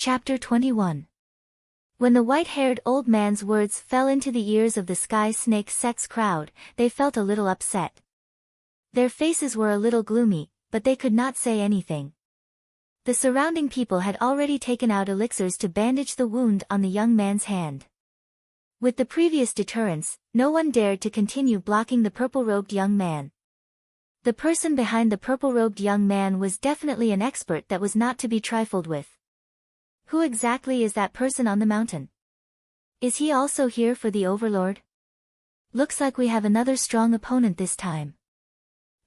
Chapter 21. When the white-haired old man's words fell into the ears of the sky snake sect's crowd, they felt a little upset. Their faces were a little gloomy, but they could not say anything. The surrounding people had already taken out elixirs to bandage the wound on the young man's hand. With the previous deterrence, no one dared to continue blocking the purple-robed young man. The person behind the purple-robed young man was definitely an expert that was not to be trifled with. Who exactly is that person on the mountain? Is he also here for the Overlord? Looks like we have another strong opponent this time.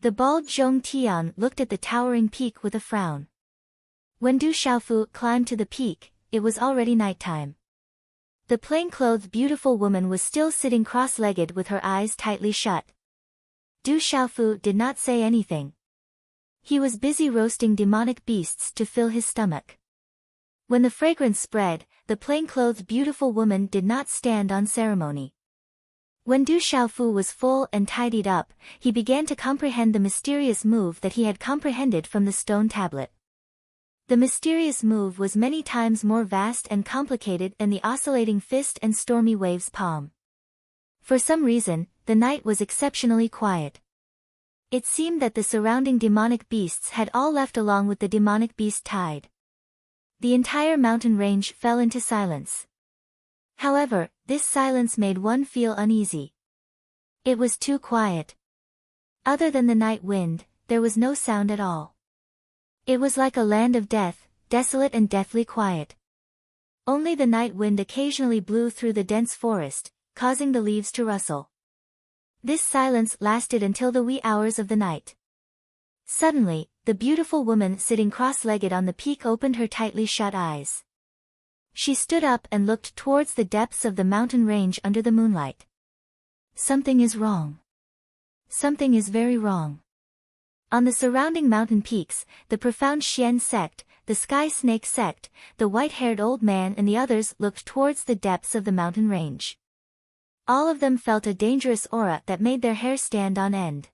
The bald Zhong Tian looked at the towering peak with a frown. When Du Xiaofu climbed to the peak, it was already nighttime. The plain-clothed beautiful woman was still sitting cross-legged with her eyes tightly shut. Du Xiaofu did not say anything. He was busy roasting demonic beasts to fill his stomach. When the fragrance spread, the plain-clothed beautiful woman did not stand on ceremony. When Du Xiaofu was full and tidied up, he began to comprehend the mysterious move that he had comprehended from the stone tablet. The mysterious move was many times more vast and complicated than the oscillating fist and stormy waves palm. For some reason, the night was exceptionally quiet. It seemed that the surrounding demonic beasts had all left along with the demonic beast tide. The entire mountain range fell into silence. However, this silence made one feel uneasy. It was too quiet. Other than the night wind, there was no sound at all. It was like a land of death, desolate and deathly quiet. Only the night wind occasionally blew through the dense forest, causing the leaves to rustle. This silence lasted until the wee hours of the night. Suddenly, the beautiful woman sitting cross-legged on the peak opened her tightly shut eyes. She stood up and looked towards the depths of the mountain range under the moonlight. Something is wrong. Something is very wrong. On the surrounding mountain peaks, the profound Xian sect, the sky snake sect, the white-haired old man and the others looked towards the depths of the mountain range. All of them felt a dangerous aura that made their hair stand on end.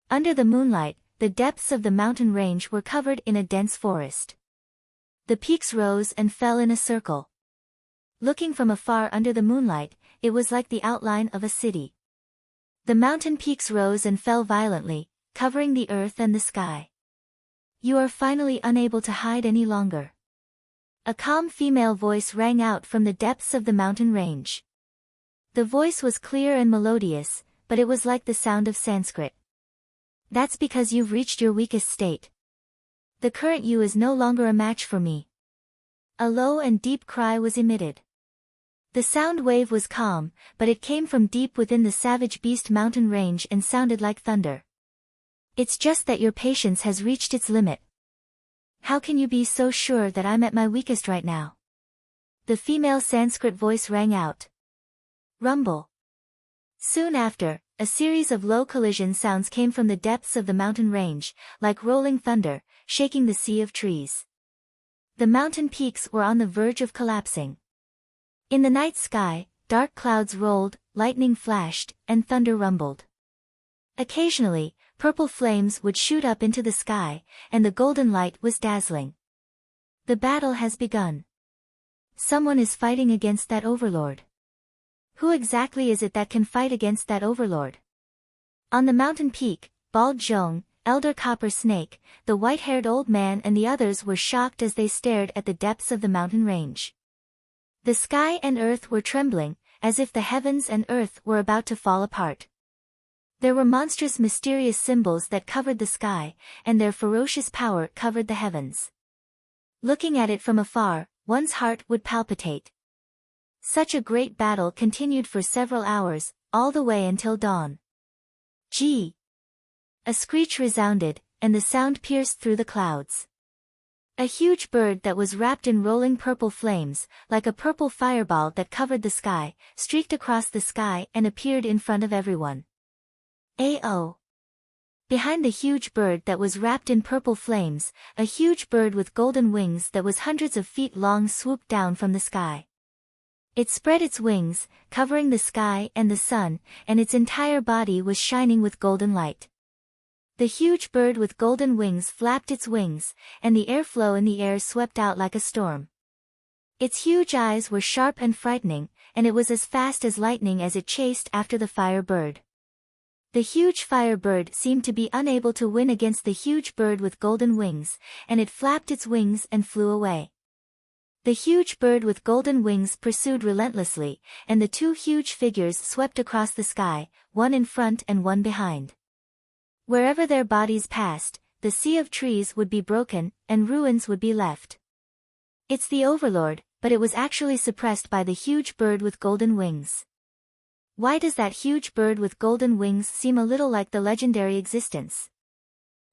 Under the moonlight, the depths of the mountain range were covered in a dense forest. The peaks rose and fell in a circle. Looking from afar under the moonlight, it was like the outline of a city. The mountain peaks rose and fell violently, covering the earth and the sky. You are finally unable to hide any longer. A calm female voice rang out from the depths of the mountain range. The voice was clear and melodious, but it was like the sound of Sanskrit. That's because you've reached your weakest state. The current you is no longer a match for me. A low and deep cry was emitted. The sound wave was calm, but it came from deep within the savage beast mountain range and sounded like thunder. It's just that your patience has reached its limit. How can you be so sure that I'm at my weakest right now? The female Sanskrit voice rang out. Rumble. Soon after, a series of low collision sounds came from the depths of the mountain range, like rolling thunder, shaking the sea of trees. The mountain peaks were on the verge of collapsing. In the night sky, dark clouds rolled, lightning flashed, and thunder rumbled. Occasionally, purple flames would shoot up into the sky, and the golden light was dazzling. The battle has begun. Someone is fighting against that overlord. Who exactly is it that can fight against that overlord? On the mountain peak, Bald Zhong, Elder Copper Snake, the white-haired old man and the others were shocked as they stared at the depths of the mountain range. The sky and earth were trembling, as if the heavens and earth were about to fall apart. There were monstrous mysterious symbols that covered the sky, and their ferocious power covered the heavens. Looking at it from afar, one's heart would palpitate. Such a great battle continued for several hours, all the way until dawn. Gee! A screech resounded, and the sound pierced through the clouds. A huge bird that was wrapped in rolling purple flames, like a purple fireball that covered the sky, streaked across the sky and appeared in front of everyone. Ao! Behind the huge bird that was wrapped in purple flames, a huge bird with golden wings that was hundreds of feet long swooped down from the sky. It spread its wings, covering the sky and the sun, and its entire body was shining with golden light. The huge bird with golden wings flapped its wings, and the airflow in the air swept out like a storm. Its huge eyes were sharp and frightening, and it was as fast as lightning as it chased after the fire bird. The huge fire bird seemed to be unable to win against the huge bird with golden wings, and it flapped its wings and flew away. The huge bird with golden wings pursued relentlessly, and the two huge figures swept across the sky, one in front and one behind. Wherever their bodies passed, the sea of trees would be broken, and ruins would be left. It's the Overlord, but it was actually suppressed by the huge bird with golden wings. Why does that huge bird with golden wings seem a little like the legendary existence?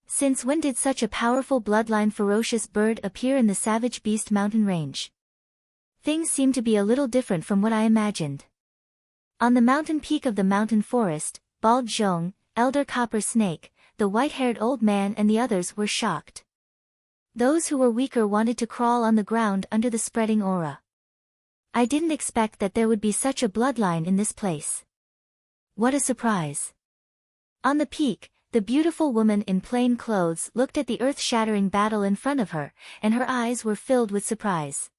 Since when did such a powerful bloodline ferocious bird appear in the Savage Beast mountain range? Things seem to be a little different from what I imagined. On the mountain peak of the mountain forest, Bald Zhong, Elder Copper Snake, the white-haired old man and the others were shocked. Those who were weaker wanted to crawl on the ground under the spreading aura. I didn't expect that there would be such a bloodline in this place. What a surprise. On the peak, the beautiful woman in plain clothes looked at the earth-shattering battle in front of her, and her eyes were filled with surprise.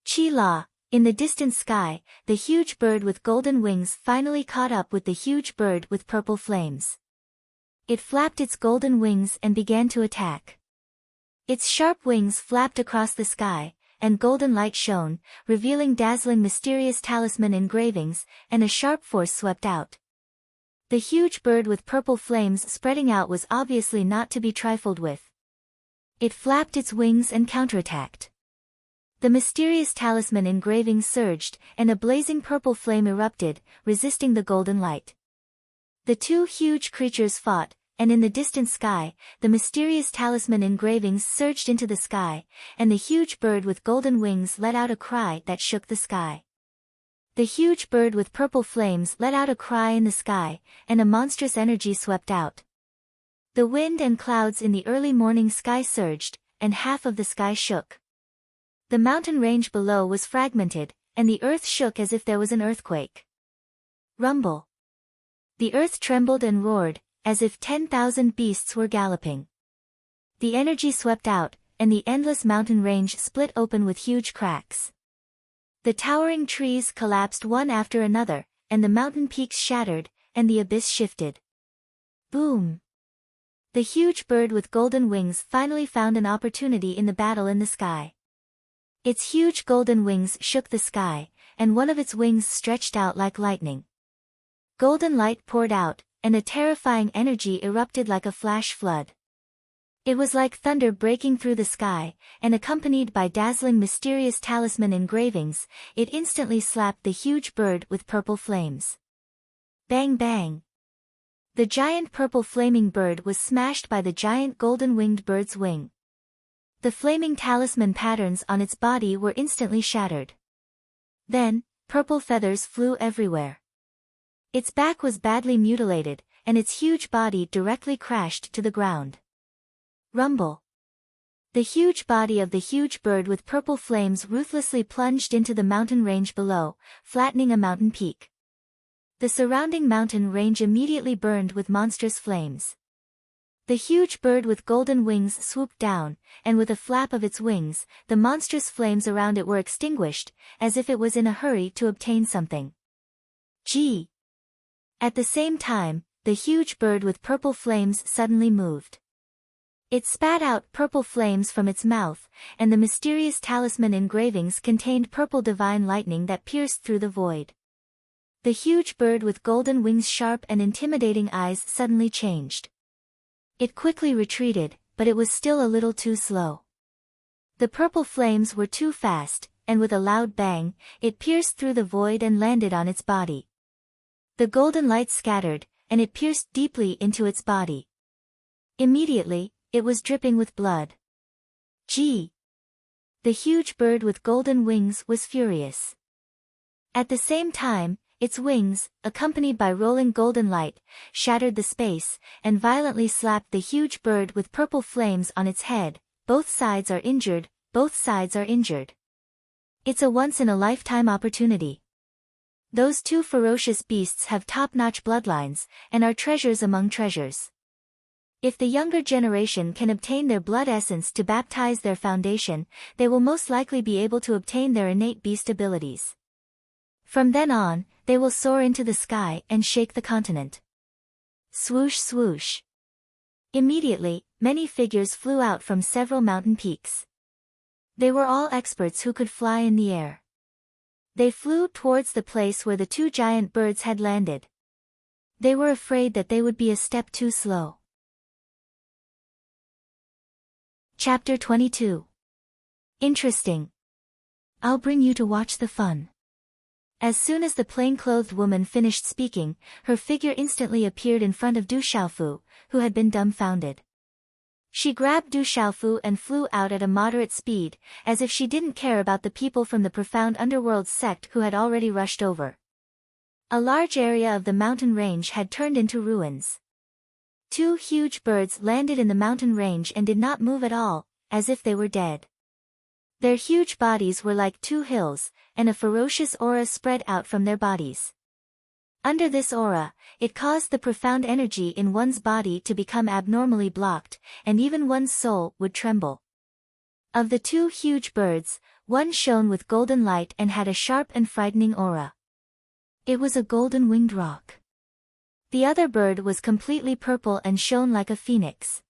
Chi La, in the distant sky, the huge bird with golden wings finally caught up with the huge bird with purple flames. It flapped its golden wings and began to attack. Its sharp wings flapped across the sky, and golden light shone, revealing dazzling mysterious talisman engravings, and a sharp force swept out. The huge bird with purple flames spreading out was obviously not to be trifled with. It flapped its wings and counterattacked. The mysterious talisman engravings surged, and a blazing purple flame erupted, resisting the golden light. The two huge creatures fought, and in the distant sky, the mysterious talisman engravings surged into the sky, and the huge bird with golden wings let out a cry that shook the sky. The huge bird with purple flames let out a cry in the sky, and a monstrous energy swept out. The wind and clouds in the early morning sky surged, and half of the sky shook. The mountain range below was fragmented, and the earth shook as if there was an earthquake. Rumble. The earth trembled and roared, as if 10,000 beasts were galloping. The energy swept out, and the endless mountain range split open with huge cracks. The towering trees collapsed one after another, and the mountain peaks shattered, and the abyss shifted. Boom! The huge bird with golden wings finally found an opportunity in the battle in the sky. Its huge golden wings shook the sky, and one of its wings stretched out like lightning. Golden light poured out, and a terrifying energy erupted like a flash flood. It was like thunder breaking through the sky, and accompanied by dazzling mysterious talisman engravings, it instantly slapped the huge bird with purple flames. Bang bang! The giant purple flaming bird was smashed by the giant golden-winged bird's wing. The flaming talisman patterns on its body were instantly shattered. Then, purple feathers flew everywhere. Its back was badly mutilated, and its huge body directly crashed to the ground. Rumble. The huge body of the huge bird with purple flames ruthlessly plunged into the mountain range below, flattening a mountain peak. The surrounding mountain range immediately burned with monstrous flames. The huge bird with golden wings swooped down, and with a flap of its wings, the monstrous flames around it were extinguished, as if it was in a hurry to obtain something. Gee! At the same time, the huge bird with purple flames suddenly moved. It spat out purple flames from its mouth, and the mysterious talisman engravings contained purple divine lightning that pierced through the void. The huge bird with golden wings' sharp and intimidating eyes suddenly changed. It quickly retreated, but it was still a little too slow. The purple flames were too fast, and with a loud bang, it pierced through the void and landed on its body. The golden light scattered, and it pierced deeply into its body. Immediately, it was dripping with blood. Gee! The huge bird with golden wings was furious. At the same time, its wings, accompanied by rolling golden light, shattered the space, and violently slapped the huge bird with purple flames on its head. Both sides are injured, both sides are injured. It's a once-in-a-lifetime opportunity. Those two ferocious beasts have top-notch bloodlines, and are treasures among treasures. If the younger generation can obtain their blood essence to baptize their foundation, they will most likely be able to obtain their innate beast abilities. From then on, they will soar into the sky and shake the continent. Swoosh swoosh. Immediately, many figures flew out from several mountain peaks. They were all experts who could fly in the air. They flew towards the place where the two giant birds had landed. They were afraid that they would be a step too slow. Chapter 22. Interesting. I'll bring you to watch the fun. As soon as the plain-clothed woman finished speaking, her figure instantly appeared in front of Du Xiaofu, who had been dumbfounded. She grabbed Du Xiaofu and flew out at a moderate speed, as if she didn't care about the people from the profound underworld sect who had already rushed over. A large area of the mountain range had turned into ruins. Two huge birds landed in the mountain range and did not move at all, as if they were dead. Their huge bodies were like two hills, and a ferocious aura spread out from their bodies. Under this aura, it caused the profound energy in one's body to become abnormally blocked, and even one's soul would tremble. Of the two huge birds, one shone with golden light and had a sharp and frightening aura. It was a golden-winged roc. The other bird was completely purple and shone like a phoenix.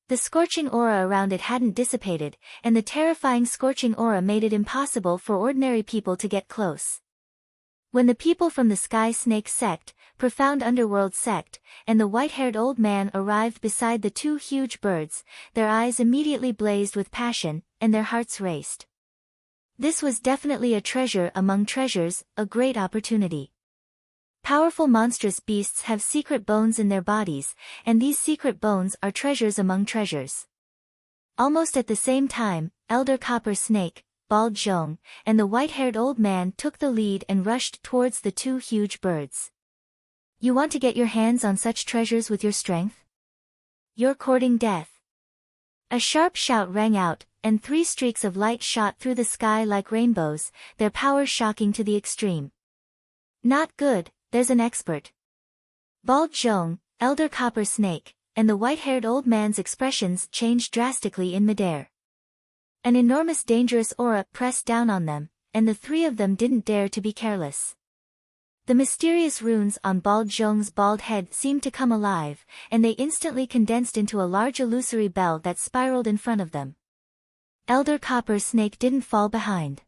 The scorching aura around it hadn't dissipated, and the terrifying scorching aura made it impossible for ordinary people to get close. When the people from the Sky Snake sect, profound underworld sect, and the white-haired old man arrived beside the two huge birds, their eyes immediately blazed with passion, and their hearts raced. This was definitely a treasure among treasures, a great opportunity. Powerful monstrous beasts have secret bones in their bodies, and these secret bones are treasures among treasures. Almost at the same time, Elder Copper Snake, Bald Zhong, and the white-haired old man took the lead and rushed towards the two huge birds. You want to get your hands on such treasures with your strength? You're courting death. A sharp shout rang out, and 3 streaks of light shot through the sky like rainbows, their power shocking to the extreme. Not good. There's an expert. Bald Zhong, Elder Copper Snake, and the white-haired old man's expressions changed drastically in midair. An enormous dangerous aura pressed down on them, and the 3 of them didn't dare to be careless. The mysterious runes on Bald Zhong's bald head seemed to come alive, and they instantly condensed into a large illusory bell that spiraled in front of them. Elder Copper Snake didn't fall behind.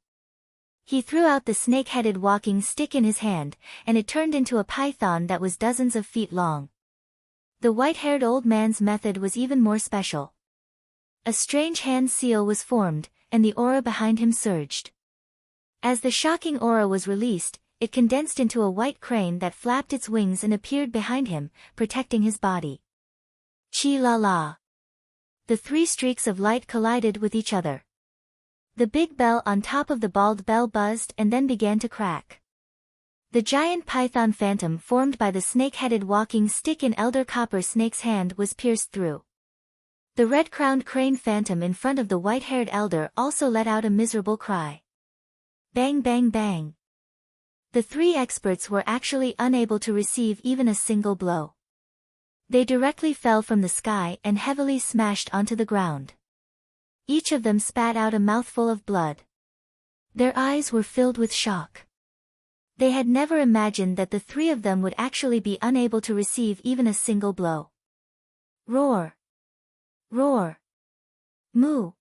He threw out the snake-headed walking stick in his hand, and it turned into a python that was dozens of feet long. The white-haired old man's method was even more special. A strange hand seal was formed, and the aura behind him surged. As the shocking aura was released, it condensed into a white crane that flapped its wings and appeared behind him, protecting his body. Chi-la-la. The 3 streaks of light collided with each other. The big bell on top of the bald bell buzzed and then began to crack. The giant python phantom formed by the snake-headed walking stick in Elder Copper Snake's hand was pierced through. The red-crowned crane phantom in front of the white-haired elder also let out a miserable cry. Bang bang bang. The 3 experts were actually unable to receive even a single blow. They directly fell from the sky and heavily smashed onto the ground. Each of them spat out a mouthful of blood. Their eyes were filled with shock. They had never imagined that the 3 of them would actually be unable to receive even a single blow. Roar! Roar! Moo!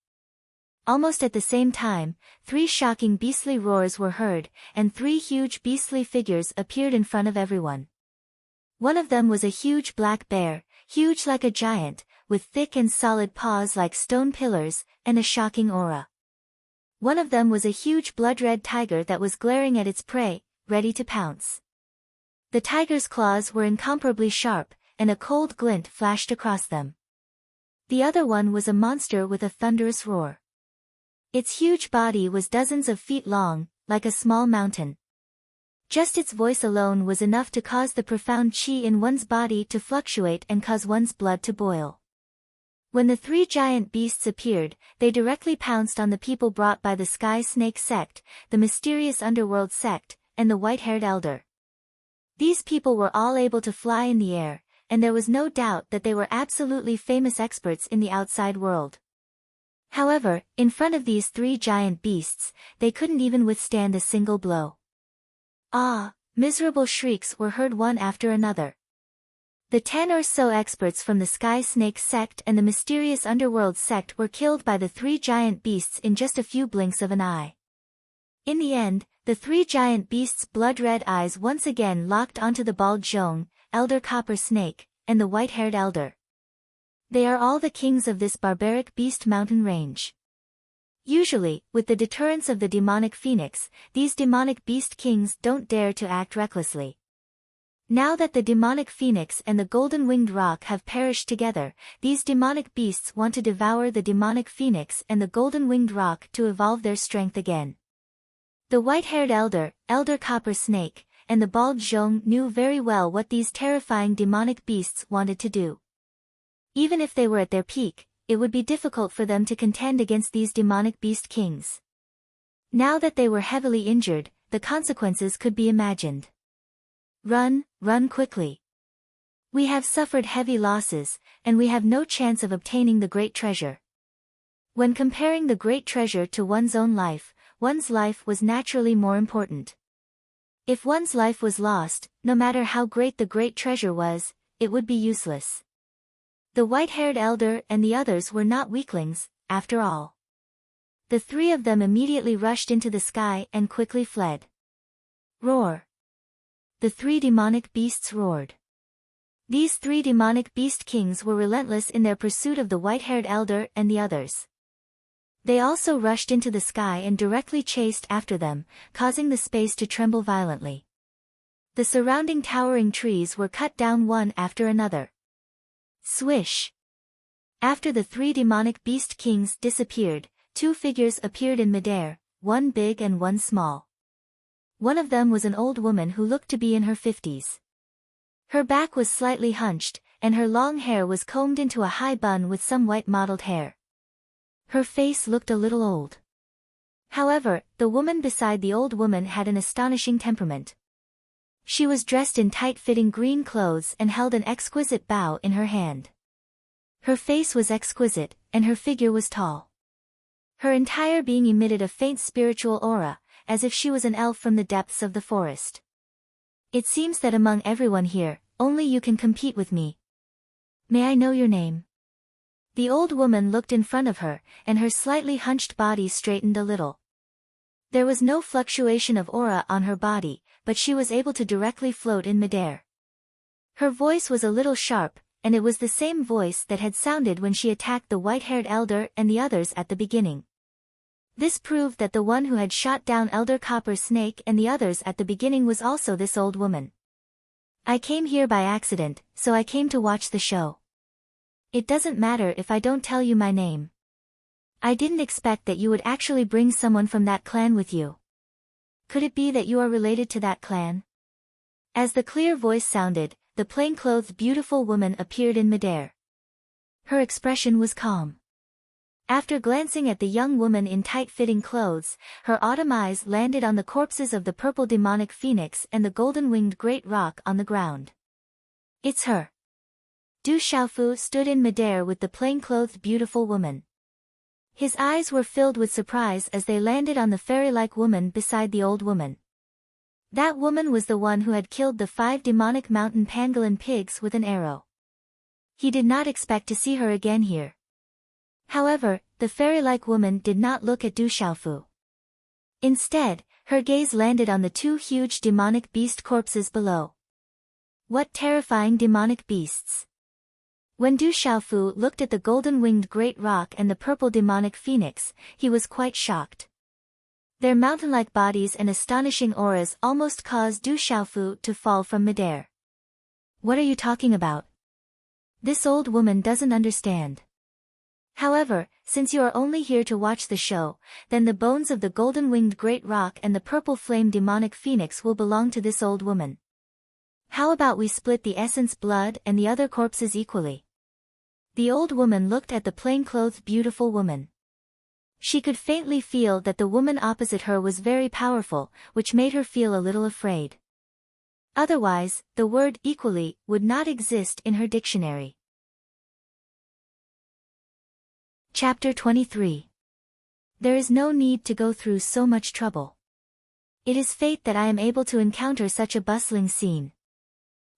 Almost at the same time, 3 shocking beastly roars were heard, and 3 huge beastly figures appeared in front of everyone. One of them was a huge black bear, huge like a giant, with thick and solid paws like stone pillars, and a shocking aura. One of them was a huge blood-red tiger that was glaring at its prey, ready to pounce. The tiger's claws were incomparably sharp, and a cold glint flashed across them. The other one was a monster with a thunderous roar. Its huge body was dozens of feet long, like a small mountain. Just its voice alone was enough to cause the profound chi in one's body to fluctuate and cause one's blood to boil. When the 3 giant beasts appeared, they directly pounced on the people brought by the Sky Snake sect, the mysterious underworld sect, and the white-haired elder. These people were all able to fly in the air, and there was no doubt that they were absolutely famous experts in the outside world. However, in front of these three giant beasts, they couldn't even withstand a single blow. Ah! Miserable shrieks were heard one after another. The 10 or so experts from the Sky Snake sect and the mysterious underworld sect were killed by the three giant beasts in just a few blinks of an eye. In the end, the three giant beasts' blood-red eyes once again locked onto the bald Zhong, Elder Copper Snake, and the white-haired elder. They are all the kings of this barbaric beast mountain range. Usually, with the deterrence of the demonic phoenix, these demonic beast kings don't dare to act recklessly. Now that the demonic phoenix and the golden-winged roc have perished together, these demonic beasts want to devour the demonic phoenix and the golden-winged roc to evolve their strength again. The white-haired elder, Elder Copper Snake, and the bald Zhong knew very well what these terrifying demonic beasts wanted to do. Even if they were at their peak, it would be difficult for them to contend against these demonic beast kings. Now that they were heavily injured, the consequences could be imagined. Run, run quickly. We have suffered heavy losses, and we have no chance of obtaining the great treasure. When comparing the great treasure to one's own life, one's life was naturally more important. If one's life was lost, no matter how great the great treasure was, it would be useless. The white-haired elder and the others were not weaklings, after all. The three of them immediately rushed into the sky and quickly fled. Roar! The three demonic beasts roared. These three demonic beast kings were relentless in their pursuit of the white-haired elder and the others. They also rushed into the sky and directly chased after them, causing the space to tremble violently. The surrounding towering trees were cut down one after another. Swish! After the three demonic beast kings disappeared, two figures appeared in midair, one big and one small. One of them was an old woman who looked to be in her 50s. Her back was slightly hunched, and her long hair was combed into a high bun with some white mottled hair. Her face looked a little old. However, the woman beside the old woman had an astonishing temperament. She was dressed in tight-fitting green clothes and held an exquisite bow in her hand. Her face was exquisite, and her figure was tall. Her entire being emitted a faint spiritual aura, as if she was an elf from the depths of the forest. It seems that among everyone here, only you can compete with me. May I know your name? The old woman looked in front of her, and her slightly hunched body straightened a little. There was no fluctuation of aura on her body, but she was able to directly float in midair. Her voice was a little sharp, and it was the same voice that had sounded when she attacked the white-haired elder and the others at the beginning. This proved that the one who had shot down Elder Copper Snake and the others at the beginning was also this old woman. I came here by accident, so I came to watch the show. It doesn't matter if I don't tell you my name. I didn't expect that you would actually bring someone from that clan with you. Could it be that you are related to that clan? As the clear voice sounded, the plain-clothed beautiful woman appeared in midair. Her expression was calm. After glancing at the young woman in tight-fitting clothes, her autumn eyes landed on the corpses of the purple demonic phoenix and the golden-winged great roc on the ground. It's her. Du Xiaofu stood in midair with the plain-clothed beautiful woman. His eyes were filled with surprise as they landed on the fairy-like woman beside the old woman. That woman was the one who had killed the 5 demonic mountain pangolin pigs with an arrow. He did not expect to see her again here. However, the fairy-like woman did not look at Du Xiaofu. Instead, her gaze landed on the 2 huge demonic beast corpses below. What terrifying demonic beasts! When Du Xiaofu looked at the golden-winged great roc and the purple demonic phoenix, he was quite shocked. Their mountain-like bodies and astonishing auras almost caused Du Xiaofu to fall from midair. What are you talking about? This old woman doesn't understand. However, since you are only here to watch the show, then the bones of the golden-winged great roc and the purple flame demonic phoenix will belong to this old woman. How about we split the essence blood and the other corpses equally? The old woman looked at the plain-clothed beautiful woman. She could faintly feel that the woman opposite her was very powerful, which made her feel a little afraid. Otherwise, the word equally would not exist in her dictionary. Chapter 23. There is no need to go through so much trouble. It is fate that I am able to encounter such a bustling scene.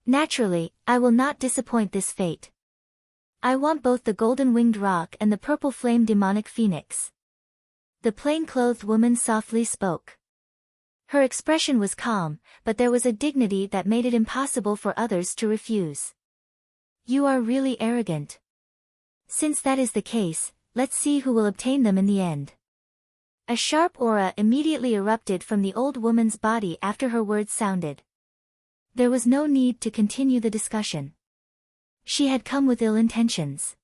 Naturally, I will not disappoint this fate. I want both the golden-winged roc and the purple-flame demonic phoenix. The plain-clothed woman softly spoke. Her expression was calm, but there was a dignity that made it impossible for others to refuse. You are really arrogant. Since that is the case, let's see who will obtain them in the end. A sharp aura immediately erupted from the old woman's body after her words sounded. There was no need to continue the discussion. She had come with ill intentions.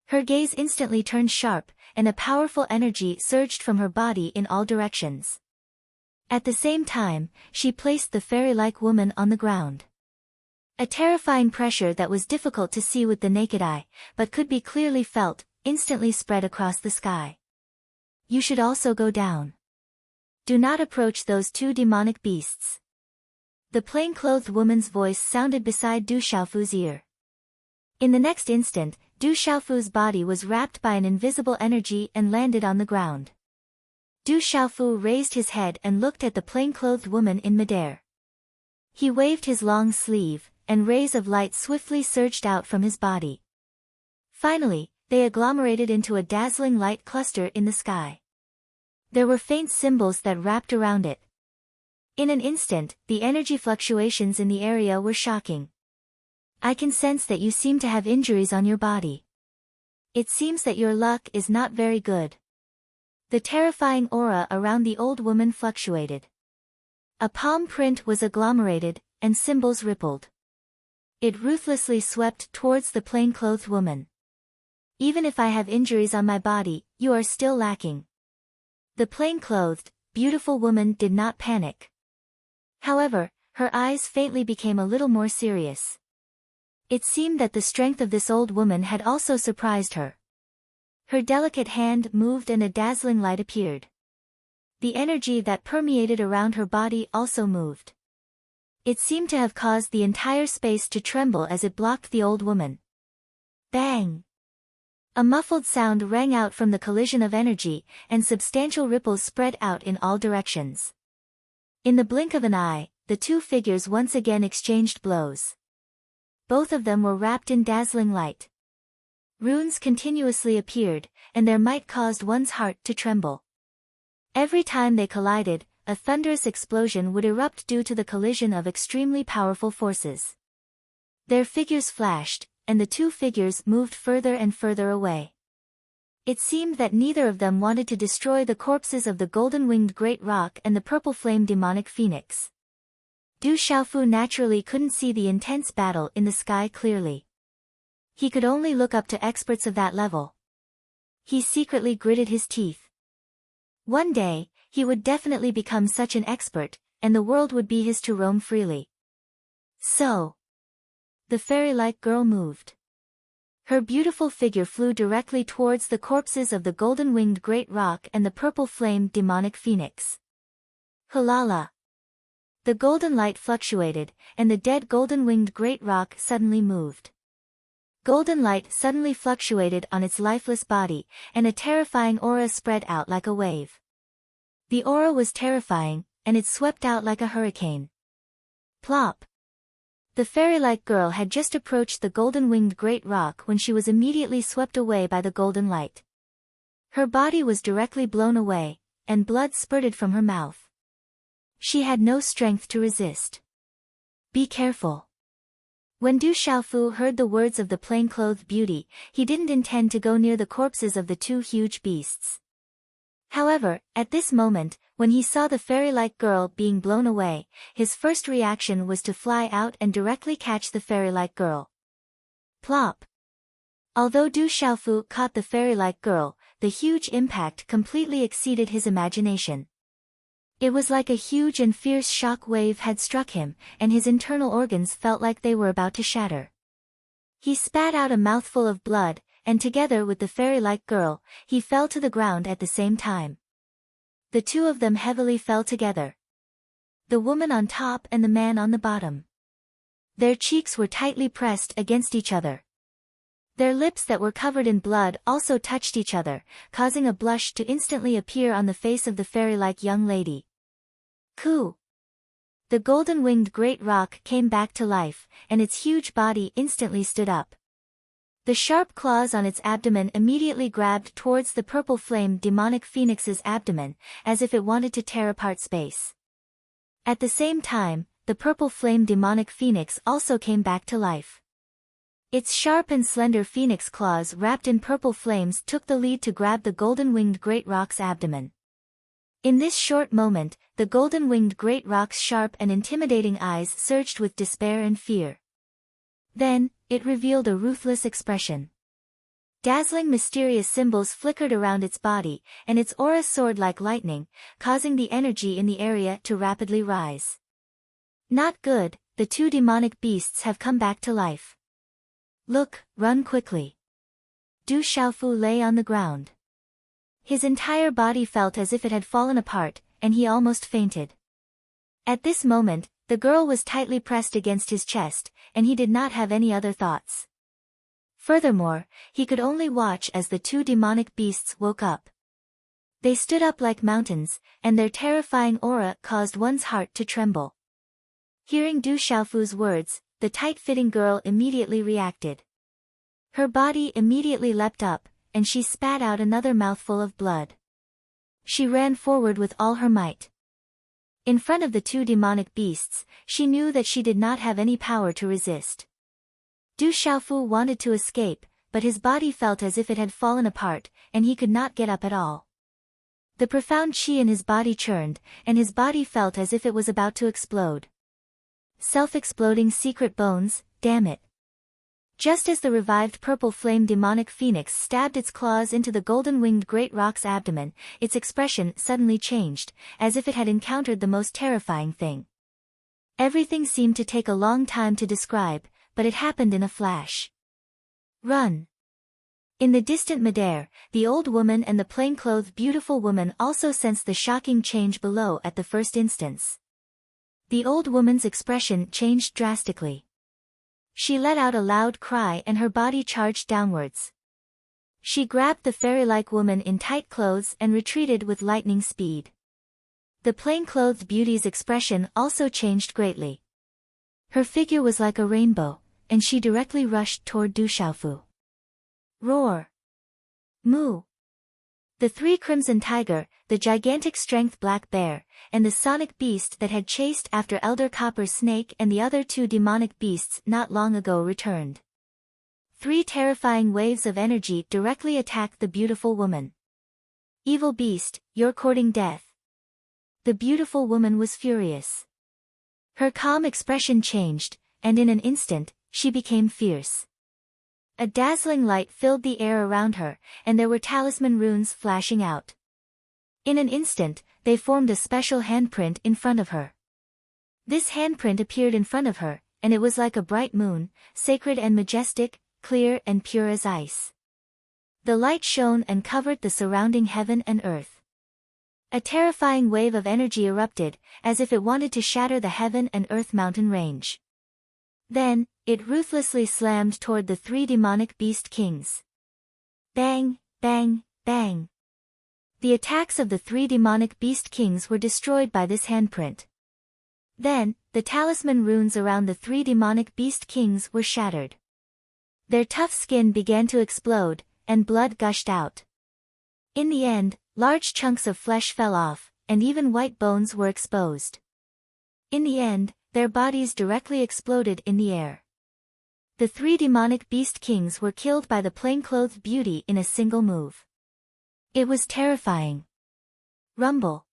Her gaze instantly turned sharp, and a powerful energy surged from her body in all directions. At the same time, she placed the fairy-like woman on the ground. A terrifying pressure that was difficult to see with the naked eye, but could be clearly felt, instantly spread across the sky. You should also go down. Do not approach those two demonic beasts. The plain-clothed woman's voice sounded beside Du Xiaofu's ear. In the next instant, Du Xiaofu's body was wrapped by an invisible energy and landed on the ground. Du Xiaofu raised his head and looked at the plain-clothed woman in midair. He waved his long sleeve, and rays of light swiftly surged out from his body. Finally, they agglomerated into a dazzling light cluster in the sky. There were faint symbols that wrapped around it. In an instant, the energy fluctuations in the area were shocking. I can sense that you seem to have injuries on your body. It seems that your luck is not very good. The terrifying aura around the old woman fluctuated. A palm print was agglomerated, and symbols rippled. It ruthlessly swept towards the plain-clothed woman. Even if I have injuries on my body, you are still lacking. The plain-clothed, beautiful woman did not panic. However, her eyes faintly became a little more serious. It seemed that the strength of this old woman had also surprised her. Her delicate hand moved and a dazzling light appeared. The energy that permeated around her body also moved. It seemed to have caused the entire space to tremble as it blocked the old woman. Bang! A muffled sound rang out from the collision of energy, and substantial ripples spread out in all directions. In the blink of an eye, the two figures once again exchanged blows. Both of them were wrapped in dazzling light. Runes continuously appeared, and their might caused one's heart to tremble. Every time they collided, a thunderous explosion would erupt due to the collision of extremely powerful forces. Their figures flashed, and the two figures moved further and further away. It seemed that neither of them wanted to destroy the corpses of the golden-winged great roc and the purple-flame demonic phoenix. Du Xiaofu naturally couldn't see the intense battle in the sky clearly. He could only look up to experts of that level. He secretly gritted his teeth. One day, he would definitely become such an expert, and the world would be his to roam freely. So, the fairy-like girl moved. Her beautiful figure flew directly towards the corpses of the golden-winged great roc and the purple-flame demonic phoenix. Halala! The golden light fluctuated, and the dead golden-winged great roc suddenly moved. Golden light suddenly fluctuated on its lifeless body, and a terrifying aura spread out like a wave. The aura was terrifying, and it swept out like a hurricane. Plop! The fairy-like girl had just approached the golden-winged great roc when she was immediately swept away by the golden light. Her body was directly blown away, and blood spurted from her mouth. She had no strength to resist. Be careful. When Du Xiaofu heard the words of the plain-clothed beauty, he didn't intend to go near the corpses of the two huge beasts. However, at this moment, when he saw the fairy-like girl being blown away, his first reaction was to fly out and directly catch the fairy-like girl. Plop! Although Du Xiaofu caught the fairy-like girl, the huge impact completely exceeded his imagination. It was like a huge and fierce shock wave had struck him, and his internal organs felt like they were about to shatter. He spat out a mouthful of blood, and together with the fairy-like girl, he fell to the ground at the same time. The two of them heavily fell together. the woman on top and the man on the bottom. Their cheeks were tightly pressed against each other. Their lips that were covered in blood also touched each other, causing a blush to instantly appear on the face of the fairy-like young lady. Coo! The golden-winged great rock came back to life, and its huge body instantly stood up. The sharp claws on its abdomen immediately grabbed towards the purple flame demonic phoenix's abdomen, as if it wanted to tear apart space. At the same time, the purple flame demonic phoenix also came back to life. Its sharp and slender phoenix claws wrapped in purple flames took the lead to grab the golden-winged great rock's abdomen. In this short moment, the golden-winged great rock's sharp and intimidating eyes surged with despair and fear. Then, it revealed a ruthless expression. Dazzling mysterious symbols flickered around its body, and its aura soared like lightning, causing the energy in the area to rapidly rise. Not good, the two demonic beasts have come back to life. Look, run quickly. Du Xiaofu lay on the ground. His entire body felt as if it had fallen apart, and he almost fainted. At this moment, the girl was tightly pressed against his chest, and he did not have any other thoughts. Furthermore, he could only watch as the two demonic beasts woke up. They stood up like mountains, and their terrifying aura caused one's heart to tremble. Hearing Du Xiaofu's words, the tight-fitting girl immediately reacted. Her body immediately leapt up, and she spat out another mouthful of blood. She ran forward with all her might. In front of the two demonic beasts, she knew that she did not have any power to resist. Du Xiaofu wanted to escape, but his body felt as if it had fallen apart, and he could not get up at all. The profound chi in his body churned, and his body felt as if it was about to explode. Self-exploding secret bones, damn it. Just as the revived purple flame demonic phoenix stabbed its claws into the golden-winged great rock's abdomen, its expression suddenly changed, as if it had encountered the most terrifying thing. Everything seemed to take a long time to describe, but it happened in a flash. Run! In the distant midair, the old woman and the plain-clothed beautiful woman also sensed the shocking change below at the first instance. The old woman's expression changed drastically. She let out a loud cry and her body charged downwards. She grabbed the fairy-like woman in tight clothes and retreated with lightning speed. The plain-clothed beauty's expression also changed greatly. Her figure was like a rainbow, and she directly rushed toward Du Xiaofu. Roar! Moo! The three crimson tiger, the gigantic strength black bear, and the sonic beast that had chased after Elder Copper Snake and the other two demonic beasts not long ago returned. Three terrifying waves of energy directly attacked the beautiful woman. Evil beast, you're courting death. The beautiful woman was furious. Her calm expression changed, and in an instant, she became fierce. A dazzling light filled the air around her, and there were talisman runes flashing out. In an instant, they formed a special handprint in front of her. This handprint appeared in front of her, and it was like a bright moon, sacred and majestic, clear and pure as ice. The light shone and covered the surrounding heaven and earth. A terrifying wave of energy erupted, as if it wanted to shatter the heaven and earth mountain range. Then, it ruthlessly slammed toward the three demonic beast kings. Bang, bang, bang. The attacks of the three demonic beast kings were destroyed by this handprint. Then, the talisman runes around the three demonic beast kings were shattered. Their tough skin began to explode, and blood gushed out. In the end, large chunks of flesh fell off, and even white bones were exposed. In the end, their bodies directly exploded in the air. The three demonic beast kings were killed by the plain-clothed beauty in a single move. It was terrifying. Rumble.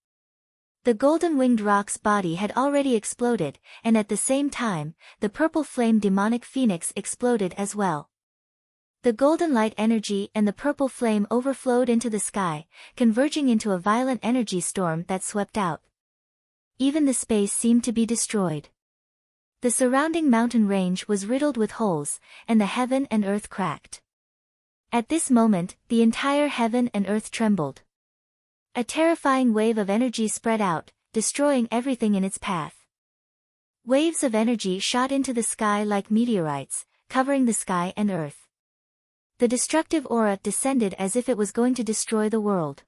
The golden-winged rock's body had already exploded, and at the same time, the purple flame demonic phoenix exploded as well. The golden light energy and the purple flame overflowed into the sky, converging into a violent energy storm that swept out. Even the space seemed to be destroyed. The surrounding mountain range was riddled with holes, and the heaven and earth cracked. At this moment, the entire heaven and earth trembled. A terrifying wave of energy spread out, destroying everything in its path. Waves of energy shot into the sky like meteorites, covering the sky and earth. The destructive aura descended as if it was going to destroy the world.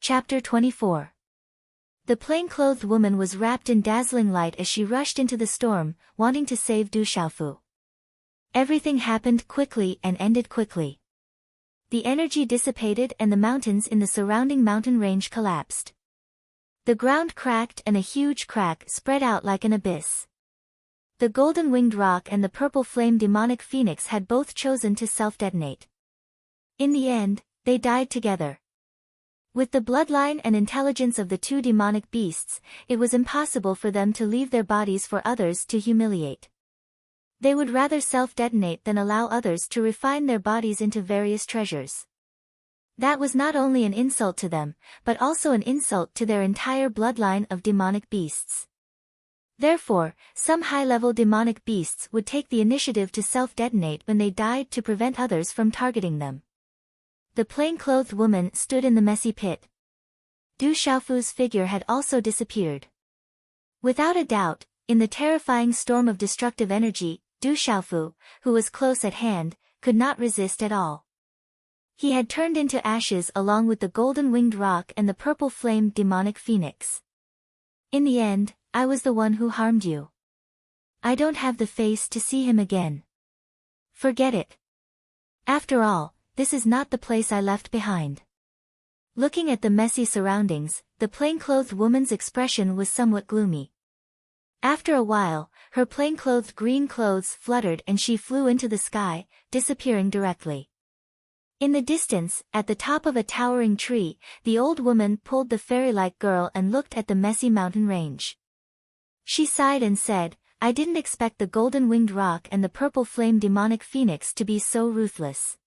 Chapter 24. The plain-clothed woman was wrapped in dazzling light as she rushed into the storm, wanting to save Du Xiaofu. Everything happened quickly and ended quickly. The energy dissipated and the mountains in the surrounding mountain range collapsed. The ground cracked and a huge crack spread out like an abyss. The golden-winged rock and the purple flame demonic phoenix had both chosen to self-detonate. In the end, they died together. With the bloodline and intelligence of the two demonic beasts, it was impossible for them to leave their bodies for others to humiliate. They would rather self-detonate than allow others to refine their bodies into various treasures. That was not only an insult to them, but also an insult to their entire bloodline of demonic beasts. Therefore, some high-level demonic beasts would take the initiative to self-detonate when they died to prevent others from targeting them. The plain-clothed woman stood in the messy pit. Du Xiaofu's figure had also disappeared. Without a doubt, in the terrifying storm of destructive energy, Du Xiaofu, who was close at hand, could not resist at all. He had turned into ashes along with the golden-winged rock and the purple-flamed demonic phoenix. In the end, I was the one who harmed you. I don't have the face to see him again. Forget it. After all, this is not the place I left behind. Looking at the messy surroundings, the plain-clothed woman's expression was somewhat gloomy. After a while, her plain-clothed green clothes fluttered and she flew into the sky, disappearing directly. In the distance, at the top of a towering tree, the old woman pulled the fairy-like girl and looked at the messy mountain range. She sighed and said, I didn't expect the golden-winged rock and the purple-flame demonic phoenix to be so ruthless.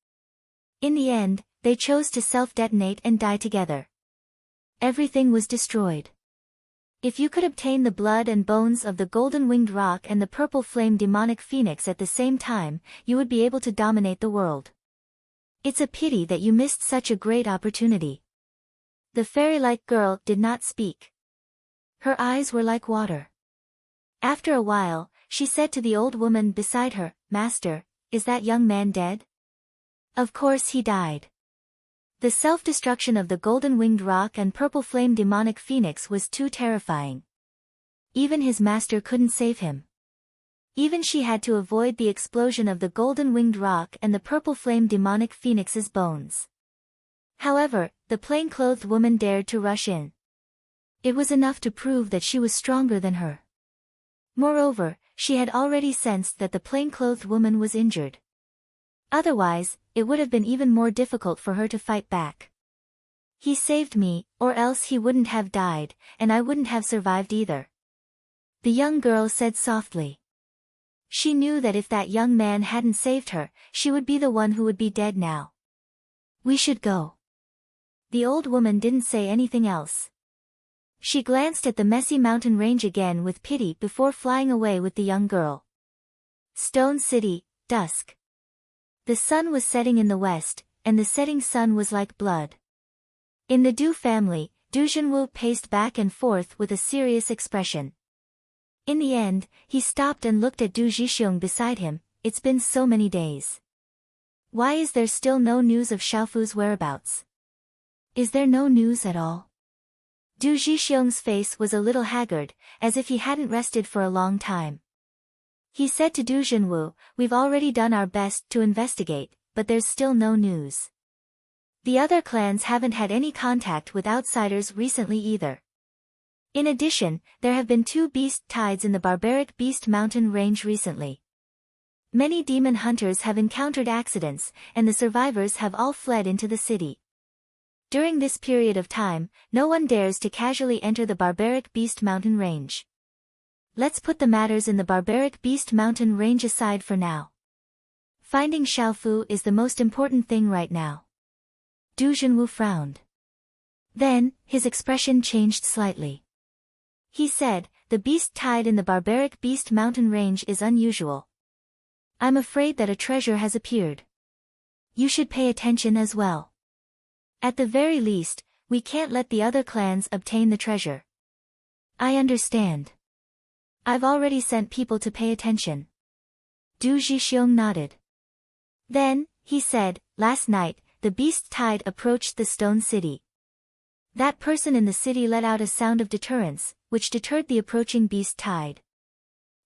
In the end, they chose to self-detonate and die together. Everything was destroyed. If you could obtain the blood and bones of the golden-winged rock and the purple-flame demonic phoenix at the same time, you would be able to dominate the world. It's a pity that you missed such a great opportunity. The fairy-like girl did not speak. Her eyes were like water. After a while, she said to the old woman beside her, Master, is that young man dead? Of course he died. The self-destruction of the golden-winged rock and purple-flame demonic phoenix was too terrifying. Even his master couldn't save him. Even she had to avoid the explosion of the golden-winged rock and the purple-flame demonic phoenix's bones. However, the plain-clothed woman dared to rush in. It was enough to prove that she was stronger than her. Moreover, she had already sensed that the plain-clothed woman was injured. Otherwise, it would have been even more difficult for her to fight back. He saved me, or else he wouldn't have died, and I wouldn't have survived either. The young girl said softly. She knew that if that young man hadn't saved her, she would be the one who would be dead now. We should go. The old woman didn't say anything else. She glanced at the messy mountain range again with pity before flying away with the young girl. Stone City, dusk. The sun was setting in the west, and the setting sun was like blood. In the Du family, Du Junwu paced back and forth with a serious expression. In the end, he stopped and looked at Du Zhixiong beside him. It's been so many days. Why is there still no news of Xiaofu's whereabouts? Is there no news at all? Du Zhixiong's face was a little haggard, as if he hadn't rested for a long time. He said to Du Junwu, we've already done our best to investigate, but there's still no news. The other clans haven't had any contact with outsiders recently either. In addition, there have been 2 beast tides in the barbaric Beast Mountain range recently. Many demon hunters have encountered accidents, and the survivors have all fled into the city. During this period of time, no one dares to casually enter the barbaric Beast Mountain range. Let's put the matters in the barbaric Beast Mountain range aside for now. Finding Xiaofu is the most important thing right now. Du Junwu frowned. Then, his expression changed slightly. He said, the beast tide in the barbaric Beast Mountain range is unusual. I'm afraid that a treasure has appeared. You should pay attention as well. At the very least, we can't let the other clans obtain the treasure. I understand. I've already sent people to pay attention. Du Zhixiong nodded. Then, he said, last night, the beast tide approached the stone city. That person in the city let out a sound of deterrence, which deterred the approaching beast tide.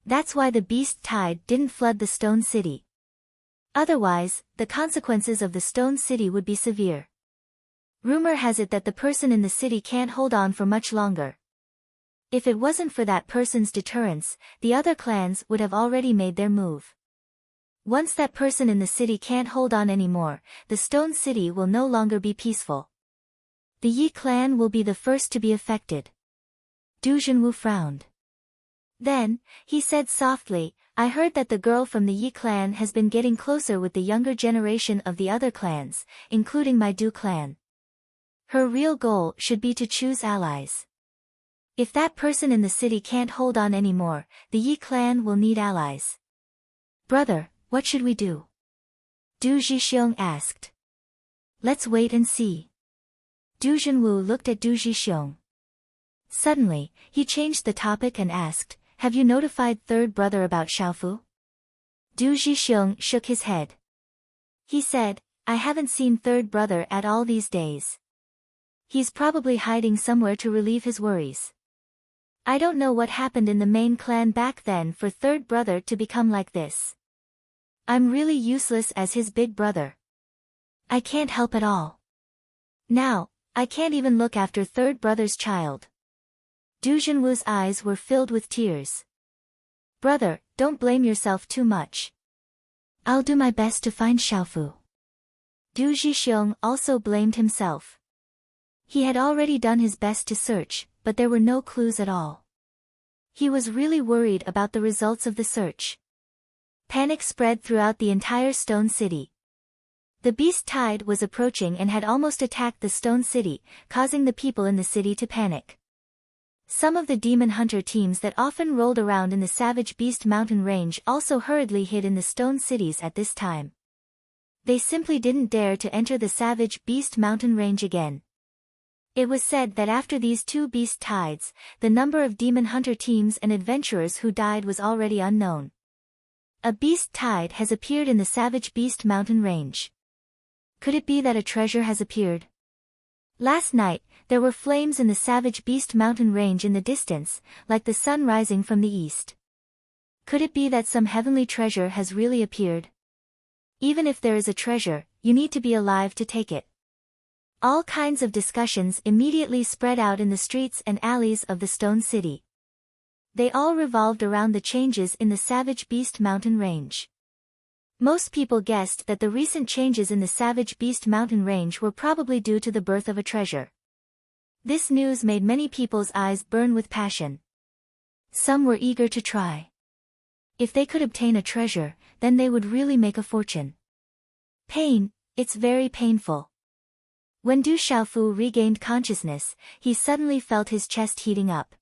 That's why the beast tide didn't flood the stone city. Otherwise, the consequences of the stone city would be severe. Rumor has it that the person in the city can't hold on for much longer. If it wasn't for that person's deterrence, the other clans would have already made their move. Once that person in the city can't hold on anymore, the stone city will no longer be peaceful. The Yi clan will be the first to be affected. Du Zhenwu frowned. Then, he said softly, I heard that the girl from the Yi clan has been getting closer with the younger generation of the other clans, including my Du clan. Her real goal should be to choose allies. If that person in the city can't hold on anymore, the Yi clan will need allies. Brother, what should we do? Du Zhixiong asked. Let's wait and see. Du Zhenwu looked at Du Zhixiong. Suddenly, he changed the topic and asked, have you notified third brother about Xiaofu? Du Zhixiong shook his head. He said, I haven't seen third brother at all these days. He's probably hiding somewhere to relieve his worries. I don't know what happened in the main clan back then for third brother to become like this. I'm really useless as his big brother. I can't help at all. Now, I can't even look after third brother's child. Du Zhenwu's eyes were filled with tears. Brother, don't blame yourself too much. I'll do my best to find Xiaofu. Du Zhixiong also blamed himself. He had already done his best to search, but there were no clues at all. He was really worried about the results of the search. Panic spread throughout the entire stone city. The beast tide was approaching and had almost attacked the stone city, causing the people in the city to panic. Some of the demon hunter teams that often rolled around in the Savage Beast Mountain range also hurriedly hid in the stone cities at this time. They simply didn't dare to enter the Savage Beast Mountain range again. It was said that after these two beast tides, the number of demon hunter teams and adventurers who died was already unknown. A beast tide has appeared in the Savage Beast Mountain range. Could it be that a treasure has appeared? Last night, there were flames in the Savage Beast Mountain range in the distance, like the sun rising from the east. Could it be that some heavenly treasure has really appeared? Even if there is a treasure, you need to be alive to take it. All kinds of discussions immediately spread out in the streets and alleys of the Stone City. They all revolved around the changes in the Savage Beast Mountain range. Most people guessed that the recent changes in the Savage Beast Mountain range were probably due to the birth of a treasure. This news made many people's eyes burn with passion. Some were eager to try. If they could obtain a treasure, then they would really make a fortune. Pain, it's very painful. When Du Xiaofu regained consciousness, he suddenly felt his chest heating up.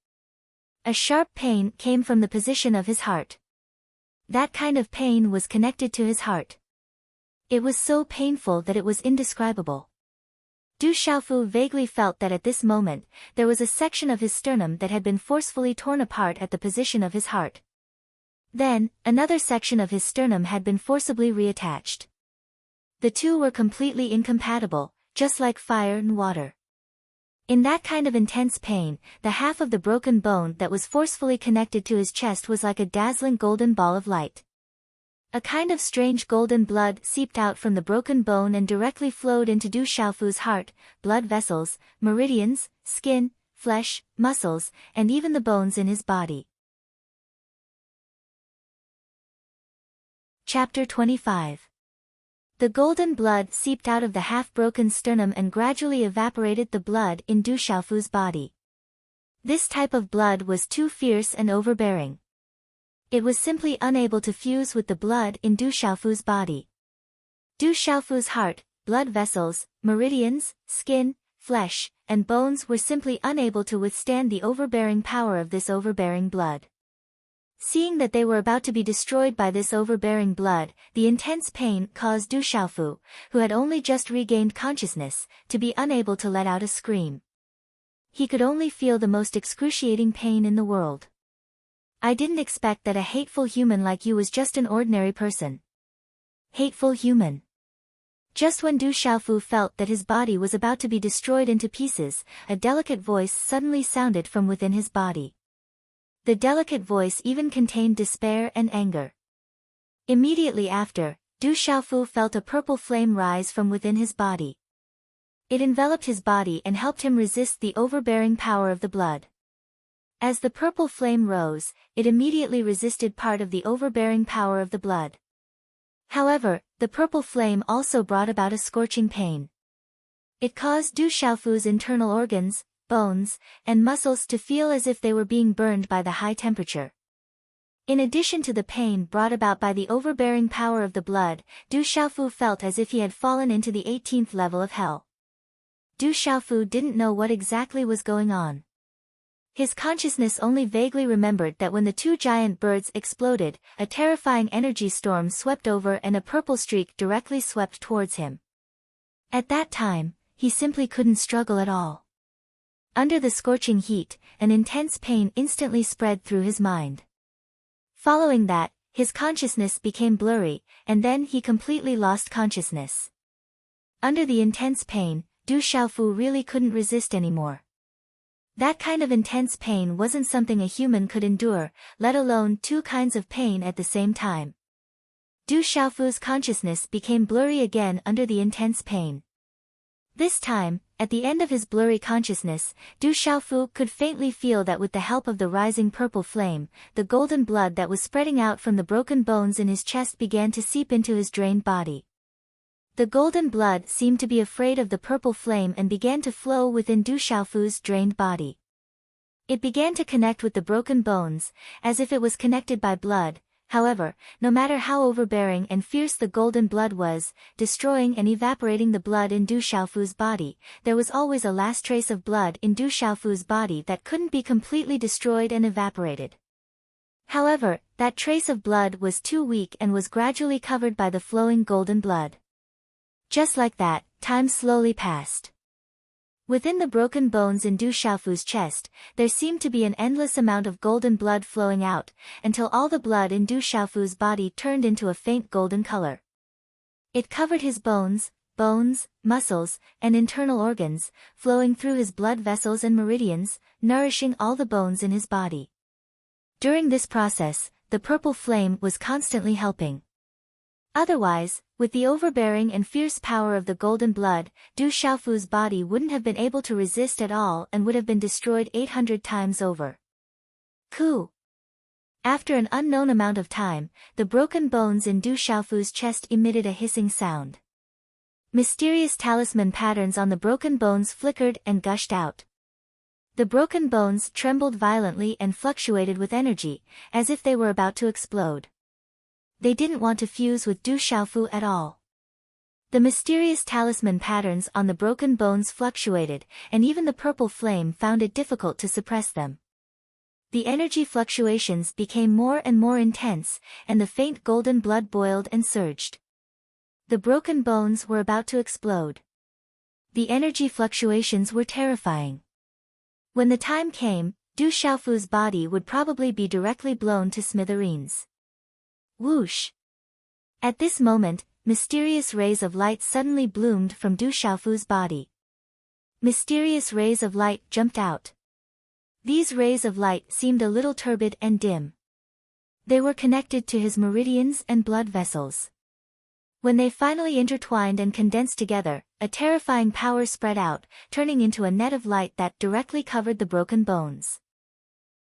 A sharp pain came from the position of his heart. That kind of pain was connected to his heart. It was so painful that it was indescribable. Du Xiaofu vaguely felt that at this moment, there was a section of his sternum that had been forcefully torn apart at the position of his heart. Then, another section of his sternum had been forcibly reattached. The two were completely incompatible, just like fire and water. In that kind of intense pain, the half of the broken bone that was forcefully connected to his chest was like a dazzling golden ball of light. A kind of strange golden blood seeped out from the broken bone and directly flowed into Du Xiaofu's heart, blood vessels, meridians, skin, flesh, muscles, and even the bones in his body. Chapter 25. The golden blood seeped out of the half-broken sternum and gradually evaporated the blood in Du Xiaofu's body. This type of blood was too fierce and overbearing. It was simply unable to fuse with the blood in Du Xiaofu's body. Du Xiaofu's heart, blood vessels, meridians, skin, flesh, and bones were simply unable to withstand the overbearing power of this overbearing blood. Seeing that they were about to be destroyed by this overbearing blood, the intense pain caused Du Xiaofu, who had only just regained consciousness, to be unable to let out a scream. He could only feel the most excruciating pain in the world. I didn't expect that a hateful human like you was just an ordinary person. Hateful human. Just when Du Xiaofu felt that his body was about to be destroyed into pieces, a delicate voice suddenly sounded from within his body. The delicate voice even contained despair and anger. Immediately after, Du Xiaofu felt a purple flame rise from within his body. It enveloped his body and helped him resist the overbearing power of the blood. As the purple flame rose, it immediately resisted part of the overbearing power of the blood. However, the purple flame also brought about a scorching pain. It caused Du Xiaofu's internal organs, bones, and muscles to feel as if they were being burned by the high temperature. In addition to the pain brought about by the overbearing power of the blood, Du Xiaofu felt as if he had fallen into the 18th level of hell. Du Xiaofu didn't know what exactly was going on. His consciousness only vaguely remembered that when the two giant birds exploded, a terrifying energy storm swept over and a purple streak directly swept towards him. At that time, he simply couldn't struggle at all. Under the scorching heat, an intense pain instantly spread through his mind. Following that, his consciousness became blurry, and then he completely lost consciousness. Under the intense pain, Du Xiaofu really couldn't resist anymore. That kind of intense pain wasn't something a human could endure, let alone two kinds of pain at the same time. Du Xiaofu's consciousness became blurry again under the intense pain. This time, at the end of his blurry consciousness, Du Xiaofu could faintly feel that with the help of the rising purple flame, the golden blood that was spreading out from the broken bones in his chest began to seep into his drained body. The golden blood seemed to be afraid of the purple flame and began to flow within Du Xiaofu's drained body. It began to connect with the broken bones, as if it was connected by blood. However, no matter how overbearing and fierce the golden blood was, destroying and evaporating the blood in Du Xiaofu's body, there was always a last trace of blood in Du Xiaofu's body that couldn't be completely destroyed and evaporated. However, that trace of blood was too weak and was gradually covered by the flowing golden blood. Just like that, time slowly passed. Within the broken bones in Du Xiaofu's chest, there seemed to be an endless amount of golden blood flowing out, until all the blood in Du Xiaofu's body turned into a faint golden color. It covered his bones, muscles, and internal organs, flowing through his blood vessels and meridians, nourishing all the bones in his body. During this process, the purple flame was constantly helping. Otherwise, with the overbearing and fierce power of the golden blood, Du Xiaofu's body wouldn't have been able to resist at all and would have been destroyed 800 times over. Ku. After an unknown amount of time, the broken bones in Du Xiaofu's chest emitted a hissing sound. Mysterious talisman patterns on the broken bones flickered and gushed out. The broken bones trembled violently and fluctuated with energy, as if they were about to explode. They didn't want to fuse with Du Xiaofu at all. The mysterious talisman patterns on the broken bones fluctuated, and even the purple flame found it difficult to suppress them. The energy fluctuations became more and more intense, and the faint golden blood boiled and surged. The broken bones were about to explode. The energy fluctuations were terrifying. When the time came, Du Xiaofu's body would probably be directly blown to smithereens. Whoosh! At this moment, mysterious rays of light suddenly bloomed from Du Xiaofu's body. Mysterious rays of light jumped out. These rays of light seemed a little turbid and dim. They were connected to his meridians and blood vessels. When they finally intertwined and condensed together, a terrifying power spread out, turning into a net of light that directly covered the broken bones.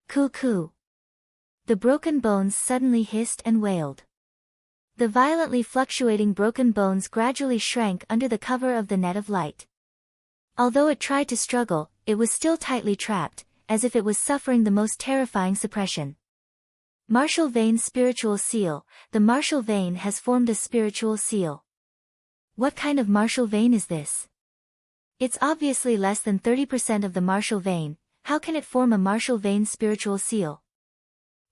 Coo. The broken bones suddenly hissed and wailed. The violently fluctuating broken bones gradually shrank under the cover of the net of light. Although it tried to struggle, it was still tightly trapped, as if it was suffering the most terrifying suppression. Martial Vein Spiritual Seal. The martial vein has formed a spiritual seal. What kind of martial vein is this? It's obviously less than 30% of the martial vein. How can it form a martial vein spiritual seal?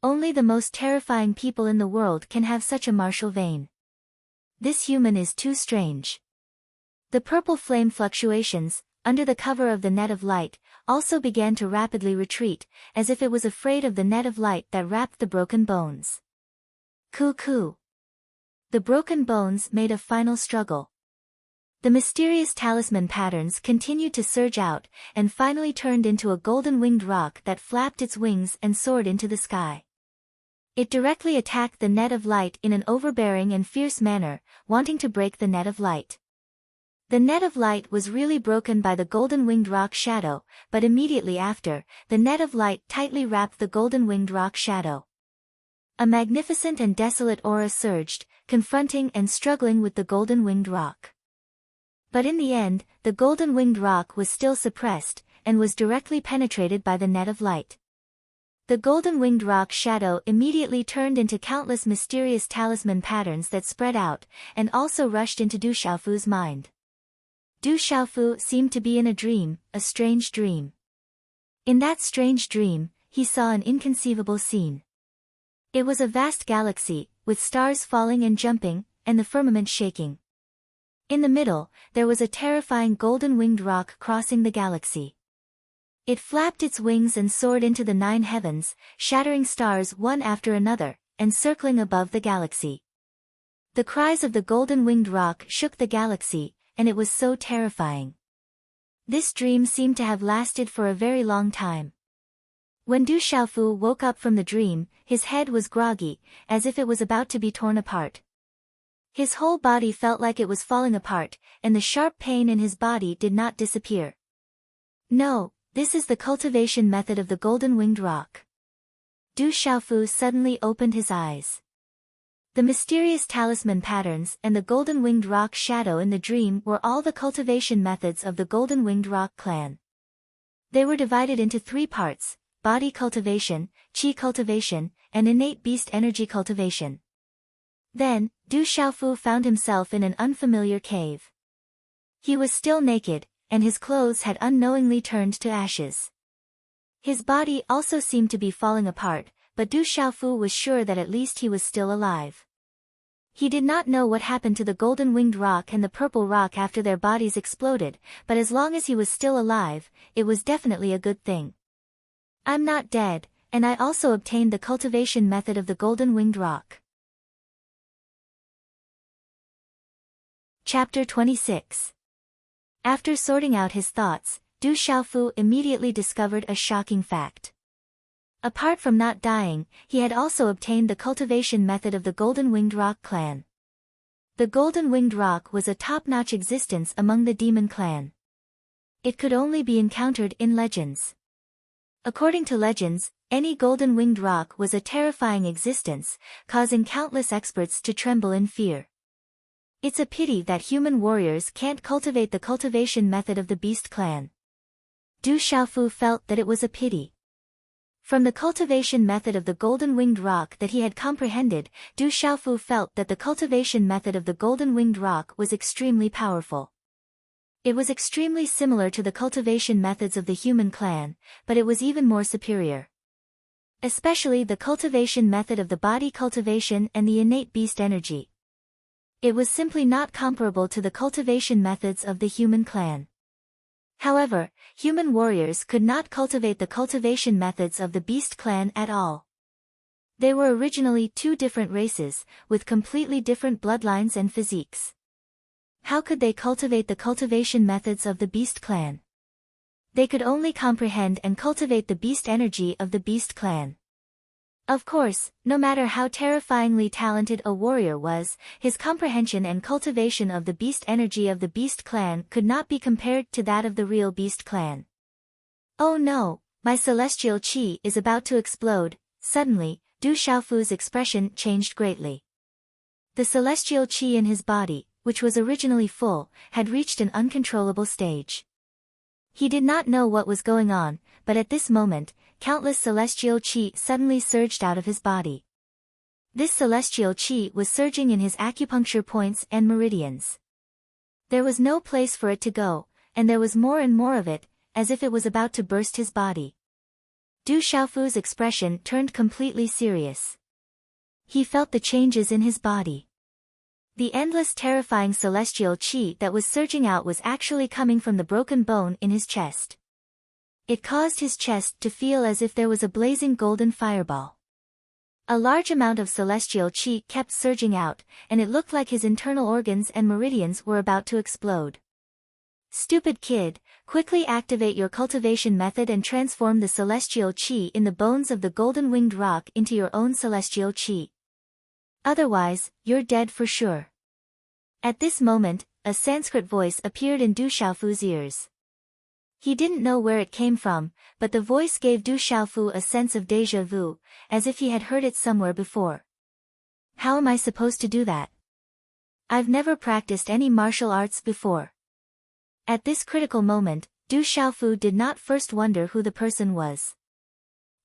Only the most terrifying people in the world can have such a martial vein. This human is too strange. The purple flame fluctuations, under the cover of the net of light, also began to rapidly retreat, as if it was afraid of the net of light that wrapped the broken bones. Coo-coo. The broken bones made a final struggle. The mysterious talisman patterns continued to surge out, and finally turned into a golden-winged rock that flapped its wings and soared into the sky. It directly attacked the net of light in an overbearing and fierce manner, wanting to break the net of light. The net of light was really broken by the golden-winged rock shadow, but immediately after, the net of light tightly wrapped the golden-winged rock shadow. A magnificent and desolate aura surged, confronting and struggling with the golden-winged rock. But in the end, the golden-winged rock was still suppressed, and was directly penetrated by the net of light. The golden-winged rock shadow immediately turned into countless mysterious talisman patterns that spread out, and also rushed into Du Xiaofu's mind. Du Xiaofu seemed to be in a dream, a strange dream. In that strange dream, he saw an inconceivable scene. It was a vast galaxy, with stars falling and jumping, and the firmament shaking. In the middle, there was a terrifying golden-winged rock crossing the galaxy. It flapped its wings and soared into the 9 heavens, shattering stars one after another, and circling above the galaxy. The cries of the golden-winged rock shook the galaxy, and it was so terrifying. This dream seemed to have lasted for a very long time. When Du Xiaofu woke up from the dream, his head was groggy, as if it was about to be torn apart. His whole body felt like it was falling apart, and the sharp pain in his body did not disappear. No, this is the cultivation method of the golden-winged rock. Du Xiaofu suddenly opened his eyes. The mysterious talisman patterns and the golden-winged rock shadow in the dream were all the cultivation methods of the golden-winged rock clan. They were divided into 3 parts: body cultivation, qi cultivation, and innate beast energy cultivation. Then, Du Xiaofu found himself in an unfamiliar cave. He was still naked, and his clothes had unknowingly turned to ashes. His body also seemed to be falling apart, but Du Xiaofu was sure that at least he was still alive. He did not know what happened to the golden-winged rock and the purple rock after their bodies exploded, but as long as he was still alive, it was definitely a good thing. I'm not dead, and I also obtained the cultivation method of the golden-winged rock. Chapter 26. After sorting out his thoughts, Du Xiaofu immediately discovered a shocking fact. Apart from not dying, he had also obtained the cultivation method of the golden-winged rock clan. The golden-winged rock was a top-notch existence among the demon clan. It could only be encountered in legends. According to legends, any golden-winged rock was a terrifying existence, causing countless experts to tremble in fear. It's a pity that human warriors can't cultivate the cultivation method of the beast clan. Du Xiaofu felt that it was a pity. From the cultivation method of the golden-winged rock that he had comprehended, Du Xiaofu felt that the cultivation method of the golden-winged rock was extremely powerful. It was extremely similar to the cultivation methods of the human clan, but it was even more superior. Especially the cultivation method of the body cultivation and the innate beast energy. It was simply not comparable to the cultivation methods of the human clan. However, human warriors could not cultivate the cultivation methods of the beast clan at all. They were originally 2 different races, with completely different bloodlines and physiques. How could they cultivate the cultivation methods of the beast clan? They could only comprehend and cultivate the beast energy of the beast clan. Of course, no matter how terrifyingly talented a warrior was, his comprehension and cultivation of the beast energy of the beast clan could not be compared to that of the real beast clan. Oh no, my celestial qi is about to explode. Suddenly, Du Xiaofu's expression changed greatly. The celestial qi in his body, which was originally full, had reached an uncontrollable stage. He did not know what was going on, but at this moment, countless celestial qi suddenly surged out of his body. This celestial qi was surging in his acupuncture points and meridians. There was no place for it to go, and there was more and more of it, as if it was about to burst his body. Du Xiaofu's expression turned completely serious. He felt the changes in his body. The endless terrifying celestial qi that was surging out was actually coming from the broken bone in his chest. It caused his chest to feel as if there was a blazing golden fireball. A large amount of celestial qi kept surging out, and it looked like his internal organs and meridians were about to explode. Stupid kid, quickly activate your cultivation method and transform the celestial qi in the bones of the golden-winged rock into your own celestial qi. Otherwise, you're dead for sure. At this moment, a Sanskrit voice appeared in Du Xiaofu's ears. He didn't know where it came from, but the voice gave Du Xiaofu a sense of déjà vu, as if he had heard it somewhere before. How am I supposed to do that? I've never practiced any martial arts before. At this critical moment, Du Xiaofu did not first wonder who the person was.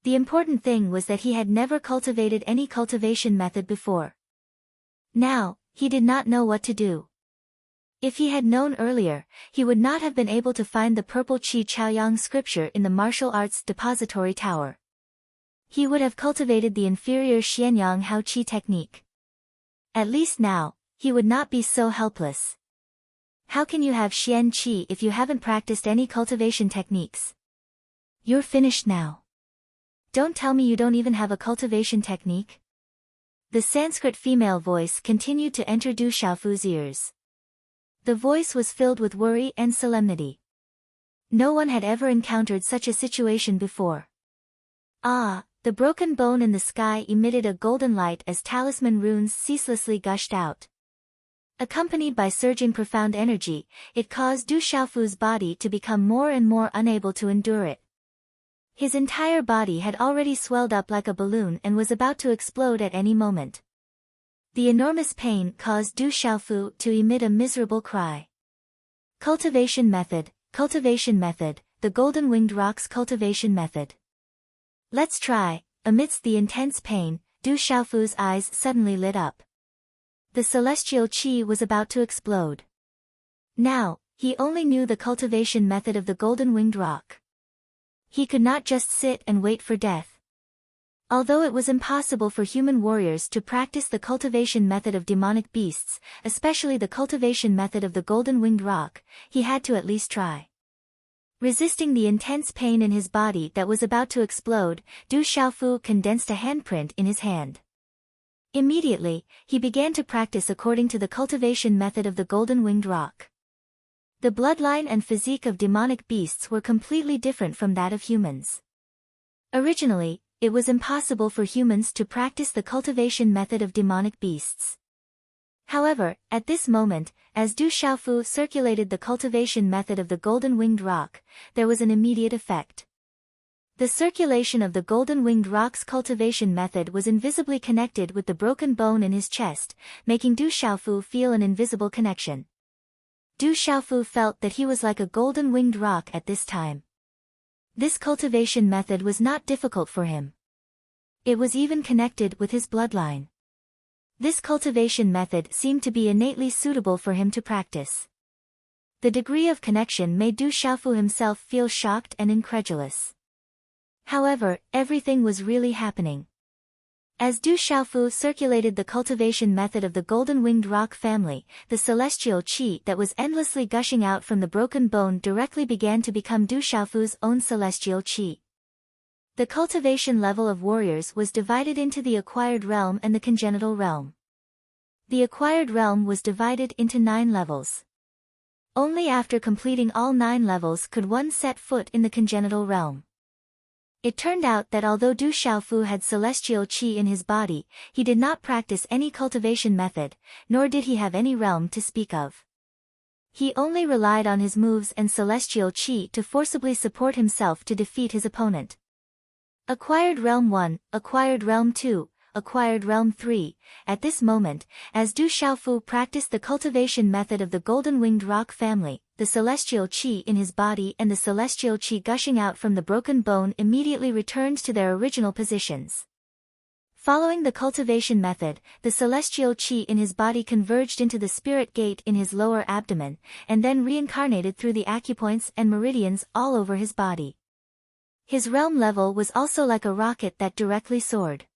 The important thing was that he had never cultivated any cultivation method before. Now, he did not know what to do. If he had known earlier, he would not have been able to find the purple Qi Chaoyang scripture in the martial arts depository tower. He would have cultivated the inferior Xianyang Hao Qi technique. At least now, he would not be so helpless. How can you have Xian Qi if you haven't practiced any cultivation techniques? You're finished now. Don't tell me you don't even have a cultivation technique? The Sanskrit female voice continued to enter Du Xiaofu's ears. The voice was filled with worry and solemnity. No one had ever encountered such a situation before. Ah, the broken bone in the sky emitted a golden light as talisman runes ceaselessly gushed out. Accompanied by surging profound energy, it caused Du Xiaofu's body to become more and more unable to endure it. His entire body had already swelled up like a balloon and was about to explode at any moment. The enormous pain caused Du Xiaofu to emit a miserable cry. Cultivation method, the golden-winged rock's cultivation method. Let's try. Amidst the intense pain, Du Xiaofu's eyes suddenly lit up. The celestial qi was about to explode. Now, he only knew the cultivation method of the golden-winged rock. He could not just sit and wait for death. Although it was impossible for human warriors to practice the cultivation method of demonic beasts, especially the cultivation method of the golden-winged rock, he had to at least try. Resisting the intense pain in his body that was about to explode, Du Xiaofu condensed a handprint in his hand. Immediately, he began to practice according to the cultivation method of the golden-winged rock. The bloodline and physique of demonic beasts were completely different from that of humans. Originally, it was impossible for humans to practice the cultivation method of demonic beasts. However, at this moment, as Du Xiaofu circulated the cultivation method of the golden-winged rock, there was an immediate effect. The circulation of the golden-winged rock's cultivation method was invisibly connected with the broken bone in his chest, making Du Xiaofu feel an invisible connection. Du Xiaofu felt that he was like a golden-winged rock at this time. This cultivation method was not difficult for him. It was even connected with his bloodline. This cultivation method seemed to be innately suitable for him to practice. The degree of connection made Du Xiaofu himself feel shocked and incredulous. However, everything was really happening. As Du Xiaofu circulated the cultivation method of the golden-winged rock family, the celestial qi that was endlessly gushing out from the broken bone directly began to become Du Xiaofu's own celestial qi. The cultivation level of warriors was divided into the acquired realm and the congenital realm. The acquired realm was divided into 9 levels. Only after completing all 9 levels could one set foot in the congenital realm. It turned out that although Du Xiaofu had celestial qi in his body, he did not practice any cultivation method, nor did he have any realm to speak of. He only relied on his moves and celestial qi to forcibly support himself to defeat his opponent. Acquired Realm 1, Acquired Realm 2, Acquired Realm 3, at this moment, as Du Xiaofu practiced the cultivation method of the golden-winged rock family, the celestial qi in his body and the celestial qi gushing out from the broken bone immediately returned to their original positions. Following the cultivation method, the celestial qi in his body converged into the spirit gate in his lower abdomen, and then reincarnated through the acupoints and meridians all over his body. His realm level was also like a rocket that directly soared.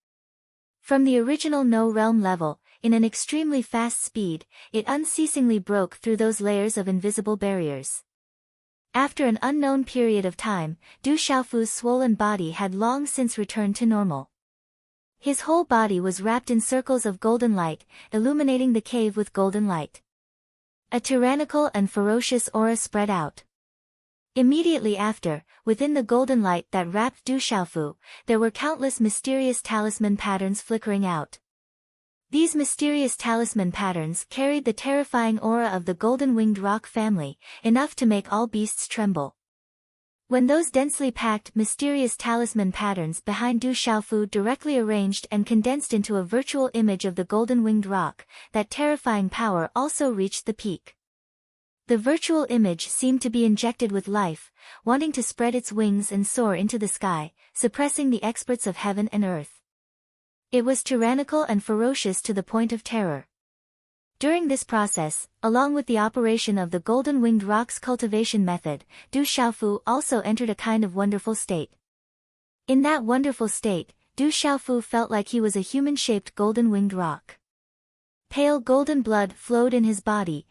From the original no realm level, in an extremely fast speed, it unceasingly broke through those layers of invisible barriers. After an unknown period of time, Du Xiaofu's swollen body had long since returned to normal. His whole body was wrapped in circles of golden light, illuminating the cave with golden light. A tyrannical and ferocious aura spread out. Immediately after, within the golden light that wrapped Du Xiaofu, there were countless mysterious talisman patterns flickering out. These mysterious talisman patterns carried the terrifying aura of the golden-winged rock family, enough to make all beasts tremble. When those densely packed, mysterious talisman patterns behind Du Xiaofu directly arranged and condensed into a virtual image of the golden-winged rock, that terrifying power also reached the peak. The virtual image seemed to be injected with life, wanting to spread its wings and soar into the sky, suppressing the experts of heaven and earth. It was tyrannical and ferocious to the point of terror. During this process, along with the operation of the golden-winged rock's cultivation method, Du Xiaofu also entered a kind of wonderful state. In that wonderful state, Du Xiaofu felt like he was a human-shaped golden-winged rock. Pale golden blood flowed in his body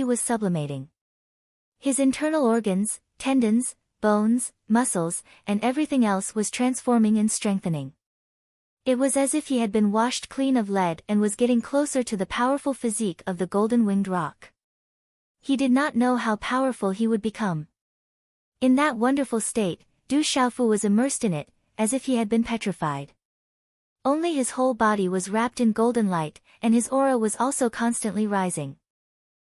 was sublimating. His internal organs, tendons, bones, muscles, and everything else was transforming and strengthening. It was as if he had been washed clean of lead and was getting closer to the powerful physique of the golden-winged rock. He did not know how powerful he would become. In that wonderful state, Du Xiaofu was immersed in it, as if he had been petrified. Only his whole body was wrapped in golden light, and his aura was also constantly rising.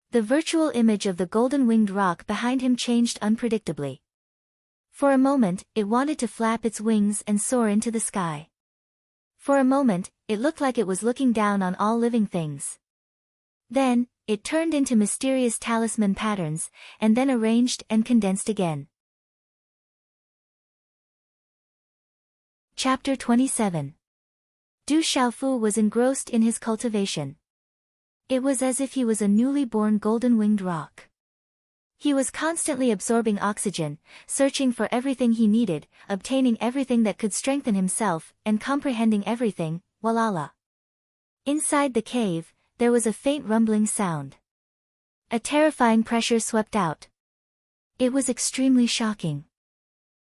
The virtual image of the golden-winged rock behind him changed unpredictably. For a moment, it wanted to flap its wings and soar into the sky. For a moment, it looked like it was looking down on all living things. Then, it turned into mysterious talisman patterns, and then arranged and condensed again. Chapter 27. Du Xiaofu was engrossed in his cultivation. It was as if he was a newly born golden-winged rock. He was constantly absorbing oxygen, searching for everything he needed, obtaining everything that could strengthen himself, and comprehending everything, walala. Inside the cave, there was a faint rumbling sound. A terrifying pressure swept out. It was extremely shocking.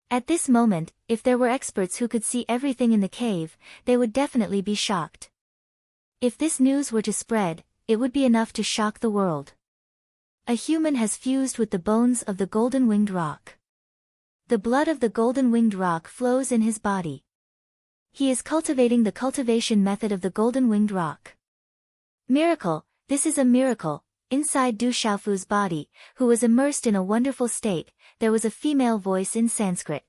At this moment, if there were experts who could see everything in the cave, they would definitely be shocked. If this news were to spread, it would be enough to shock the world. A human has fused with the bones of the golden-winged rock. The blood of the golden-winged rock flows in his body. He is cultivating the cultivation method of the golden-winged rock. Miracle, this is a miracle. Inside Du Xiaofu's body, who was immersed in a wonderful state, there was a female voice in Sanskrit.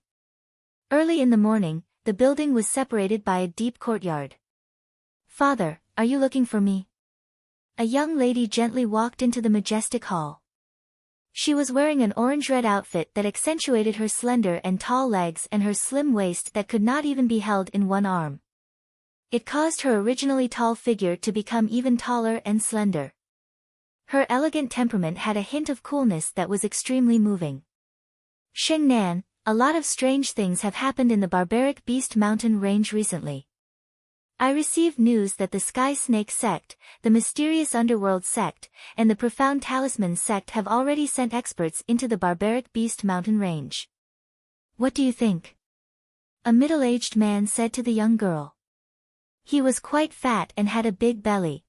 Early in the morning, the building was separated by a deep courtyard. "Father, are you looking for me?" A young lady gently walked into the majestic hall. She was wearing an orange-red outfit that accentuated her slender and tall legs and her slim waist that could not even be held in one arm. It caused her originally tall figure to become even taller and slender. Her elegant temperament had a hint of coolness that was extremely moving. "Sheng Nan, a lot of strange things have happened in the barbaric beast mountain range recently. I received news that the Sky Snake sect, the mysterious underworld sect, and the profound talisman sect have already sent experts into the barbaric beast mountain range. What do you think?" A middle-aged man said to the young girl. He was quite fat and had a big belly.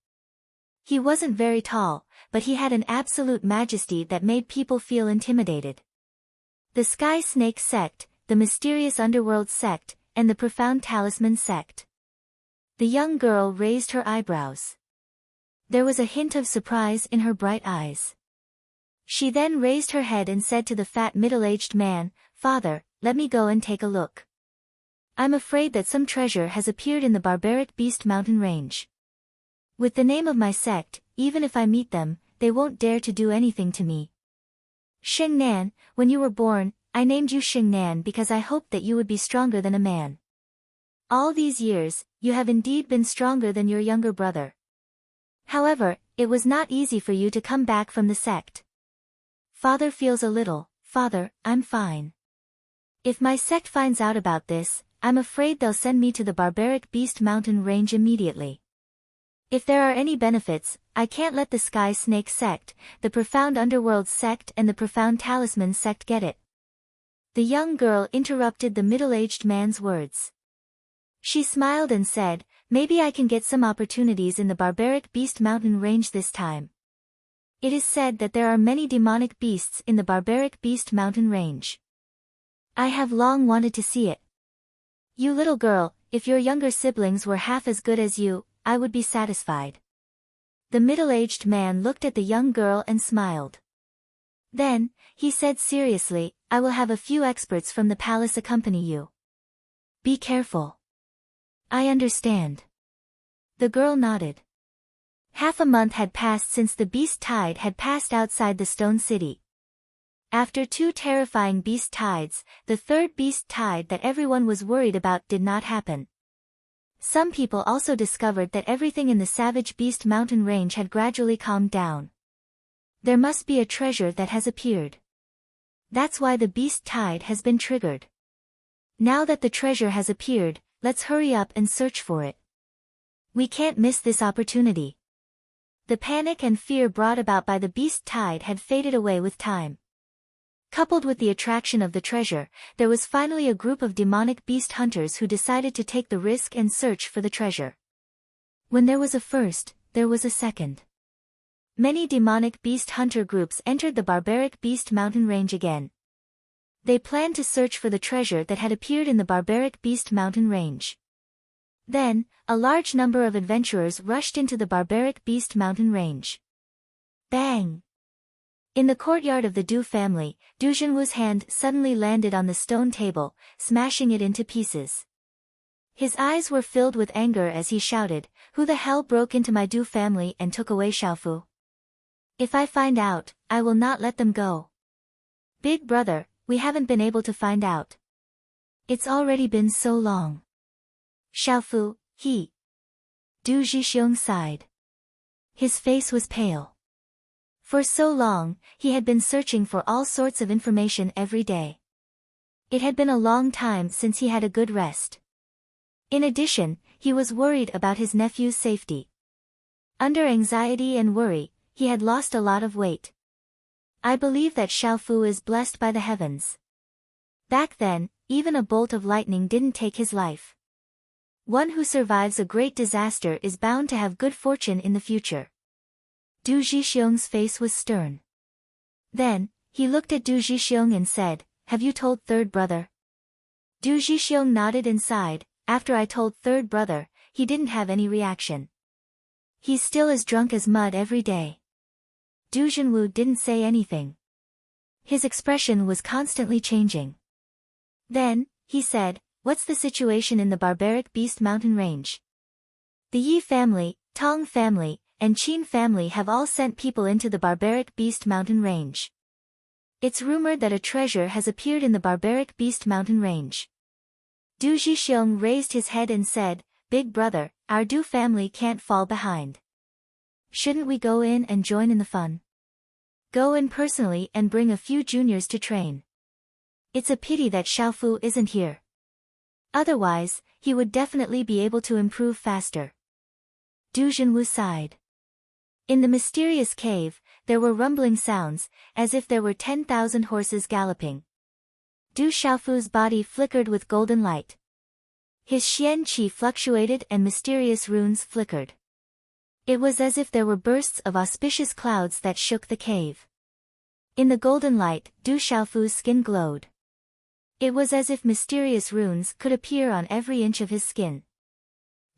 He wasn't very tall, but he had an absolute majesty that made people feel intimidated. The Sky Snake sect, the mysterious underworld sect, and the profound talisman sect. The young girl raised her eyebrows. There was a hint of surprise in her bright eyes. She then raised her head and said to the fat middle-aged man, "Father, let me go and take a look. I'm afraid that some treasure has appeared in the barbaric beast mountain range. With the name of my sect, even if I meet them, they won't dare to do anything to me. Sheng Nan, when you were born, I named you Sheng Nan because I hoped that you would be stronger than a man. All these years, you have indeed been stronger than your younger brother. However, it was not easy for you to come back from the sect. Father feels a little, Father, I'm fine. If my sect finds out about this, I'm afraid they'll send me to the barbaric beast mountain range immediately. If there are any benefits, I can't let the Sky Snake sect, the Profound Underworld sect and the Profound Talisman sect get it. The young girl interrupted the middle-aged man's words. She smiled and said, maybe I can get some opportunities in the barbaric beast mountain range this time. It is said that there are many demonic beasts in the barbaric beast mountain range. I have long wanted to see it. You little girl, if your younger siblings were half as good as you, I would be satisfied. The middle-aged man looked at the young girl and smiled. Then, he said seriously, I will have a few experts from the palace accompany you. Be careful. I understand. The girl nodded. Half a month had passed since the beast tide had passed outside the stone city. After 2 terrifying beast tides, the third beast tide that everyone was worried about did not happen. Some people also discovered that everything in the Savage Beast Mountain range had gradually calmed down. There must be a treasure that has appeared. That's why the beast tide has been triggered. Now that the treasure has appeared, let's hurry up and search for it. We can't miss this opportunity. The panic and fear brought about by the beast tide had faded away with time. Coupled with the attraction of the treasure, there was finally a group of demonic beast hunters who decided to take the risk and search for the treasure. When there was a first, there was a second. Many demonic beast hunter groups entered the barbaric beast mountain range again. They planned to search for the treasure that had appeared in the barbaric beast mountain range. Then, a large number of adventurers rushed into the barbaric beast mountain range. Bang! In the courtyard of the Du family, Du Junwu's hand suddenly landed on the stone table, smashing it into pieces. His eyes were filled with anger as he shouted, who the hell broke into my Du family and took away Xiaofu? If I find out, I will not let them go. Big brother, we haven't been able to find out. It's already been so long. Xiaofu, he. Du Zhixiong sighed. His face was pale. For so long, he had been searching for all sorts of information every day. It had been a long time since he had a good rest. In addition, he was worried about his nephew's safety. Under anxiety and worry, he had lost a lot of weight. I believe that Xiaofu is blessed by the heavens. Back then, even a bolt of lightning didn't take his life. One who survives a great disaster is bound to have good fortune in the future. Du Zhixiong's face was stern. Then, he looked at Du Zhixiong and said, have you told third brother? Du Zhixiong nodded and sighed. After I told third brother, he didn't have any reaction. He's still as drunk as mud every day. Du Junwu didn't say anything. His expression was constantly changing. Then, he said, what's the situation in the barbaric beast mountain range? The Yi family, Tong family, and Qin family have all sent people into the barbaric beast mountain range. It's rumored that a treasure has appeared in the barbaric beast mountain range. Du Zhixiong raised his head and said, Big brother, our Du family can't fall behind. Shouldn't we go in and join in the fun? Go in personally and bring a few juniors to train. It's a pity that Xiaofu isn't here. Otherwise, he would definitely be able to improve faster. Du Junwu sighed. In the mysterious cave, there were rumbling sounds, as if there were 10,000 horses galloping. Du Xiaofu's body flickered with golden light. His xian qi fluctuated and mysterious runes flickered. It was as if there were bursts of auspicious clouds that shook the cave. In the golden light, Du Xiaofu's skin glowed. It was as if mysterious runes could appear on every inch of his skin.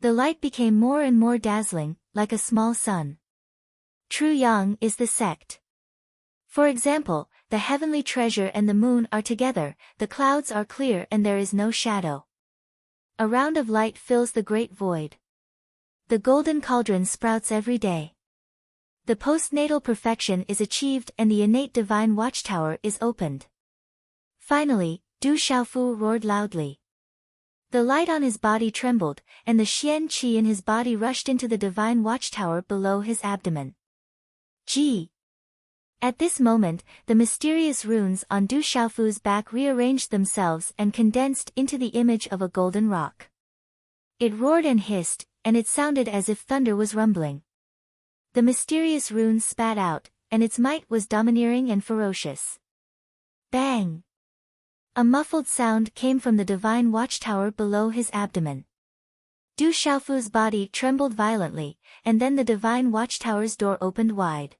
The light became more and more dazzling, like a small sun. True Yang is the sect. For example, the heavenly treasure and the moon are together, the clouds are clear and there is no shadow. A round of light fills the great void. The golden cauldron sprouts every day. The postnatal perfection is achieved and the innate divine watchtower is opened. Finally, Du Xiaofu roared loudly. The light on his body trembled, and the xian qi in his body rushed into the divine watchtower below his abdomen. Gee! At this moment, the mysterious runes on Du Xiaofu's back rearranged themselves and condensed into the image of a golden rock. It roared and hissed, and it sounded as if thunder was rumbling. The mysterious runes spat out, and its might was domineering and ferocious. Bang! A muffled sound came from the divine watchtower below his abdomen. Du Xiaofu's body trembled violently, and then the divine watchtower's door opened wide.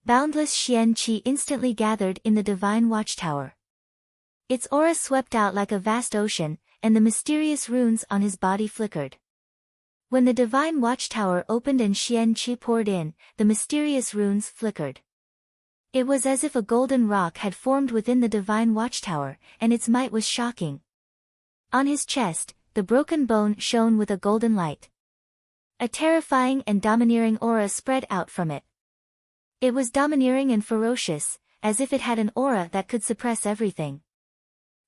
Boundless Xian Qi instantly gathered in the divine watchtower. Its aura swept out like a vast ocean, and the mysterious runes on his body flickered. When the divine watchtower opened and Xian Qi poured in, the mysterious runes flickered. It was as if a golden rock had formed within the divine watchtower, and its might was shocking. On his chest, the broken bone shone with a golden light. A terrifying and domineering aura spread out from it. It was domineering and ferocious, as if it had an aura that could suppress everything.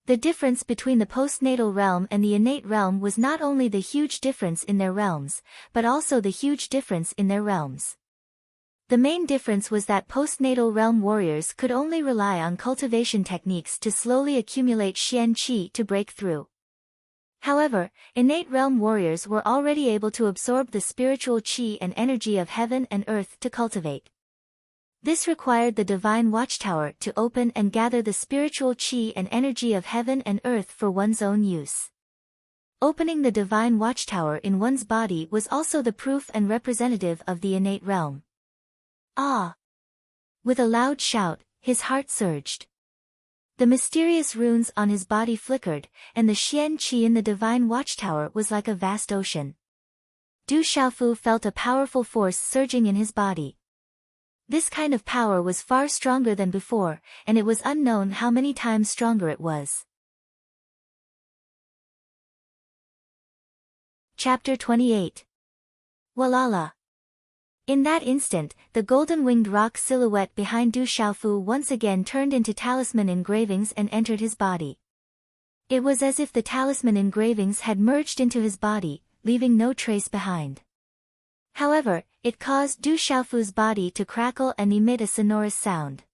The difference between the postnatal realm and the innate realm was not only the huge difference in their realms, but also the huge difference in their realms. The main difference was that postnatal realm warriors could only rely on cultivation techniques to slowly accumulate Xian Qi to break through. However, innate realm warriors were already able to absorb the spiritual qi and energy of heaven and earth to cultivate. This required the divine watchtower to open and gather the spiritual qi and energy of heaven and earth for one's own use. Opening the divine watchtower in one's body was also the proof and representative of the innate realm. Ah! With a loud shout, his heart surged. The mysterious runes on his body flickered, and the Xian Qi in the divine watchtower was like a vast ocean. Du Xiaofu felt a powerful force surging in his body. This kind of power was far stronger than before, and it was unknown how many times stronger it was. Chapter 28. Walala. In that instant, the golden-winged rock silhouette behind Du Xiaofu once again turned into talisman engravings and entered his body. It was as if the talisman engravings had merged into his body, leaving no trace behind. However, it caused Du Xiaofu's body to crackle and emit a sonorous sound.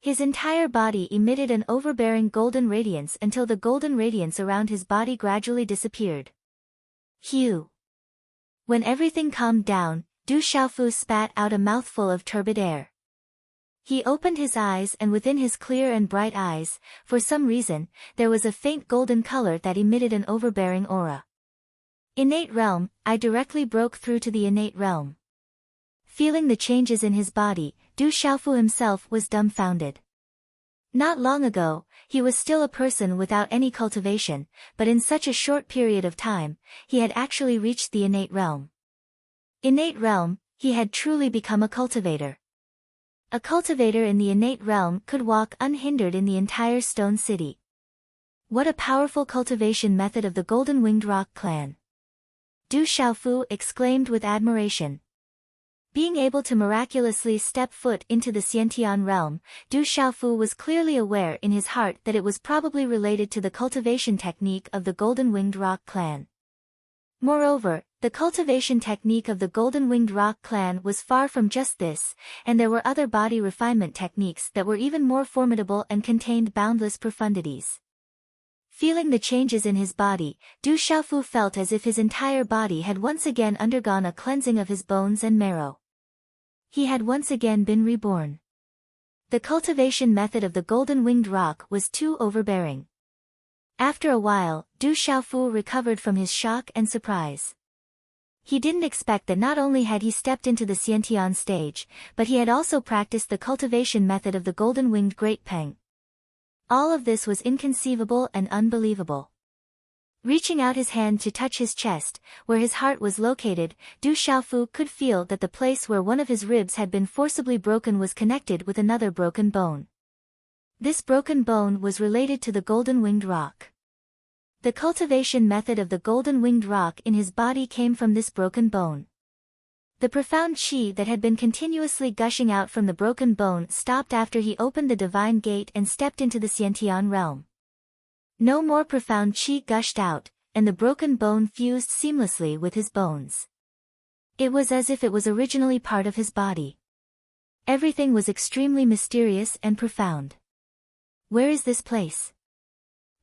His entire body emitted an overbearing golden radiance until the golden radiance around his body gradually disappeared. Phew! When everything calmed down, Du Xiaofu spat out a mouthful of turbid air. He opened his eyes, and within his clear and bright eyes, for some reason, there was a faint golden color that emitted an overbearing aura. Innate realm, I directly broke through to the innate realm. Feeling the changes in his body, Du Xiaofu himself was dumbfounded. Not long ago, he was still a person without any cultivation, but in such a short period of time, he had actually reached the innate realm. Innate realm, he had truly become a cultivator. A cultivator in the innate realm could walk unhindered in the entire stone city. What a powerful cultivation method of the golden-winged rock clan! Du Xiaofu exclaimed with admiration. Being able to miraculously step foot into the Xiantian realm, Du Xiaofu was clearly aware in his heart that it was probably related to the cultivation technique of the golden-winged rock clan. Moreover, the cultivation technique of the golden-winged rock clan was far from just this, and there were other body refinement techniques that were even more formidable and contained boundless profundities. Feeling the changes in his body, Du Xiaofu felt as if his entire body had once again undergone a cleansing of his bones and marrow. He had once again been reborn. The cultivation method of the golden-winged rock was too overbearing. After a while, Du Xiaofu recovered from his shock and surprise. He didn't expect that not only had he stepped into the Xiantian stage, but he had also practiced the cultivation method of the golden-winged Great Peng. All of this was inconceivable and unbelievable. Reaching out his hand to touch his chest, where his heart was located, Du Xiaofu could feel that the place where one of his ribs had been forcibly broken was connected with another broken bone. This broken bone was related to the golden-winged rock. The cultivation method of the golden-winged rock in his body came from this broken bone. The profound qi that had been continuously gushing out from the broken bone stopped after he opened the divine gate and stepped into the Xiantian realm. No more profound qi gushed out, and the broken bone fused seamlessly with his bones. It was as if it was originally part of his body. Everything was extremely mysterious and profound. Where is this place?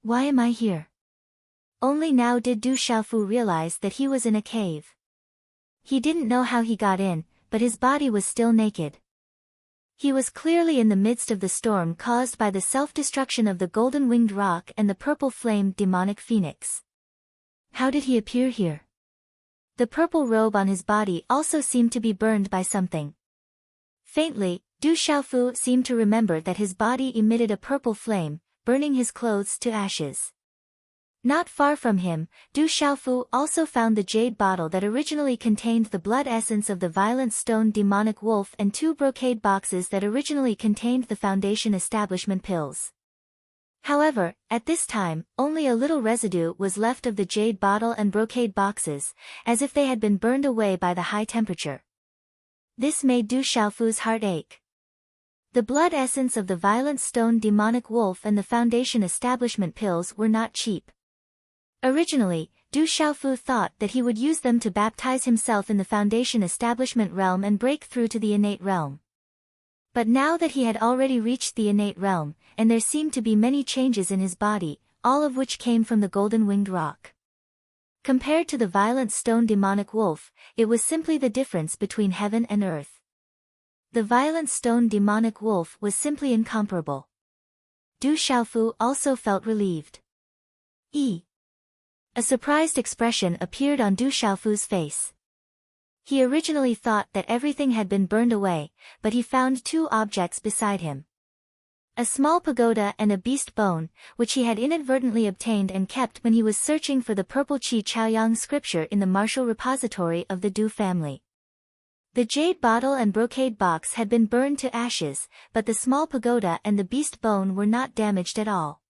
Why am I here? Only now did Du Xiaofu realize that he was in a cave. He didn't know how he got in, but his body was still naked. He was clearly in the midst of the storm caused by the self-destruction of the golden-winged roc and the purple-flamed demonic phoenix. How did he appear here? The purple robe on his body also seemed to be burned by something. Faintly, Du Xiaofu seemed to remember that his body emitted a purple flame, burning his clothes to ashes. Not far from him, Du Xiaofu also found the jade bottle that originally contained the blood essence of the violent stone demonic wolf and 2 brocade boxes that originally contained the Foundation establishment pills. However, at this time, only a little residue was left of the jade bottle and brocade boxes, as if they had been burned away by the high temperature. This made Du Xiaofu's heart ache. The blood essence of the violent stone demonic wolf and the Foundation establishment pills were not cheap. Originally, Du Xiaofu thought that he would use them to baptize himself in the Foundation establishment realm and break through to the innate realm. But now that he had already reached the innate realm, and there seemed to be many changes in his body, all of which came from the golden-winged roc. Compared to the violent stone demonic wolf, it was simply the difference between heaven and earth. The violent stone demonic wolf was simply incomparable. Du Xiaofu also felt relieved. A surprised expression appeared on Du Xiaofu's face. He originally thought that everything had been burned away, but he found 2 objects beside him. A small pagoda and a beast bone, which he had inadvertently obtained and kept when he was searching for the purple Qi Chaoyang scripture in the martial repository of the Du family. The jade bottle and brocade box had been burned to ashes, but the small pagoda and the beast bone were not damaged at all.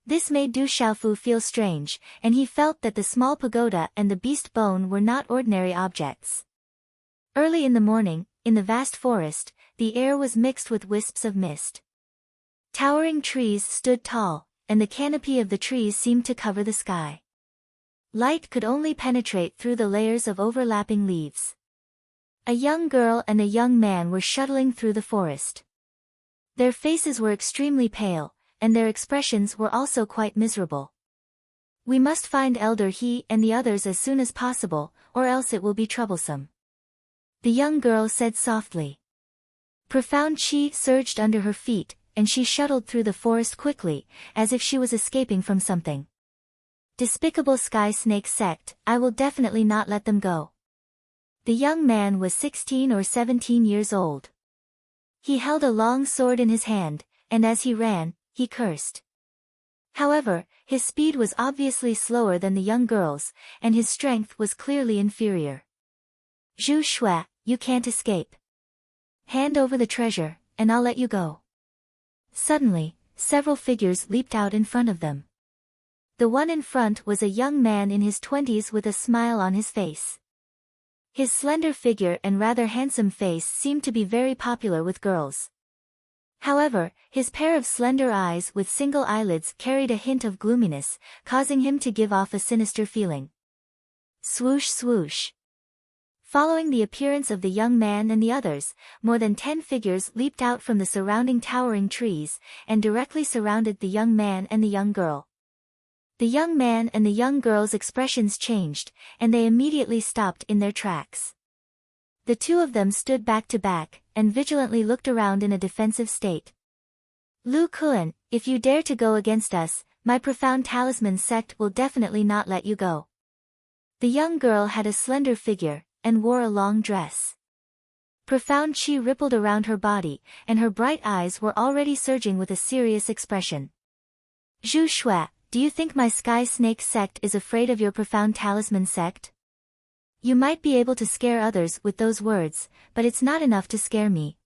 This made Du Xiaofu feel strange, and he felt that the small pagoda and the beast bone were not ordinary objects. Early in the morning, in the vast forest, the air was mixed with wisps of mist. Towering trees stood tall, and the canopy of the trees seemed to cover the sky. Light could only penetrate through the layers of overlapping leaves. A young girl and a young man were shuttling through the forest. Their faces were extremely pale, and their expressions were also quite miserable. We must find Elder He and the others as soon as possible, or else it will be troublesome. The young girl said softly. Profound qi surged under her feet, and she shuttled through the forest quickly, as if she was escaping from something. Despicable Sky Snake sect, I will definitely not let them go. The young man was 16 or 17 years old. He held a long sword in his hand, and as he ran, he cursed. However, his speed was obviously slower than the young girl's, and his strength was clearly inferior. Zhu Shui, you can't escape. Hand over the treasure, and I'll let you go. Suddenly, several figures leaped out in front of them. The one in front was a young man in his 20s with a smile on his face. His slender figure and rather handsome face seemed to be very popular with girls. However, his pair of slender eyes with single eyelids carried a hint of gloominess, causing him to give off a sinister feeling. Swoosh swoosh. Following the appearance of the young man and the others, more than 10 figures leaped out from the surrounding towering trees, and directly surrounded the young man and the young girl. The young man and the young girl's expressions changed, and they immediately stopped in their tracks. The 2 of them stood back to back, and vigilantly looked around in a defensive state. Lu Kun, if you dare to go against us, my profound talisman sect will definitely not let you go. The young girl had a slender figure, and wore a long dress. Profound qi rippled around her body, and her bright eyes were already surging with a serious expression. Zhu Shui, do you think my Sky Snake sect is afraid of your profound talisman sect? You might be able to scare others with those words, but it's not enough to scare me.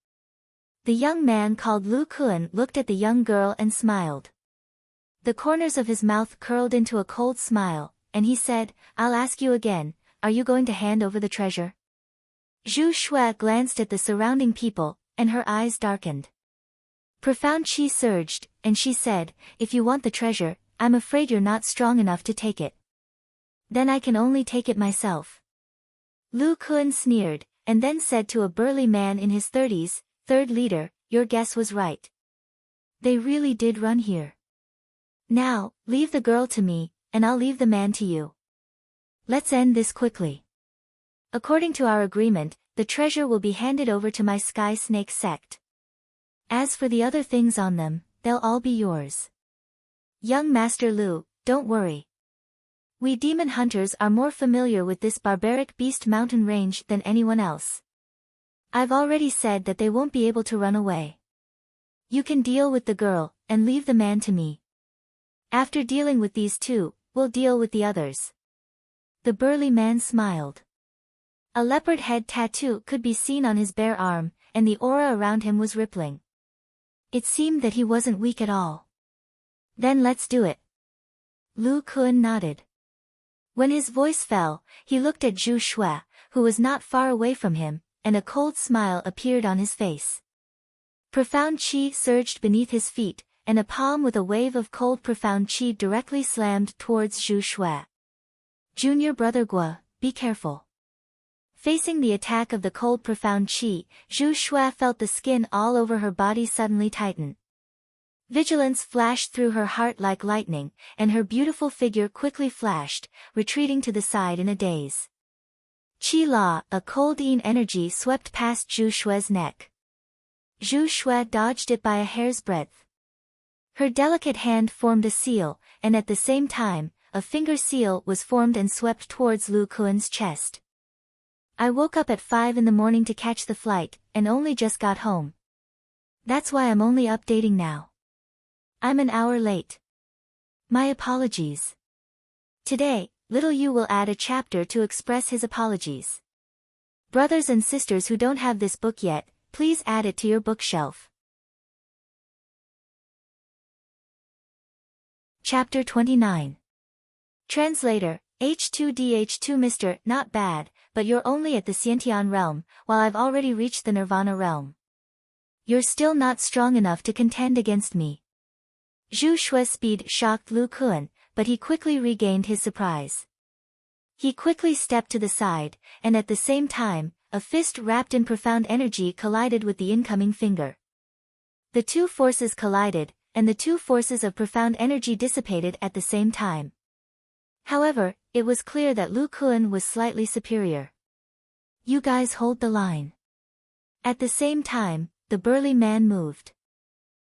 The young man called Lu Kun looked at the young girl and smiled. The corners of his mouth curled into a cold smile, and he said, I'll ask you again, are you going to hand over the treasure? Zhu Shui glanced at the surrounding people, and her eyes darkened. Profound qi surged, and she said, if you want the treasure, I'm afraid you're not strong enough to take it. Then I can only take it myself. Lu Kun sneered, and then said to a burly man in his 30s, Third leader, your guess was right. They really did run here. Now, leave the girl to me, and I'll leave the man to you. Let's end this quickly. According to our agreement, the treasure will be handed over to my Sky Snake sect. As for the other things on them, they'll all be yours. Young Master Lu, don't worry. We demon hunters are more familiar with this barbaric beast mountain range than anyone else. I've already said that they won't be able to run away. You can deal with the girl, and leave the man to me. After dealing with these two, we'll deal with the others. The burly man smiled. A leopard head tattoo could be seen on his bare arm, and the aura around him was rippling. It seemed that he wasn't weak at all. Then let's do it. Lu Kun nodded. When his voice fell, he looked at Zhu Shui, who was not far away from him, and a cold smile appeared on his face. Profound qi surged beneath his feet, and a palm with a wave of cold profound qi directly slammed towards Zhu Shui. Junior brother Guo, be careful. Facing the attack of the cold profound qi, Zhu Shui felt the skin all over her body suddenly tighten. Vigilance flashed through her heart like lightning, and her beautiful figure quickly flashed, retreating to the side in a daze. Qi La, a cold yin energy swept past Zhu Shui's neck. Zhu Shui dodged it by a hair's breadth. Her delicate hand formed a seal, and at the same time, a finger seal was formed and swept towards Lu Kun's chest. I woke up at 5 in the morning to catch the flight, and only just got home. That's why I'm only updating now. I'm an hour late. My apologies. Today, little Yu will add a chapter to express his apologies. Brothers and sisters who don't have this book yet, please add it to your bookshelf. Chapter 29. Translator, H2DH2 Mr. Not bad, but you're only at the Xiantian realm, while I've already reached the Nirvana realm. You're still not strong enough to contend against me. Zhu Shui's speed shocked Lu Kun, but he quickly regained his surprise. He quickly stepped to the side, and at the same time, a fist wrapped in profound energy collided with the incoming finger. The two forces collided, and the two forces of profound energy dissipated at the same time. However, it was clear that Lu Kun was slightly superior. You guys hold the line. At the same time, the burly man moved.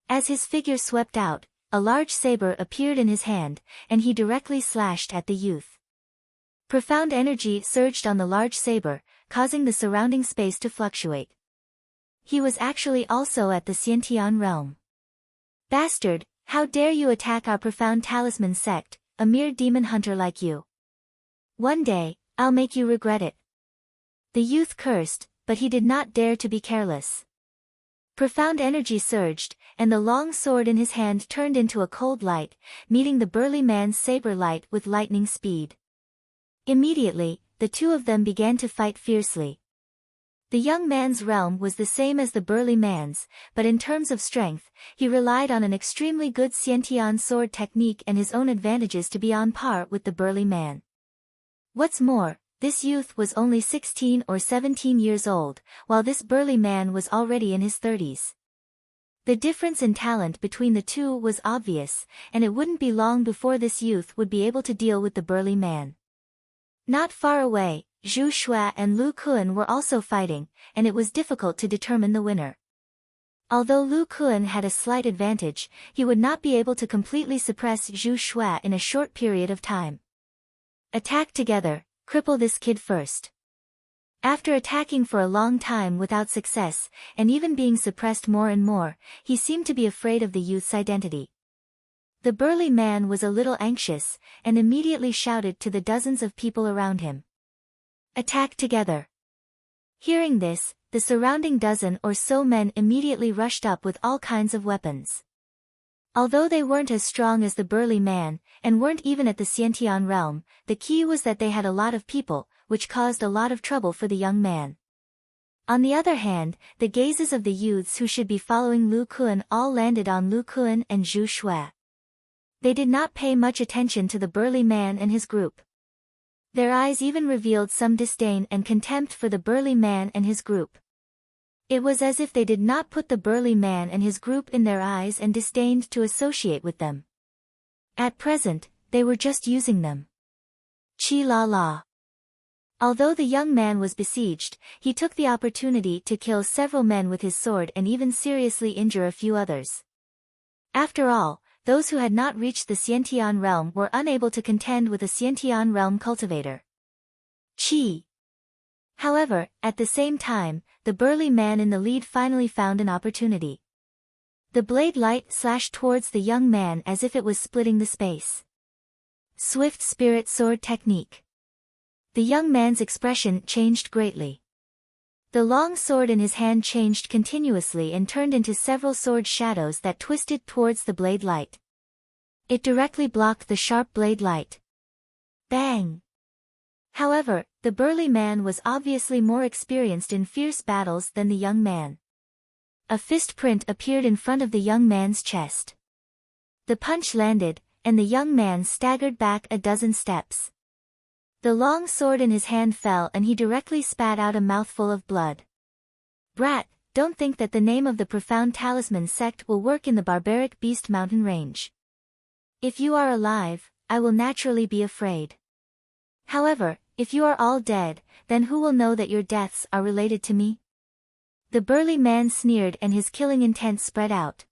As his figure swept out, a large saber appeared in his hand, and he directly slashed at the youth. Profound energy surged on the large saber, causing the surrounding space to fluctuate. He was actually also at the Xiantian realm. Bastard, how dare you attack our profound talisman sect, a mere demon hunter like you. One day, I'll make you regret it. The youth cursed, but he did not dare to be careless. Profound energy surged, and the long sword in his hand turned into a cold light, meeting the burly man's saber light with lightning speed. Immediately, the two of them began to fight fiercely. The young man's realm was the same as the burly man's, but in terms of strength, he relied on an extremely good Xiantian sword technique and his own advantages to be on par with the burly man. What's more, this youth was only 16 or 17 years old, while this burly man was already in his 30s. The difference in talent between the two was obvious, and it wouldn't be long before this youth would be able to deal with the burly man. Not far away, Zhu Shui and Lu Kun were also fighting, and it was difficult to determine the winner. Although Lu Kun had a slight advantage, he would not be able to completely suppress Zhu Shui in a short period of time. Attack together, cripple this kid first. After attacking for a long time without success, and even being suppressed more and more, he seemed to be afraid of the youth's identity. The burly man was a little anxious, and immediately shouted to the dozens of people around him. Attack together. Hearing this, the surrounding dozen or so men immediately rushed up with all kinds of weapons. Although they weren't as strong as the burly man, and weren't even at the Xiantian realm, the key was that they had a lot of people, which caused a lot of trouble for the young man. On the other hand, the gazes of the youths who should be following Lu Kun all landed on Lu Kun and Zhu Shui. They did not pay much attention to the burly man and his group. Their eyes even revealed some disdain and contempt for the burly man and his group. It was as if they did not put the burly man and his group in their eyes and disdained to associate with them. At present, they were just using them. Chi la la. Although the young man was besieged, he took the opportunity to kill several men with his sword and even seriously injure a few others. After all, those who had not reached the Xiantian realm were unable to contend with a Xiantian realm cultivator. Chi. However, at the same time, the burly man in the lead finally found an opportunity. The blade light slashed towards the young man as if it was splitting the space. Swift spirit sword technique. The young man's expression changed greatly. The long sword in his hand changed continuously and turned into several sword shadows that twisted towards the blade light. It directly blocked the sharp blade light. Bang! However, the burly man was obviously more experienced in fierce battles than the young man. A fist print appeared in front of the young man's chest. The punch landed, and the young man staggered back a dozen steps. The long sword in his hand fell and he directly spat out a mouthful of blood. Brat, don't think that the name of the profound talisman sect will work in the barbaric beast mountain range. If you are alive, I will naturally be afraid. However, if you are all dead, then who will know that your deaths are related to me? The burly man sneered and his killing intent spread out.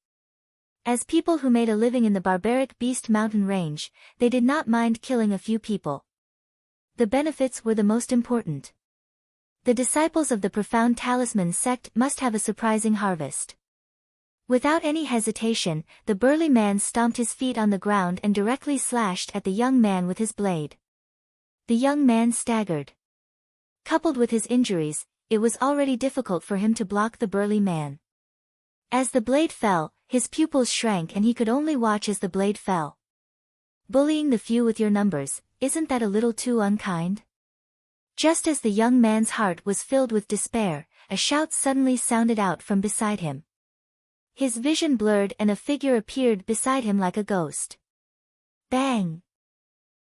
As people who made a living in the barbaric beast mountain range, they did not mind killing a few people. The benefits were the most important. The disciples of the profound talisman sect must have a surprising harvest. Without any hesitation, the burly man stomped his feet on the ground and directly slashed at the young man with his blade. The young man staggered. Coupled with his injuries, it was already difficult for him to block the burly man. As the blade fell, his pupils shrank and he could only watch as the blade fell. Bullying the few with your numbers, isn't that a little too unkind? Just as the young man's heart was filled with despair, a shout suddenly sounded out from beside him. His vision blurred and a figure appeared beside him like a ghost. Bang!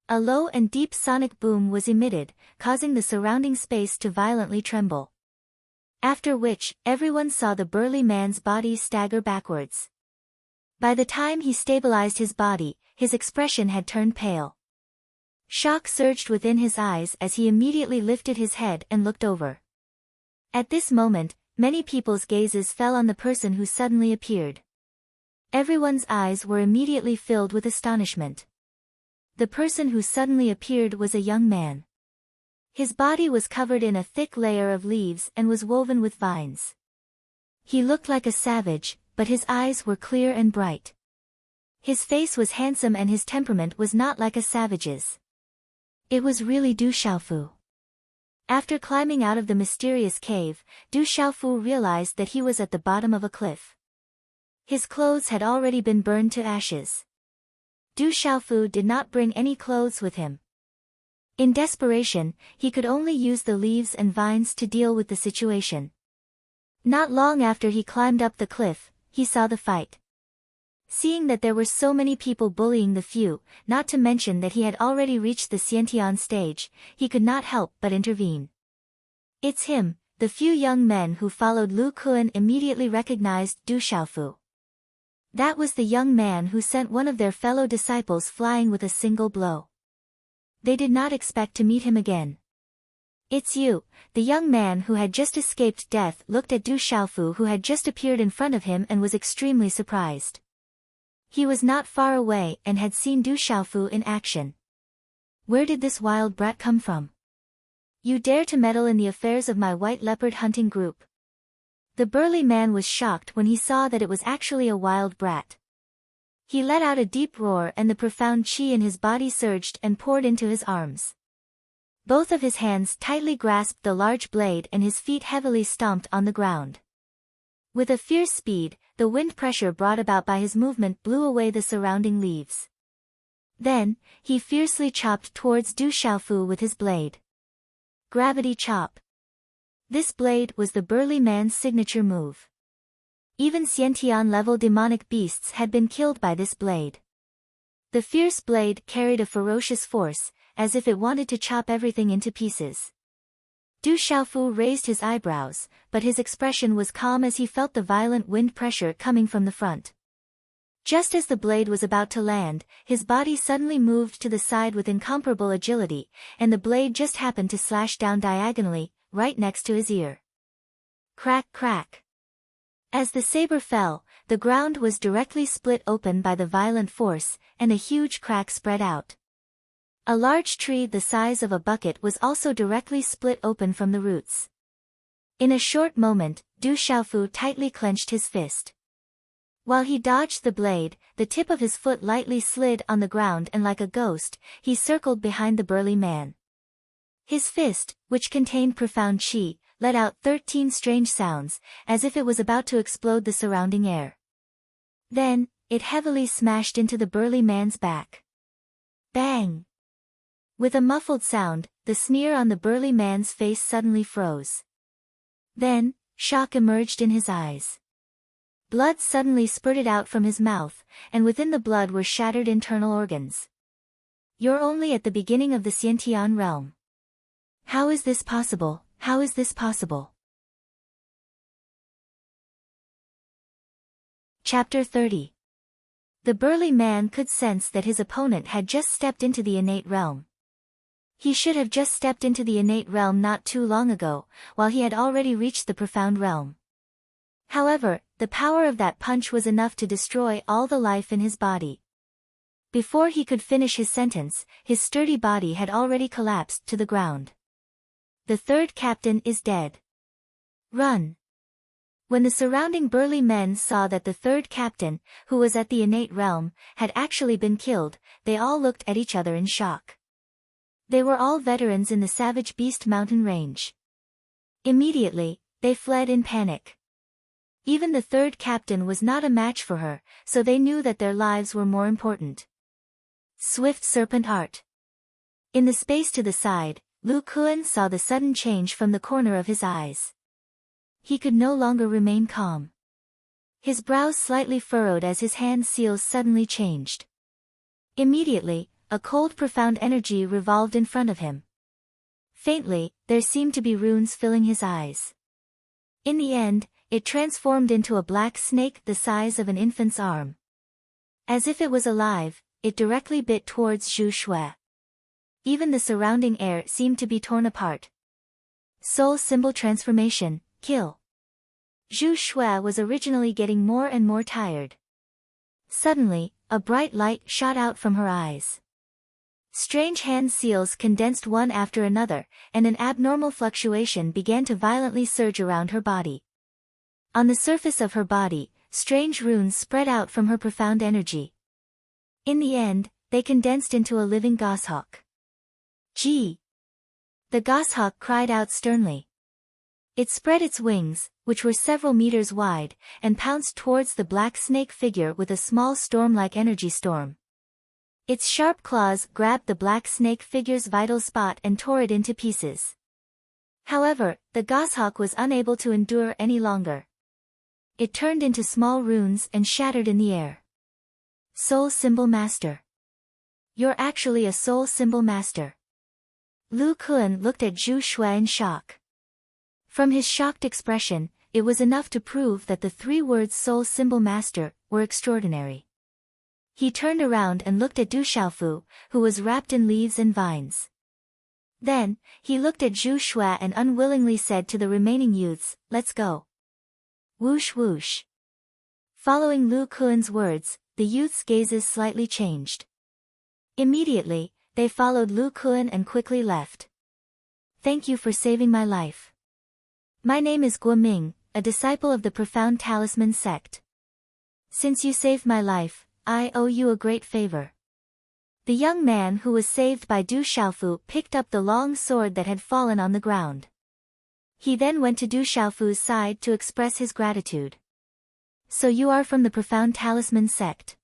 A low and deep sonic boom was emitted, causing the surrounding space to violently tremble. After which, everyone saw the burly man's body stagger backwards. By the time he stabilized his body, his expression had turned pale. Shock surged within his eyes as he immediately lifted his head and looked over. At this moment, many people's gazes fell on the person who suddenly appeared. Everyone's eyes were immediately filled with astonishment. The person who suddenly appeared was a young man. His body was covered in a thick layer of leaves and was woven with vines. He looked like a savage, but his eyes were clear and bright. His face was handsome and his temperament was not like a savage's. It was really Du Xiaofu. After climbing out of the mysterious cave, Du Xiaofu realized that he was at the bottom of a cliff. His clothes had already been burned to ashes. Du Xiaofu did not bring any clothes with him. In desperation, he could only use the leaves and vines to deal with the situation. Not long after he climbed up the cliff, he saw the fight. Seeing that there were so many people bullying the few, not to mention that he had already reached the Xiantian stage, he could not help but intervene. It's him. The few young men who followed Lu Kuan immediately recognized Du Xiaofu. That was the young man who sent one of their fellow disciples flying with a single blow. They did not expect to meet him again. It's you. The young man who had just escaped death looked at Du Xiaofu who had just appeared in front of him and was extremely surprised. He was not far away and had seen Du Xiaofu in action. Where did this wild brat come from? You dare to meddle in the affairs of my white leopard hunting group? The burly man was shocked when he saw that it was actually a wild brat. He let out a deep roar and the profound qi in his body surged and poured into his arms. Both of his hands tightly grasped the large blade and his feet heavily stomped on the ground. With a fierce speed, the wind pressure brought about by his movement blew away the surrounding leaves. Then, he fiercely chopped towards Du Xiaofu with his blade. Gravity chop. This blade was the burly man's signature move. Even Xiantian-level demonic beasts had been killed by this blade. The fierce blade carried a ferocious force, as if it wanted to chop everything into pieces. Du Xiaofu raised his eyebrows, but his expression was calm as he felt the violent wind pressure coming from the front. Just as the blade was about to land, his body suddenly moved to the side with incomparable agility, and the blade just happened to slash down diagonally, right next to his ear. Crack crack. As the saber fell, the ground was directly split open by the violent force, and a huge crack spread out. A large tree the size of a bucket was also directly split open from the roots. In a short moment, Du Xiaofu tightly clenched his fist. While he dodged the blade, the tip of his foot lightly slid on the ground and like a ghost, he circled behind the burly man. His fist, which contained profound qi, let out 13 strange sounds, as if it was about to explode the surrounding air. Then, it heavily smashed into the burly man's back. Bang! With a muffled sound, the sneer on the burly man's face suddenly froze. Then, shock emerged in his eyes. Blood suddenly spurted out from his mouth, and within the blood were shattered internal organs. You're only at the beginning of the Xiantian realm. How is this possible? How is this possible? Chapter 30. The burly man could sense that his opponent had just stepped into the innate realm. He should have just stepped into the innate realm not too long ago, while he had already reached the profound realm. However, the power of that punch was enough to destroy all the life in his body. Before he could finish his sentence, his sturdy body had already collapsed to the ground. The third captain is dead. Run! When the surrounding burly men saw that the third captain, who was at the innate realm, had actually been killed, they all looked at each other in shock. They were all veterans in the Savage Beast Mountain Range. Immediately, they fled in panic. Even the third captain was not a match for her, so they knew that their lives were more important. Swift serpent art. In the space to the side, Lu Kuan saw the sudden change from the corner of his eyes. He could no longer remain calm. His brows slightly furrowed as his hand seals suddenly changed. Immediately, a cold profound energy revolved in front of him. Faintly, there seemed to be runes filling his eyes. In the end, it transformed into a black snake the size of an infant's arm. As if it was alive, it directly bit towards Zhu Shui. Even the surrounding air seemed to be torn apart. Soul symbol transformation, kill. Zhu Shui was originally getting more and more tired. Suddenly, a bright light shot out from her eyes. Strange hand seals condensed one after another, and an abnormal fluctuation began to violently surge around her body. On the surface of her body, strange runes spread out from her profound energy. In the end, they condensed into a living goshawk. Gee! The goshawk cried out sternly. It spread its wings, which were several meters wide, and pounced towards the black snake figure with a small storm-like energy storm. Its sharp claws grabbed the black snake figure's vital spot and tore it into pieces. However, the goshawk was unable to endure any longer. It turned into small runes and shattered in the air. Soul Symbol Master. You're actually a Soul Symbol Master. Lu Kuan looked at Zhu Shui in shock. From his shocked expression, it was enough to prove that the 3 words Soul Symbol Master were extraordinary. He turned around and looked at Du Xiaofu, who was wrapped in leaves and vines. Then, he looked at Zhu Shui and unwillingly said to the remaining youths, "Let's go." Whoosh whoosh. Following Lu Kuan's words, the youths' gazes slightly changed. Immediately, they followed Lu Kuan and quickly left. Thank you for saving my life. My name is Guo Ming, a disciple of the Profound Talisman sect. Since you saved my life, I owe you a great favor. The young man who was saved by Du Xiaofu picked up the long sword that had fallen on the ground. He then went to Du Xiaofu's side to express his gratitude. So you are from the Profound Talisman sect.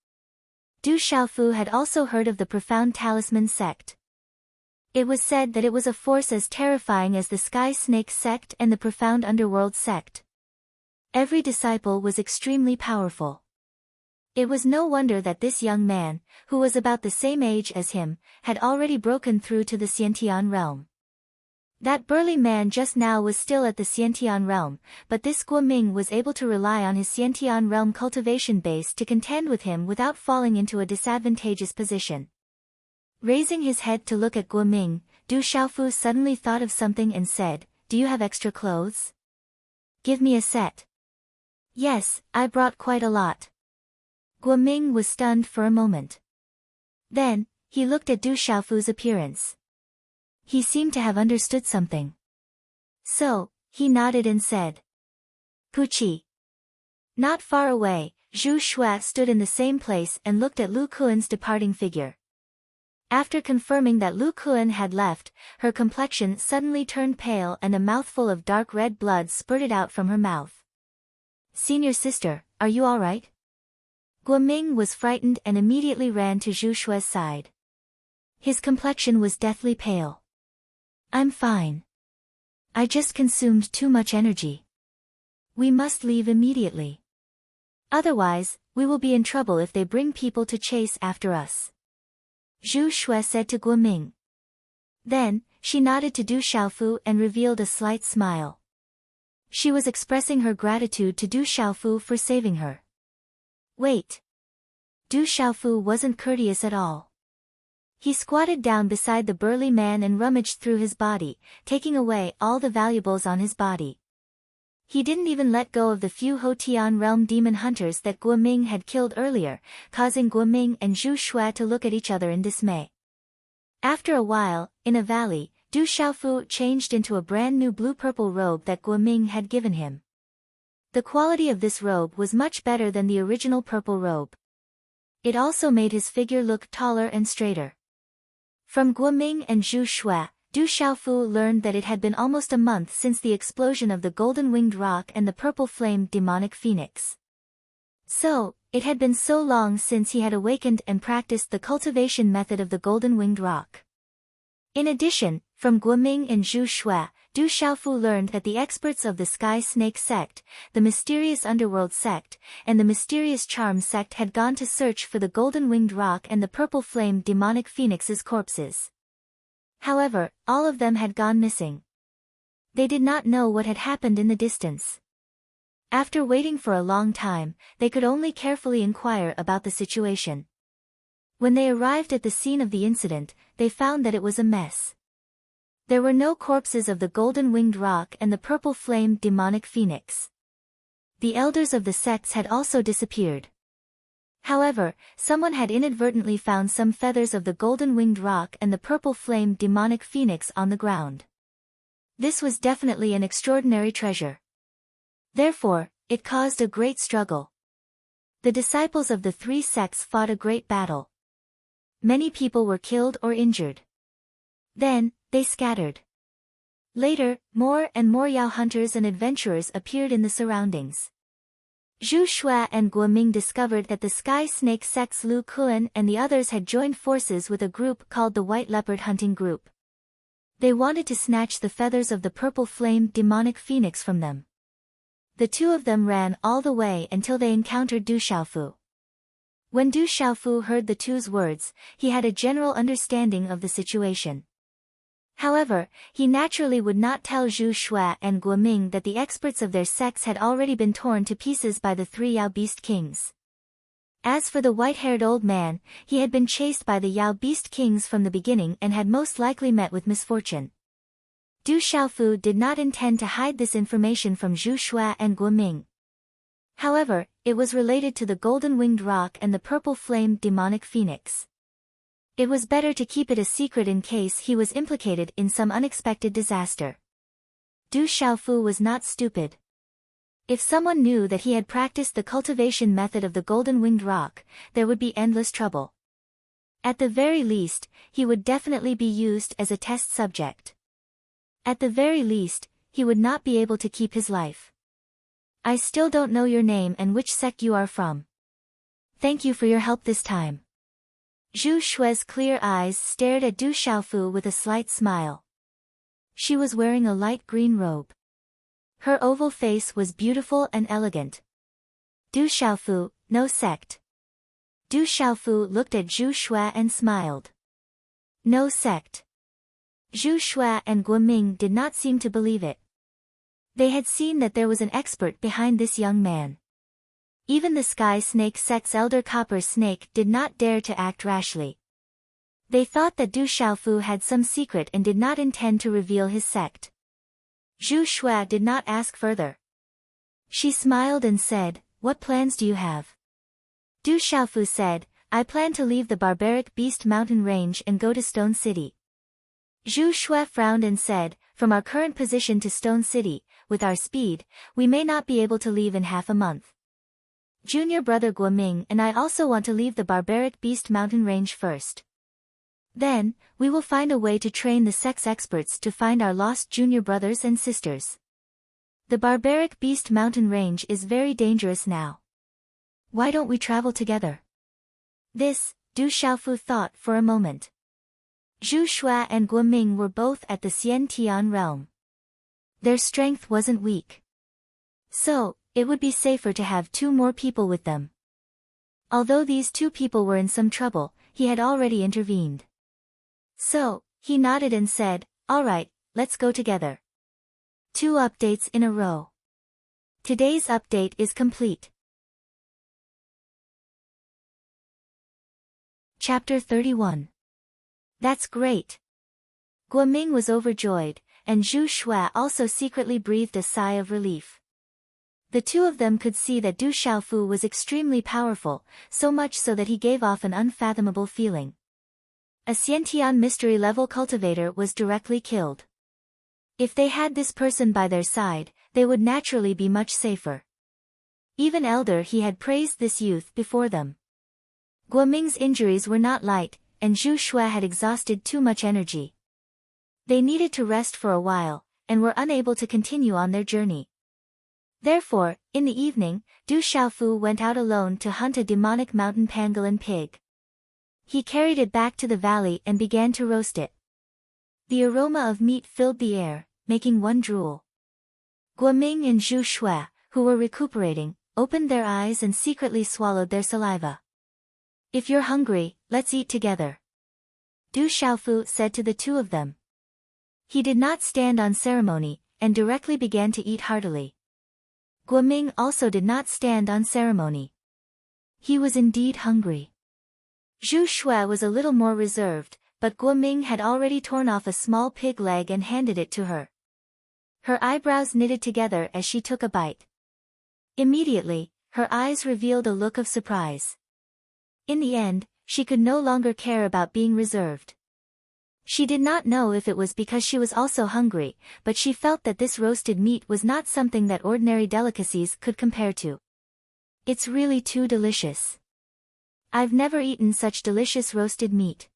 Du Xiaofu had also heard of the Profound Talisman sect. It was said that it was a force as terrifying as the Sky Snake sect and the Profound Underworld sect. Every disciple was extremely powerful. It was no wonder that this young man, who was about the same age as him, had already broken through to the Xiantian realm. That burly man just now was still at the Xiantian realm, but this Guoming was able to rely on his Xiantian realm cultivation base to contend with him without falling into a disadvantageous position. Raising his head to look at Guoming, Du Xiaofu suddenly thought of something and said, "Do you have extra clothes? Give me a set." "Yes, I brought quite a lot." Guoming was stunned for a moment. Then, he looked at Du Xiaofu's appearance. He seemed to have understood something. So, he nodded and said, "Puchi." Not far away, Zhu Shui stood in the same place and looked at Lu Kuan's departing figure. After confirming that Lu Kuan had left, her complexion suddenly turned pale and a mouthful of dark red blood spurted out from her mouth. "Senior sister, are you all right?" Guoming was frightened and immediately ran to Zhu Shui's side. His complexion was deathly pale. "I'm fine. I just consumed too much energy. We must leave immediately. Otherwise, we will be in trouble if they bring people to chase after us," Zhu Shui said to Guoming. Then, she nodded to Du Xiaofu and revealed a slight smile. She was expressing her gratitude to Du Xiaofu for saving her. Wait. Du Xiaofu wasn't courteous at all. He squatted down beside the burly man and rummaged through his body, taking away all the valuables on his body. He didn't even let go of the few Hotian realm demon hunters that Guoming had killed earlier, causing Guoming and Zhu Shui to look at each other in dismay. After a while, in a valley, Du Xiaofu changed into a brand new blue-purple robe that Guoming had given him. The quality of this robe was much better than the original purple robe. It also made his figure look taller and straighter. From Guoming and Zhu Shui, Du Xiaofu learned that it had been almost a month since the explosion of the golden-winged roc and the purple-flamed demonic phoenix. So, it had been so long since he had awakened and practiced the cultivation method of the golden-winged roc. In addition, from Guoming and Zhu Shui, Du Xiaofu learned that the experts of the Sky Snake sect, the mysterious underworld sect, and the mysterious charm sect had gone to search for the golden-winged roc and the purple-flamed demonic phoenix's corpses. However, all of them had gone missing. They did not know what had happened in the distance. After waiting for a long time, they could only carefully inquire about the situation. When they arrived at the scene of the incident, they found that it was a mess. There were no corpses of the golden-winged roc and the purple-flamed demonic phoenix. The elders of the sects had also disappeared. However, someone had inadvertently found some feathers of the golden-winged roc and the purple-flamed demonic phoenix on the ground. This was definitely an extraordinary treasure. Therefore, it caused a great struggle. The disciples of the three sects fought a great battle. Many people were killed or injured. Then, they scattered. Later, more and more Yao hunters and adventurers appeared in the surroundings. Zhu Shui and Guoming discovered that the Sky Snake sect's Lu Kuan and the others had joined forces with a group called the White Leopard Hunting Group. They wanted to snatch the feathers of the purple-flamed demonic phoenix from them. The two of them ran all the way until they encountered Du Xiaofu. When Du Xiaofu heard the two's words, he had a general understanding of the situation. However, he naturally would not tell Zhu Shui and Guoming that the experts of their sects had already been torn to pieces by the three Yao Beast Kings. As for the white-haired old man, he had been chased by the Yao Beast Kings from the beginning and had most likely met with misfortune. Du Xiaofu did not intend to hide this information from Zhu Shui and Guoming. However, it was related to the golden-winged roc and the purple-flamed demonic phoenix. It was better to keep it a secret in case he was implicated in some unexpected disaster. Du Xiaofu was not stupid. If someone knew that he had practiced the cultivation method of the golden-winged roc, there would be endless trouble. At the very least, he would definitely be used as a test subject. At the very least, he would not be able to keep his life. "I still don't know your name and which sect you are from. Thank you for your help this time." Zhu Shui's clear eyes stared at Du Xiaofu with a slight smile. She was wearing a light green robe. Her oval face was beautiful and elegant. Du Xiaofu, no sect. Du Xiaofu looked at Zhu Shui and smiled. No sect. Zhu Shui and Guo Ming did not seem to believe it. They had seen that there was an expert behind this young man. Even the Sky Snake sect's elder Copper Snake did not dare to act rashly. They thought that Du Xiaofu had some secret and did not intend to reveal his sect. Zhu Shui did not ask further. She smiled and said, "What plans do you have?" Du Xiaofu said, "I plan to leave the barbaric beast mountain range and go to Stone City." Zhu Shui frowned and said, "From our current position to Stone City, with our speed, we may not be able to leave in half a month. Junior brother Guo Ming and I also want to leave the barbaric beast mountain range first. Then, we will find a way to train the sex experts to find our lost junior brothers and sisters. The barbaric beast mountain range is very dangerous now. Why don't we travel together?" This, Du Xiaofu thought for a moment. Zhu Shui and Guo Ming were both at the Xian Tian realm. Their strength wasn't weak. So, it would be safer to have 2 more people with them. Although these 2 people were in some trouble, he had already intervened. So, he nodded and said, "All right, let's go together." 2 updates in a row. Today's update is complete. Chapter 31. That's great. Guo Ming was overjoyed, and Zhu Shui also secretly breathed a sigh of relief. The 2 of them could see that Du Xiaofu was extremely powerful, so much so that he gave off an unfathomable feeling. A Xiantian mystery-level cultivator was directly killed. If they had this person by their side, they would naturally be much safer. Even Elder He had praised this youth before them. Guo Ming's injuries were not light, and Zhu Shui had exhausted too much energy. They needed to rest for a while, and were unable to continue on their journey. Therefore, in the evening, Du Xiaofu went out alone to hunt a demonic mountain pangolin pig. He carried it back to the valley and began to roast it. The aroma of meat filled the air, making one drool. Guo Ming and Zhu Shui, who were recuperating, opened their eyes and secretly swallowed their saliva. "If you're hungry, let's eat together," Du Xiaofu said to the 2 of them. He did not stand on ceremony, and directly began to eat heartily. Guo Ming also did not stand on ceremony. He was indeed hungry. Zhu Shui was a little more reserved, but Guo Ming had already torn off a small pig leg and handed it to her. Her eyebrows knitted together as she took a bite. Immediately, her eyes revealed a look of surprise. In the end, she could no longer care about being reserved. She did not know if it was because she was also hungry, but she felt that this roasted meat was not something that ordinary delicacies could compare to. "It's really too delicious. I've never eaten such delicious roasted meat."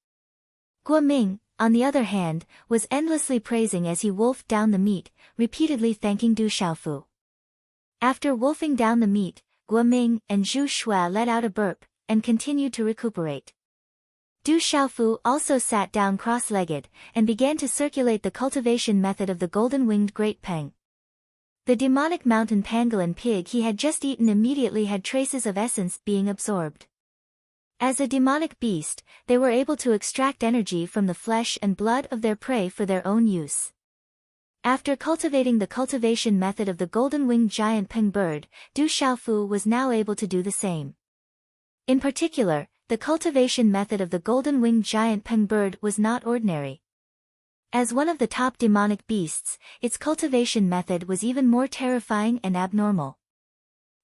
Guo Ming, on the other hand, was endlessly praising as he wolfed down the meat, repeatedly thanking Du Xiaofu. After wolfing down the meat, Guo Ming and Zhu Shui let out a burp, and continued to recuperate. Du Xiaofu also sat down cross-legged, and began to circulate the cultivation method of the golden-winged great peng. The demonic mountain pangolin pig he had just eaten immediately had traces of essence being absorbed. As a demonic beast, they were able to extract energy from the flesh and blood of their prey for their own use. After cultivating the cultivation method of the golden-winged giant peng bird, Du Xiaofu was now able to do the same. In particular, the cultivation method of the golden-winged giant peng bird was not ordinary. As one of the top demonic beasts, its cultivation method was even more terrifying and abnormal.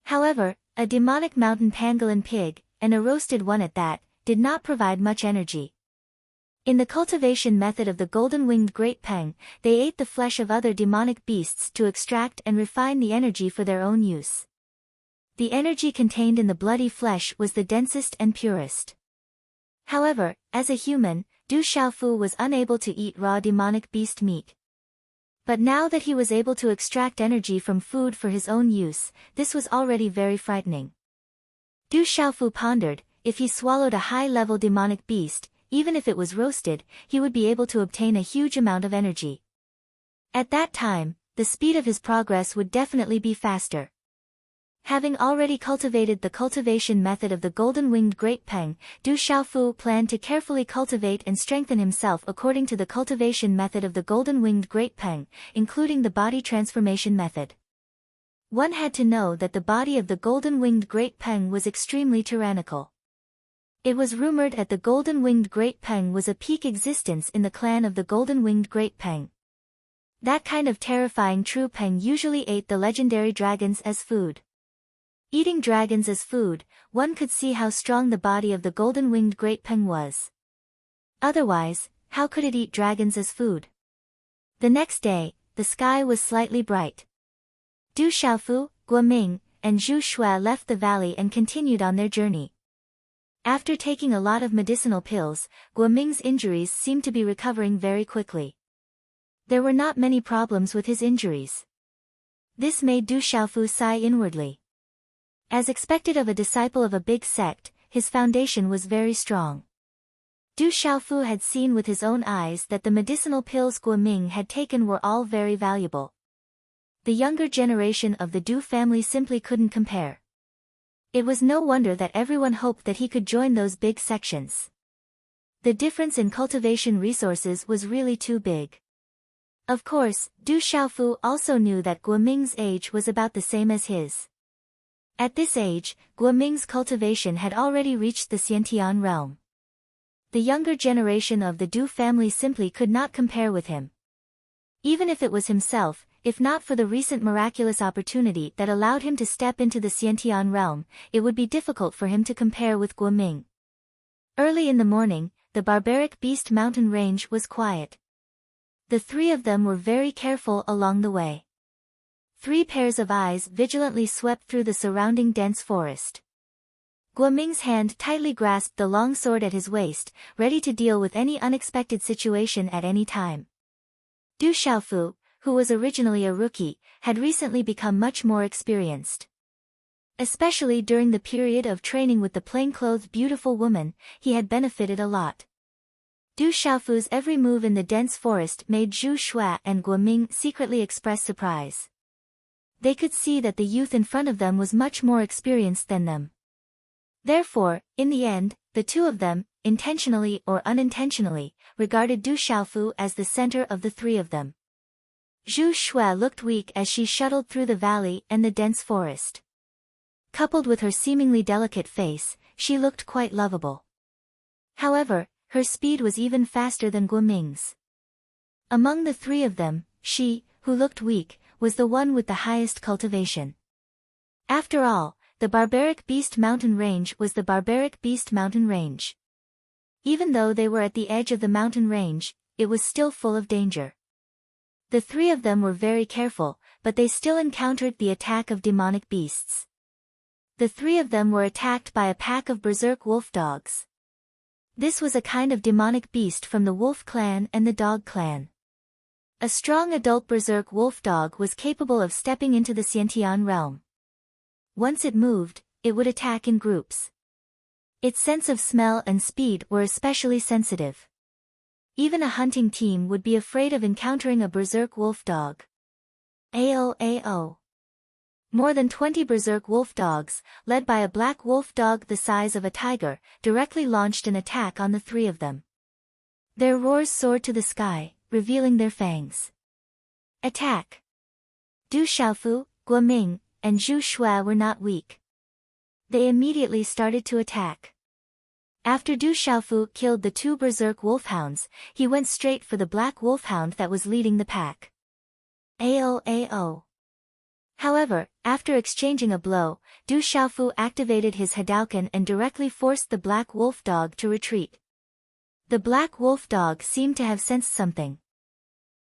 However, a demonic mountain pangolin pig, and a roasted one at that, did not provide much energy. In the cultivation method of the golden-winged great peng, they ate the flesh of other demonic beasts to extract and refine the energy for their own use. The energy contained in the bloody flesh was the densest and purest. However, as a human, Du Xiaofu was unable to eat raw demonic beast meat. But now that he was able to extract energy from food for his own use, this was already very frightening. Du Xiaofu pondered, if he swallowed a high-level demonic beast, even if it was roasted, he would be able to obtain a huge amount of energy. At that time, the speed of his progress would definitely be faster. Having already cultivated the cultivation method of the golden-winged great peng, Du Xiaofu planned to carefully cultivate and strengthen himself according to the cultivation method of the golden-winged great peng, including the body transformation method. One had to know that the body of the golden-winged great peng was extremely tyrannical. It was rumored that the golden-winged great peng was a peak existence in the clan of the golden-winged great peng. That kind of terrifying true peng usually ate the legendary dragons as food. Eating dragons as food, one could see how strong the body of the golden-winged great peng was. Otherwise, how could it eat dragons as food? The next day, the sky was slightly bright. Du Xiaofu, Guoming, and Zhu Shui left the valley and continued on their journey. After taking a lot of medicinal pills, Guoming's injuries seemed to be recovering very quickly. There were not many problems with his injuries. This made Du Xiaofu sigh inwardly. As expected of a disciple of a big sect, his foundation was very strong. Du Xiaofu had seen with his own eyes that the medicinal pills Guoming had taken were all very valuable. The younger generation of the Du family simply couldn't compare. It was no wonder that everyone hoped that he could join those big sections. The difference in cultivation resources was really too big. Of course, Du Xiaofu also knew that Guoming's age was about the same as his. At this age, Guoming's cultivation had already reached the Xiantian realm. The younger generation of the Du family simply could not compare with him. Even if it was himself, if not for the recent miraculous opportunity that allowed him to step into the Xiantian realm, it would be difficult for him to compare with Guoming. Early in the morning, the barbaric beast mountain range was quiet. The three of them were very careful along the way. 3 pairs of eyes vigilantly swept through the surrounding dense forest. Guoming's hand tightly grasped the long sword at his waist, ready to deal with any unexpected situation at any time. Du Xiaofu, who was originally a rookie, had recently become much more experienced. Especially during the period of training with the plainclothed beautiful woman, he had benefited a lot. Du Xiaofu's every move in the dense forest made Zhu Shui and Guoming secretly express surprise. They could see that the youth in front of them was much more experienced than them. Therefore, in the end, the two of them, intentionally or unintentionally, regarded Du Xiaofu as the center of the three of them. Zhu Shui looked weak as she shuttled through the valley and the dense forest. Coupled with her seemingly delicate face, she looked quite lovable. However, her speed was even faster than Guoming's. Among the three of them, she, who looked weak, was the one with the highest cultivation. After all, the barbaric beast mountain range was the barbaric beast mountain range. Even though they were at the edge of the mountain range, it was still full of danger. The three of them were very careful, but they still encountered the attack of demonic beasts. The three of them were attacked by a pack of berserk wolf dogs. This was a kind of demonic beast from the wolf clan and the dog clan. A strong adult berserk wolf dog was capable of stepping into the Xiantian realm. Once it moved, it would attack in groups. Its sense of smell and speed were especially sensitive. Even a hunting team would be afraid of encountering a berserk wolf dog. AO. More than 20 berserk wolf dogs, led by a black wolf dog the size of a tiger, directly launched an attack on the three of them. Their roars soared to the sky, revealing their fangs. Attack! Du Xiaofu, Guoming, and Zhu Shui were not weak. They immediately started to attack. After Du Xiaofu killed the 2 berserk wolfhounds, he went straight for the black wolfhound that was leading the pack. AO. However, after exchanging a blow, Du Xiaofu activated his Hadouken and directly forced the black wolf dog to retreat. The black wolf dog seemed to have sensed something.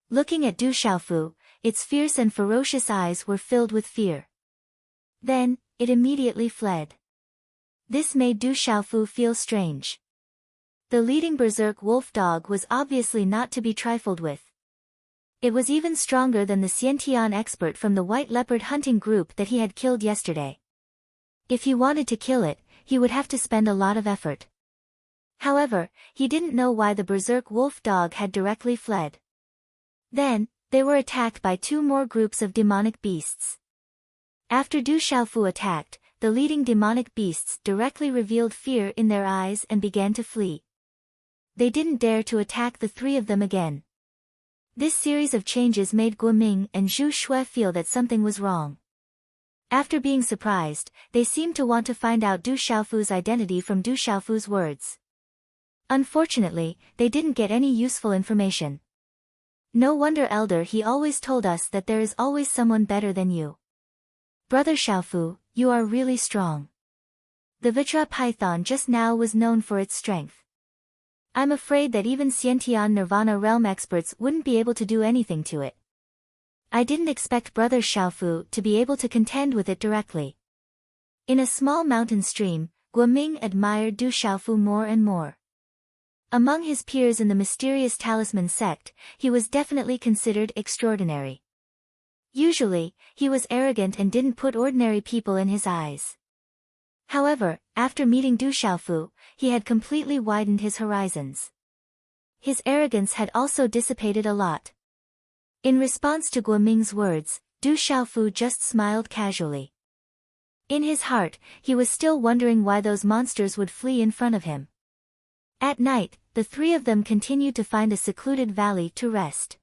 Looking at Du Xiaofu, its fierce and ferocious eyes were filled with fear. Then, it immediately fled. This made Du Xiaofu feel strange. The leading berserk wolf dog was obviously not to be trifled with. It was even stronger than the Xiantian expert from the white leopard hunting group that he had killed yesterday. If he wanted to kill it, he would have to spend a lot of effort. However, he didn't know why the berserk wolf dog had directly fled. Then, they were attacked by 2 more groups of demonic beasts. After Du Xiaofu attacked, the leading demonic beasts directly revealed fear in their eyes and began to flee. They didn't dare to attack the three of them again. This series of changes made Guoming and Zhu Shui feel that something was wrong. After being surprised, they seemed to want to find out Du Xiaofu's identity from Du Xiaofu's words. Unfortunately, they didn't get any useful information. No wonder, Elder, he always told us that there is always someone better than you. Brother Xiaofu, you are really strong. The Vajra python just now was known for its strength. I'm afraid that even Xiantian Nirvana realm experts wouldn't be able to do anything to it. I didn't expect Brother Xiaofu to be able to contend with it directly. In a small mountain stream, Guoming admired Du Xiaofu more and more. Among his peers in the mysterious talisman sect, he was definitely considered extraordinary. Usually, he was arrogant and didn't put ordinary people in his eyes. However, after meeting Du Xiaofu, he had completely widened his horizons. His arrogance had also dissipated a lot. In response to Guoming's words, Du Xiaofu just smiled casually. In his heart, he was still wondering why those monsters would flee in front of him. At night, the three of them continued to find a secluded valley to rest.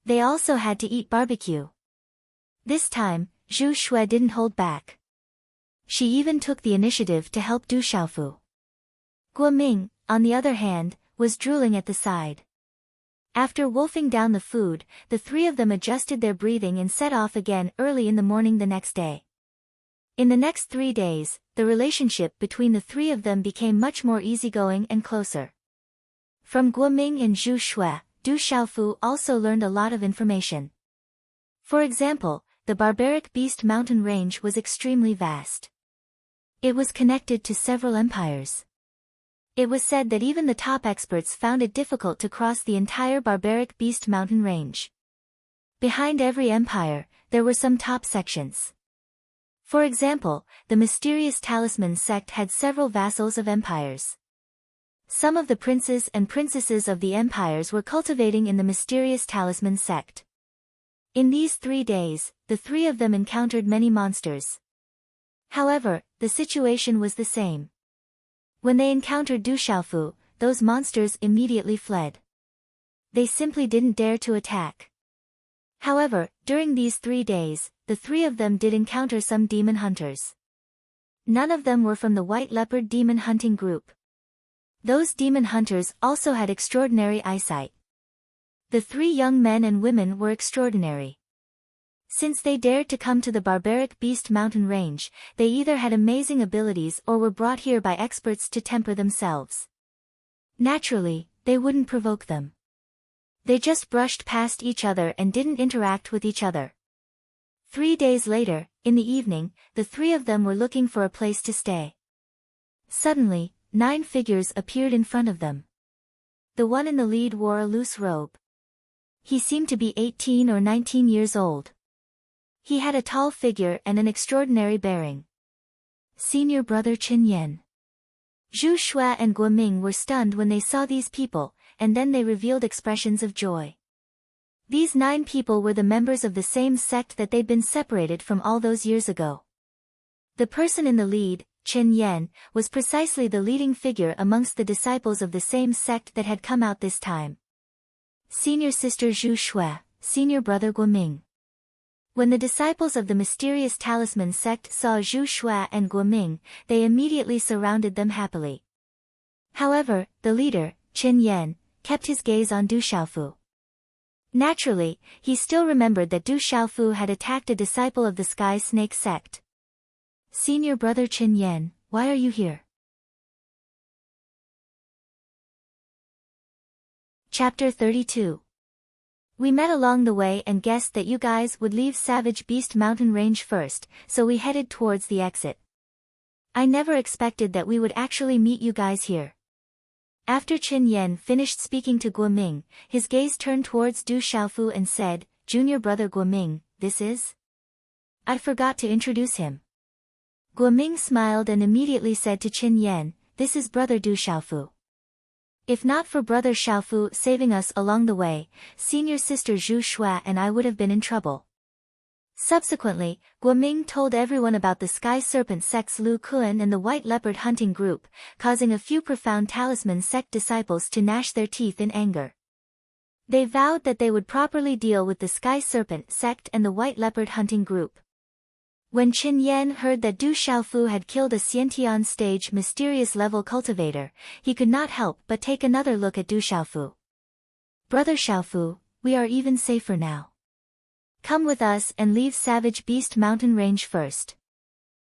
They also had to eat barbecue. This time, Zhu Shui didn't hold back. She even took the initiative to help Du Xiaofu. Guoming, on the other hand, was drooling at the side. After wolfing down the food, the three of them adjusted their breathing and set off again early in the morning the next day. In the next 3 days, the relationship between the three of them became much more easygoing and closer. From Guoming and Zhu Shui, Du Xiaofu also learned a lot of information. For example, the barbaric beast mountain range was extremely vast. It was connected to several empires. It was said that even the top experts found it difficult to cross the entire barbaric beast mountain range. Behind every empire, there were some top sections. For example, the mysterious talisman sect had several vassals of empires. Some of the princes and princesses of the empires were cultivating in the mysterious talisman sect. In these 3 days, the three of them encountered many monsters. However, the situation was the same. When they encountered Du Xiaofu, those monsters immediately fled. They simply didn't dare to attack. However, during these 3 days, the three of them did encounter some demon hunters. None of them were from the White Leopard demon hunting group. Those demon hunters also had extraordinary eyesight. The 3 young men and women were extraordinary. Since they dared to come to the barbaric beast mountain range, they either had amazing abilities or were brought here by experts to temper themselves. Naturally, they wouldn't provoke them. They just brushed past each other and didn't interact with each other. 3 days later, in the evening, the three of them were looking for a place to stay. Suddenly, 9 figures appeared in front of them. The one in the lead wore a loose robe. He seemed to be 18 or 19 years old. He had a tall figure and an extraordinary bearing. Senior brother Qin Yan. Zhu Shui and Guoming were stunned when they saw these people, and then they revealed expressions of joy. These 9 people were the members of the same sect that they'd been separated from all those years ago. The person in the lead, Qin Yan, was precisely the leading figure amongst the disciples of the same sect that had come out this time. Senior sister Zhu Shui, senior brother Guoming. When the disciples of the mysterious talisman sect saw Zhu Shui and Guoming, they immediately surrounded them happily. However, the leader, Qin Yan, kept his gaze on Du Xiaofu. Naturally, he still remembered that Du Xiaofu had attacked a disciple of the Sky Snake sect. Senior brother Qin Yan, why are you here? Chapter 32. We met along the way and guessed that you guys would leave Savage Beast Mountain Range first, so we headed towards the exit. I never expected that we would actually meet you guys here. After Qin Yan finished speaking to Guoming, his gaze turned towards Du Xiaofu and said, Junior brother Guoming, this is? I forgot to introduce him. Guoming smiled and immediately said to Qin Yan, this is brother Du Xiaofu. If not for brother Xiaofu saving us along the way, senior sister Zhu Shui and I would have been in trouble. Subsequently, Guoming told everyone about the sky serpent sect's Lu Kuan and the white leopard hunting group, causing a few profound talisman sect disciples to gnash their teeth in anger. They vowed that they would properly deal with the sky serpent sect and the white leopard hunting group. When Qin Yan heard that Du Xiaofu had killed a Xiantian stage mysterious level cultivator, he could not help but take another look at Du Xiaofu. "Brother Xiaofu, we are even safer now. Come with us and leave Savage Beast Mountain Range first,"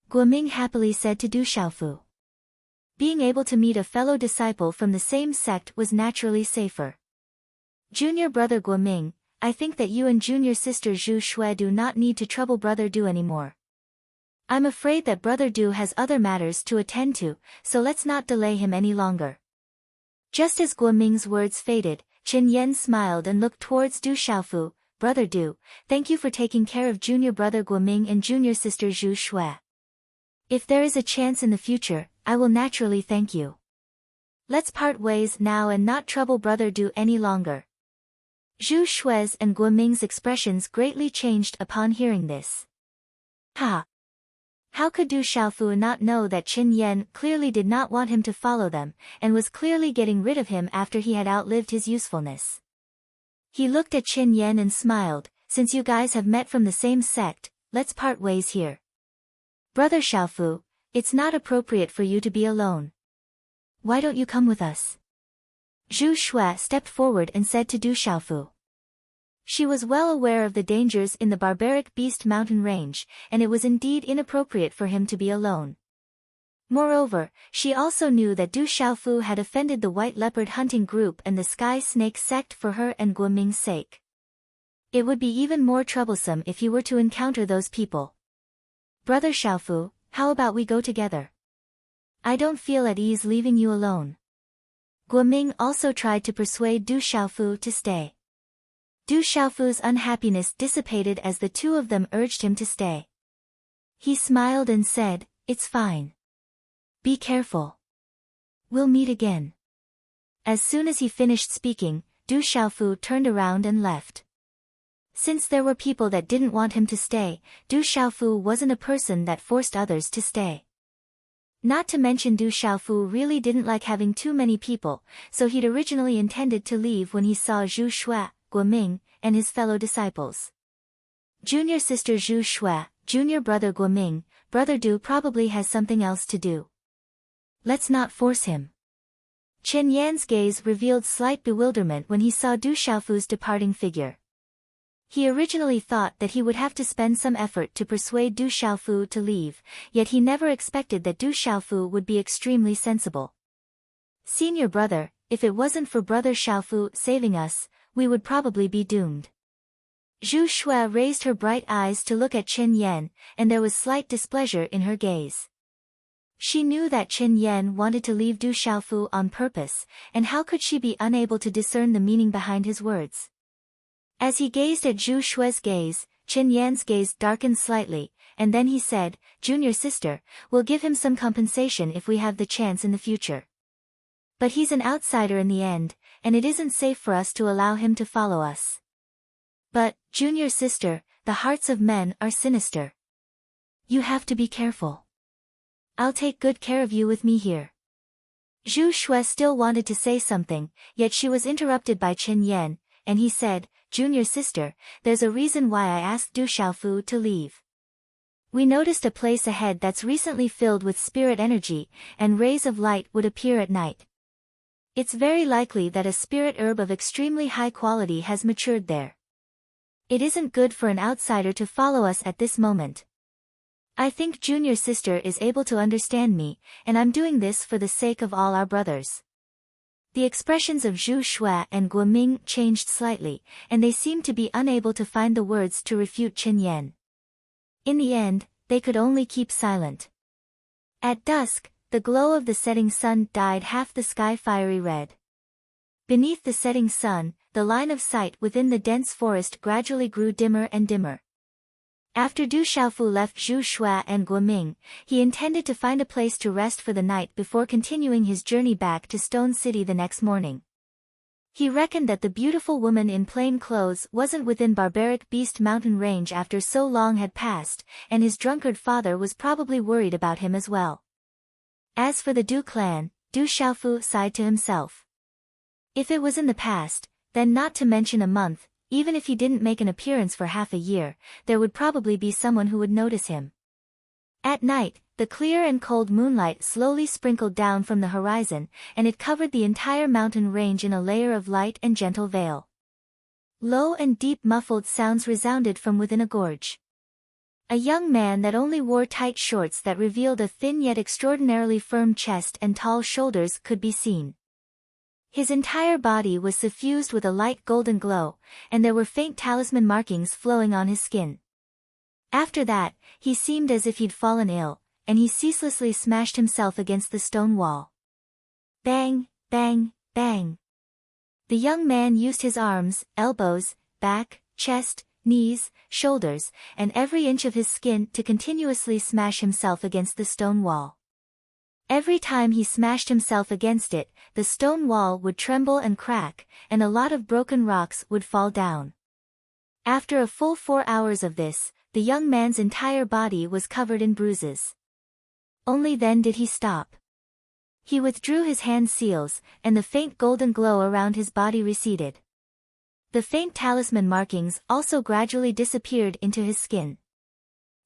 Guoming happily said to Du Xiaofu. Being able to meet a fellow disciple from the same sect was naturally safer. "Junior brother Guoming, I think that you and junior sister Zhu Shui do not need to trouble brother Du anymore. I'm afraid that brother Du has other matters to attend to, so let's not delay him any longer." Just as Guoming's words faded, Qin Yan smiled and looked towards Du Xiaofu. "Brother Du, thank you for taking care of junior brother Guoming and junior sister Zhu Shui. If there is a chance in the future, I will naturally thank you. Let's part ways now and not trouble brother Du any longer." Zhu Shui's and Guoming's expressions greatly changed upon hearing this. Ha! How could Du Xiaofu not know that Qin Yan clearly did not want him to follow them, and was clearly getting rid of him after he had outlived his usefulness? He looked at Qin Yan and smiled. "Since you guys have met from the same sect, let's part ways here. Brother Xiaofu, it's not appropriate for you to be alone. Why don't you come with us?" Zhu Shui stepped forward and said to Du Xiaofu. She was well aware of the dangers in the barbaric beast mountain range, and it was indeed inappropriate for him to be alone. Moreover, she also knew that Du Xiaofu had offended the white leopard hunting group and the sky snake sect for her and Guoming's sake. It would be even more troublesome if he were to encounter those people. "Brother Xiaofu, how about we go together? I don't feel at ease leaving you alone." Guoming also tried to persuade Du Xiaofu to stay. Du Xiaofu's unhappiness dissipated as the two of them urged him to stay. He smiled and said, "It's fine. Be careful. We'll meet again." As soon as he finished speaking, Du Xiaofu turned around and left. Since there were people that didn't want him to stay, Du Xiaofu wasn't a person that forced others to stay. Not to mention Du Xiaofu really didn't like having too many people, so he'd originally intended to leave when he saw Zhu Shui, Guoming, and his fellow disciples. Junior sister Zhu Shui, junior brother Guoming, brother Du probably has something else to do. Let's not force him. Qin Yan's gaze revealed slight bewilderment when he saw Du Xiaofu's departing figure. He originally thought that he would have to spend some effort to persuade Du Xiaofu to leave, yet he never expected that Du Xiaofu would be extremely sensible. "Senior brother, if it wasn't for brother Xiaofu saving us, we would probably be doomed." Zhu Shui raised her bright eyes to look at Qin Yan, and there was slight displeasure in her gaze. She knew that Qin Yan wanted to leave Du Xiaofu on purpose, and how could she be unable to discern the meaning behind his words? As he gazed at Zhu Shui's gaze, Qin Yan's gaze darkened slightly, and then he said, "Junior sister, we'll give him some compensation if we have the chance in the future. But he's an outsider in the end, and it isn't safe for us to allow him to follow us." "But, junior sister, the hearts of men are sinister. You have to be careful. I'll take good care of you with me here." Zhu Shui still wanted to say something, yet she was interrupted by Qin Yan, and he said, "Junior sister, there's a reason why I asked Du Xiaofu to leave. We noticed a place ahead that's recently filled with spirit energy, and rays of light would appear at night. It's very likely that a spirit herb of extremely high quality has matured there. It isn't good for an outsider to follow us at this moment. I think junior sister is able to understand me, and I'm doing this for the sake of all our brothers." The expressions of Zhu Shui and Guoming changed slightly, and they seemed to be unable to find the words to refute Qin Yan. In the end, they could only keep silent. At dusk, the glow of the setting sun dyed half the sky fiery red. Beneath the setting sun, the line of sight within the dense forest gradually grew dimmer and dimmer. After Du Xiaofu left Zhu Shui and Guoming, he intended to find a place to rest for the night before continuing his journey back to Stone City the next morning. He reckoned that the beautiful woman in plain clothes wasn't within barbaric beast mountain range after so long had passed, and his drunkard father was probably worried about him as well. As for the Du clan, Du Xiaofu sighed to himself. If it was in the past, then not to mention a month, even if he didn't make an appearance for half a year, there would probably be someone who would notice him. At night, the clear and cold moonlight slowly sprinkled down from the horizon, and it covered the entire mountain range in a layer of light and gentle veil. Low and deep muffled sounds resounded from within a gorge. A young man that only wore tight shorts that revealed a thin yet extraordinarily firm chest and tall shoulders could be seen. His entire body was suffused with a light golden glow, and there were faint talisman markings flowing on his skin. After that, he seemed as if he'd fallen ill, and he ceaselessly smashed himself against the stone wall. Bang, bang, bang. The young man used his arms, elbows, back, chest, knees, shoulders, and every inch of his skin to continuously smash himself against the stone wall. Every time he smashed himself against it, the stone wall would tremble and crack, and a lot of broken rocks would fall down. After a full 4 hours of this, the young man's entire body was covered in bruises. Only then did he stop. He withdrew his hand seals, and the faint golden glow around his body receded. The faint talisman markings also gradually disappeared into his skin.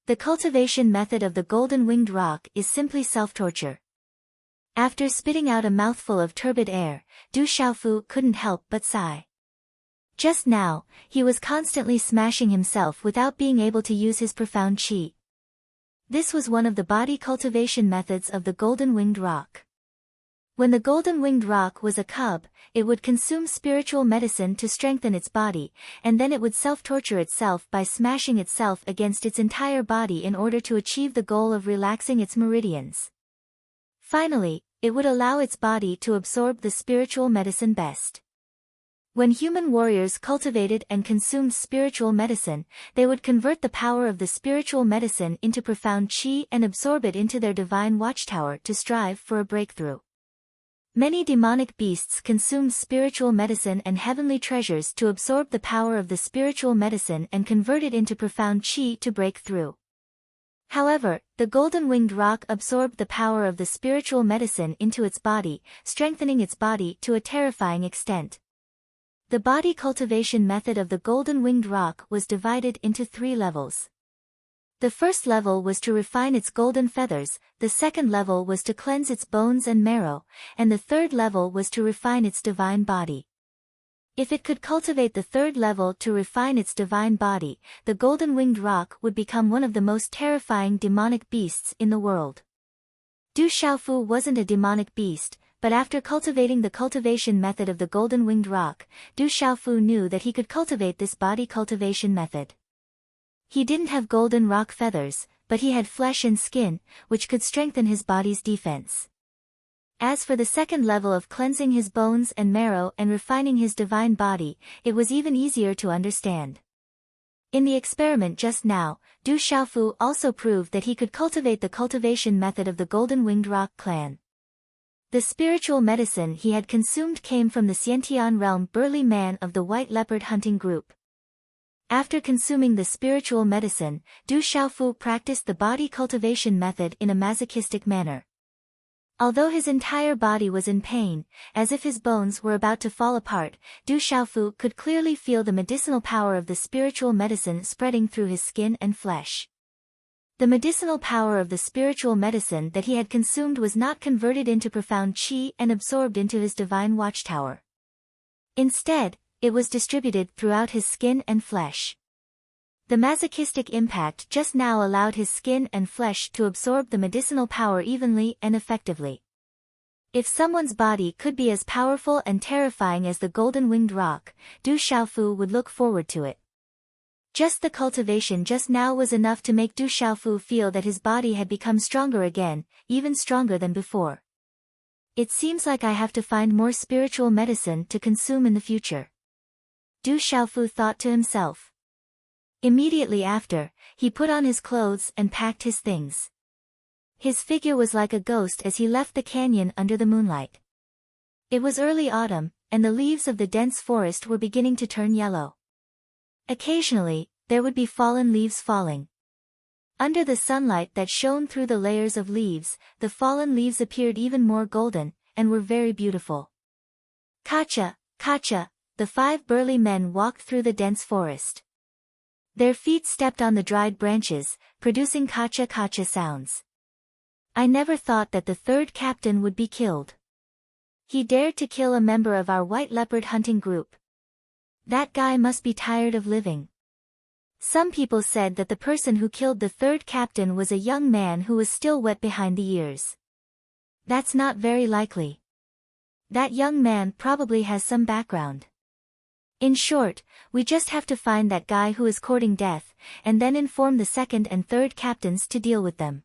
The cultivation method of the golden-winged rock is simply self-torture. After spitting out a mouthful of turbid air, Du Xiaofu couldn't help but sigh. Just now, he was constantly smashing himself without being able to use his profound qi. This was one of the body cultivation methods of the golden-winged rock. When the golden-winged rock was a cub, it would consume spiritual medicine to strengthen its body, and then it would self-torture itself by smashing itself against its entire body in order to achieve the goal of relaxing its meridians. Finally, it would allow its body to absorb the spiritual medicine best. When human warriors cultivated and consumed spiritual medicine, they would convert the power of the spiritual medicine into profound qi and absorb it into their divine watchtower to strive for a breakthrough. Many demonic beasts consumed spiritual medicine and heavenly treasures to absorb the power of the spiritual medicine and convert it into profound qi to break through. However, the golden-winged rock absorbed the power of the spiritual medicine into its body, strengthening its body to a terrifying extent. The body cultivation method of the golden-winged rock was divided into 3 levels. The first level was to refine its golden feathers, the second level was to cleanse its bones and marrow, and the third level was to refine its divine body. If it could cultivate the third level to refine its divine body, the golden-winged rock would become one of the most terrifying demonic beasts in the world. Du Xiaofu wasn't a demonic beast, but after cultivating the cultivation method of the golden-winged rock, Du Xiaofu knew that he could cultivate this body cultivation method. He didn't have golden rock feathers, but he had flesh and skin, which could strengthen his body's defense. As for the second level of cleansing his bones and marrow and refining his divine body, it was even easier to understand. In the experiment just now, Du Xiaofu also proved that he could cultivate the cultivation method of the golden-winged rock clan. The spiritual medicine he had consumed came from the Xiantian realm burly man of the white leopard hunting group. After consuming the spiritual medicine, Du Xiaofu practiced the body cultivation method in a masochistic manner. Although his entire body was in pain, as if his bones were about to fall apart, Du Xiaofu could clearly feel the medicinal power of the spiritual medicine spreading through his skin and flesh. The medicinal power of the spiritual medicine that he had consumed was not converted into profound qi and absorbed into his divine watchtower. Instead, it was distributed throughout his skin and flesh. The masochistic impact just now allowed his skin and flesh to absorb the medicinal power evenly and effectively. If someone's body could be as powerful and terrifying as the golden-winged rock, Du Xiaofu would look forward to it. Just the cultivation just now was enough to make Du Xiaofu feel that his body had become stronger again, even stronger than before. It seems like I have to find more spiritual medicine to consume in the future. Du Xiaofu thought to himself. Immediately after, he put on his clothes and packed his things. His figure was like a ghost as he left the canyon under the moonlight. It was early autumn, and the leaves of the dense forest were beginning to turn yellow. Occasionally, there would be fallen leaves falling. Under the sunlight that shone through the layers of leaves, the fallen leaves appeared even more golden, and were very beautiful. Kacha, Kacha, the 5 burly men walked through the dense forest. Their feet stepped on the dried branches, producing kacha kacha sounds. I never thought that the 3rd captain would be killed. He dared to kill a member of our white leopard hunting group. That guy must be tired of living. Some people said that the person who killed the 3rd captain was a young man who was still wet behind the ears. That's not very likely. That young man probably has some background. In short, we just have to find that guy who is courting death, and then inform the 2nd and 3rd captains to deal with them.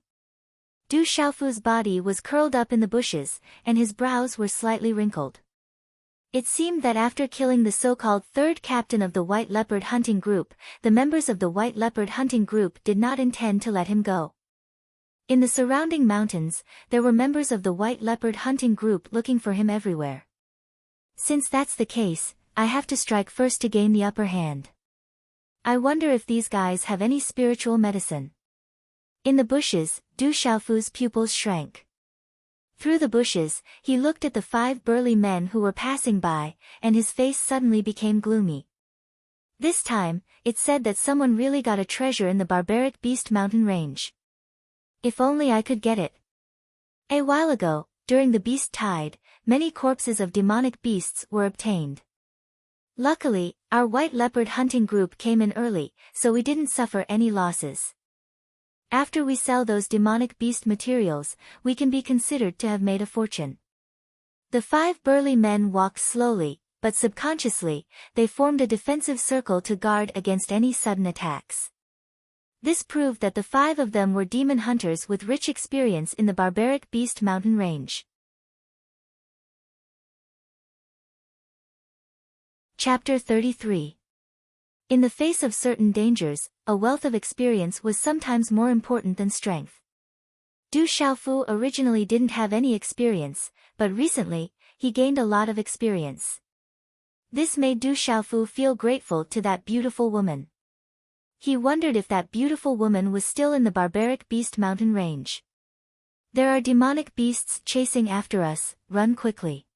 Du Xiaofu's body was curled up in the bushes, and his brows were slightly wrinkled. It seemed that after killing the so-called 3rd captain of the White Leopard hunting group, the members of the White Leopard hunting group did not intend to let him go. In the surrounding mountains, there were members of the White Leopard hunting group looking for him everywhere. Since that's the case, I have to strike first to gain the upper hand. I wonder if these guys have any spiritual medicine. In the bushes, Du Xiaofu's pupils shrank. Through the bushes, he looked at the 5 burly men who were passing by, and his face suddenly became gloomy. This time, it said that someone really got a treasure in the barbaric beast mountain range. If only I could get it. A while ago, during the beast tide, many corpses of demonic beasts were obtained. Luckily, our white leopard hunting group came in early, so we didn't suffer any losses. After we sell those demonic beast materials, we can be considered to have made a fortune. The 5 burly men walked slowly, but subconsciously, they formed a defensive circle to guard against any sudden attacks. This proved that the 5 of them were demon hunters with rich experience in the barbaric beast mountain range. Chapter 33. In the face of certain dangers, a wealth of experience was sometimes more important than strength. Du Xiaofu originally didn't have any experience, but recently, he gained a lot of experience. This made Du Xiaofu feel grateful to that beautiful woman. He wondered if that beautiful woman was still in the barbaric beast mountain range. There are demonic beasts chasing after us, run quickly.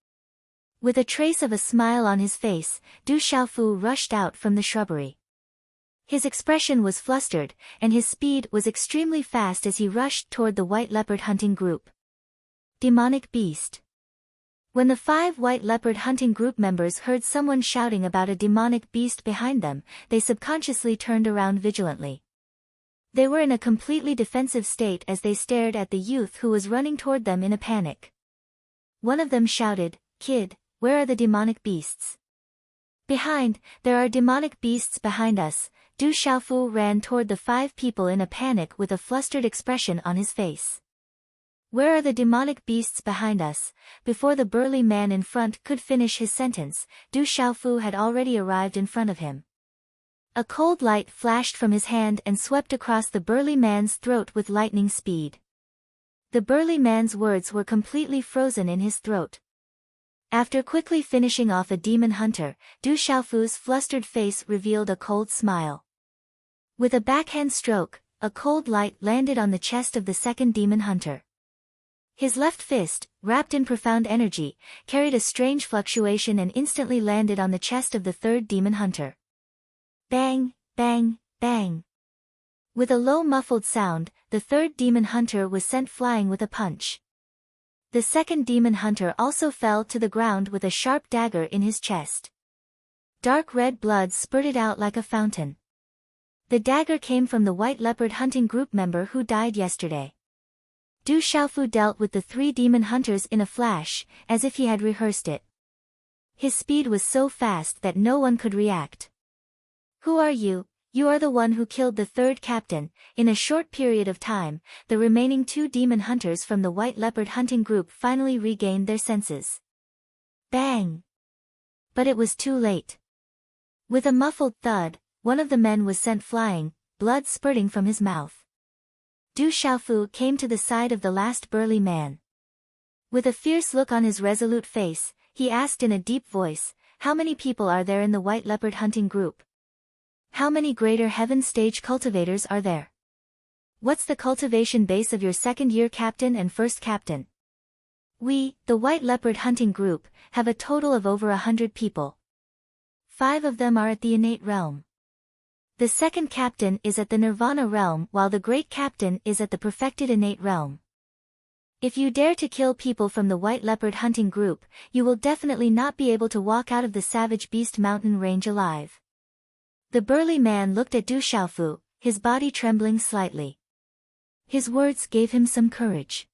With a trace of a smile on his face, Du Xiaofu rushed out from the shrubbery. His expression was flustered, and his speed was extremely fast as he rushed toward the white leopard hunting group. Demonic beast. When the 5 white leopard hunting group members heard someone shouting about a demonic beast behind them, they subconsciously turned around vigilantly. They were in a completely defensive state as they stared at the youth who was running toward them in a panic. One of them shouted, "Kid, where are the demonic beasts?" "Behind, there are demonic beasts behind us." Du Xiaofu ran toward the 5 people in a panic with a flustered expression on his face. "Where are the demonic beasts behind us?" Before the burly man in front could finish his sentence, Du Xiaofu had already arrived in front of him. A cold light flashed from his hand and swept across the burly man's throat with lightning speed. The burly man's words were completely frozen in his throat. After quickly finishing off a demon hunter, Du Xiaofu's flustered face revealed a cold smile. With a backhand stroke, a cold light landed on the chest of the 2nd demon hunter. His left fist, wrapped in profound energy, carried a strange fluctuation and instantly landed on the chest of the 3rd demon hunter. Bang, bang, bang. With a low muffled sound, the 3rd demon hunter was sent flying with a punch. The 2nd demon hunter also fell to the ground with a sharp dagger in his chest. Dark red blood spurted out like a fountain. The dagger came from the white leopard hunting group member who died yesterday. Du Xiaofu dealt with the 3 demon hunters in a flash, as if he had rehearsed it. His speed was so fast that no one could react. "Who are you?" "You are the one who killed the 3rd captain." In a short period of time, the remaining 2 demon hunters from the white leopard hunting group finally regained their senses. Bang! But it was too late. With a muffled thud, one of the men was sent flying, blood spurting from his mouth. Du Xiaofu came to the side of the last burly man. With a fierce look on his resolute face, He asked in a deep voice, "How many people are there in the white leopard hunting group? How many greater heaven stage cultivators are there? What's the cultivation base of your second-year captain and first captain?" "We, the white leopard hunting group, have a total of over 100 people. 5 of them are at the innate realm. The second captain is at the nirvana realm while the great captain is at the perfected innate realm. If you dare to kill people from the white leopard hunting group, you will definitely not be able to walk out of the savage beast mountain range alive." The burly man looked at Du Xiaofu, his body trembling slightly. His words gave him some courage.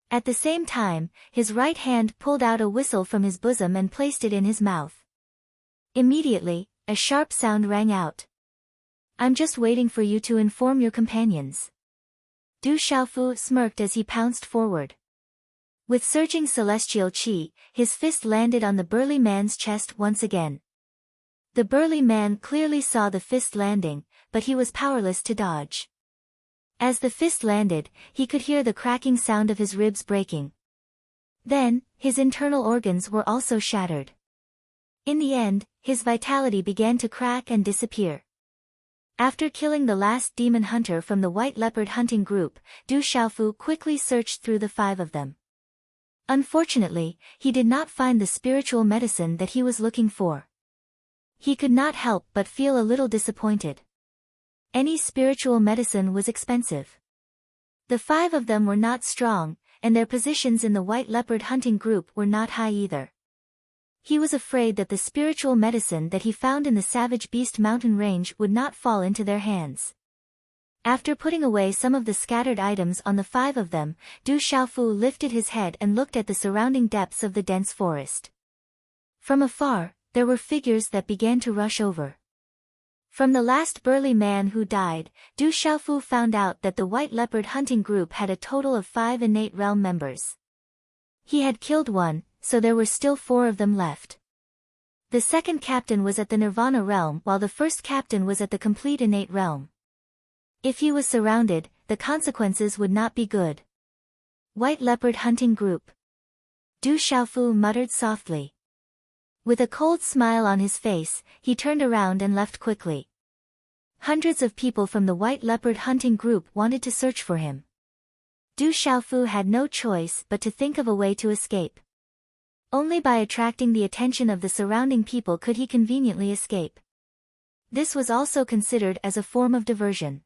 At the same time, his right hand pulled out a whistle from his bosom and placed it in his mouth. Immediately, a sharp sound rang out. "I'm just waiting for you to inform your companions." Du Xiaofu smirked as he pounced forward. With surging celestial qi, his fist landed on the burly man's chest once again. The burly man clearly saw the fist landing, but he was powerless to dodge. As the fist landed, he could hear the cracking sound of his ribs breaking. Then, his internal organs were also shattered. In the end, his vitality began to crack and disappear. After killing the last demon hunter from the white leopard hunting group, Du Xiaofu quickly searched through the 5 of them. Unfortunately, he did not find the spiritual medicine that he was looking for. He could not help but feel a little disappointed. Any spiritual medicine was expensive. The 5 of them were not strong, and their positions in the white leopard hunting group were not high either. He was afraid that the spiritual medicine that he found in the savage beast mountain range would not fall into their hands. After putting away some of the scattered items on the 5 of them, Du Xiaofu lifted his head and looked at the surrounding depths of the dense forest. From afar, there were figures that began to rush over. From the last burly man who died, Du Xiaofu found out that the white leopard hunting group had a total of 5 innate realm members. He had killed 1, so there were still 4 of them left. The second captain was at the nirvana realm while the first captain was at the complete innate realm. If he was surrounded, the consequences would not be good. "White leopard hunting group," Du Xiaofu muttered softly. With a cold smile on his face, he turned around and left quickly. Hundreds of people from the white leopard hunting group wanted to search for him. Du Xiaofu had no choice but to think of a way to escape. Only by attracting the attention of the surrounding people could he conveniently escape. This was also considered as a form of diversion.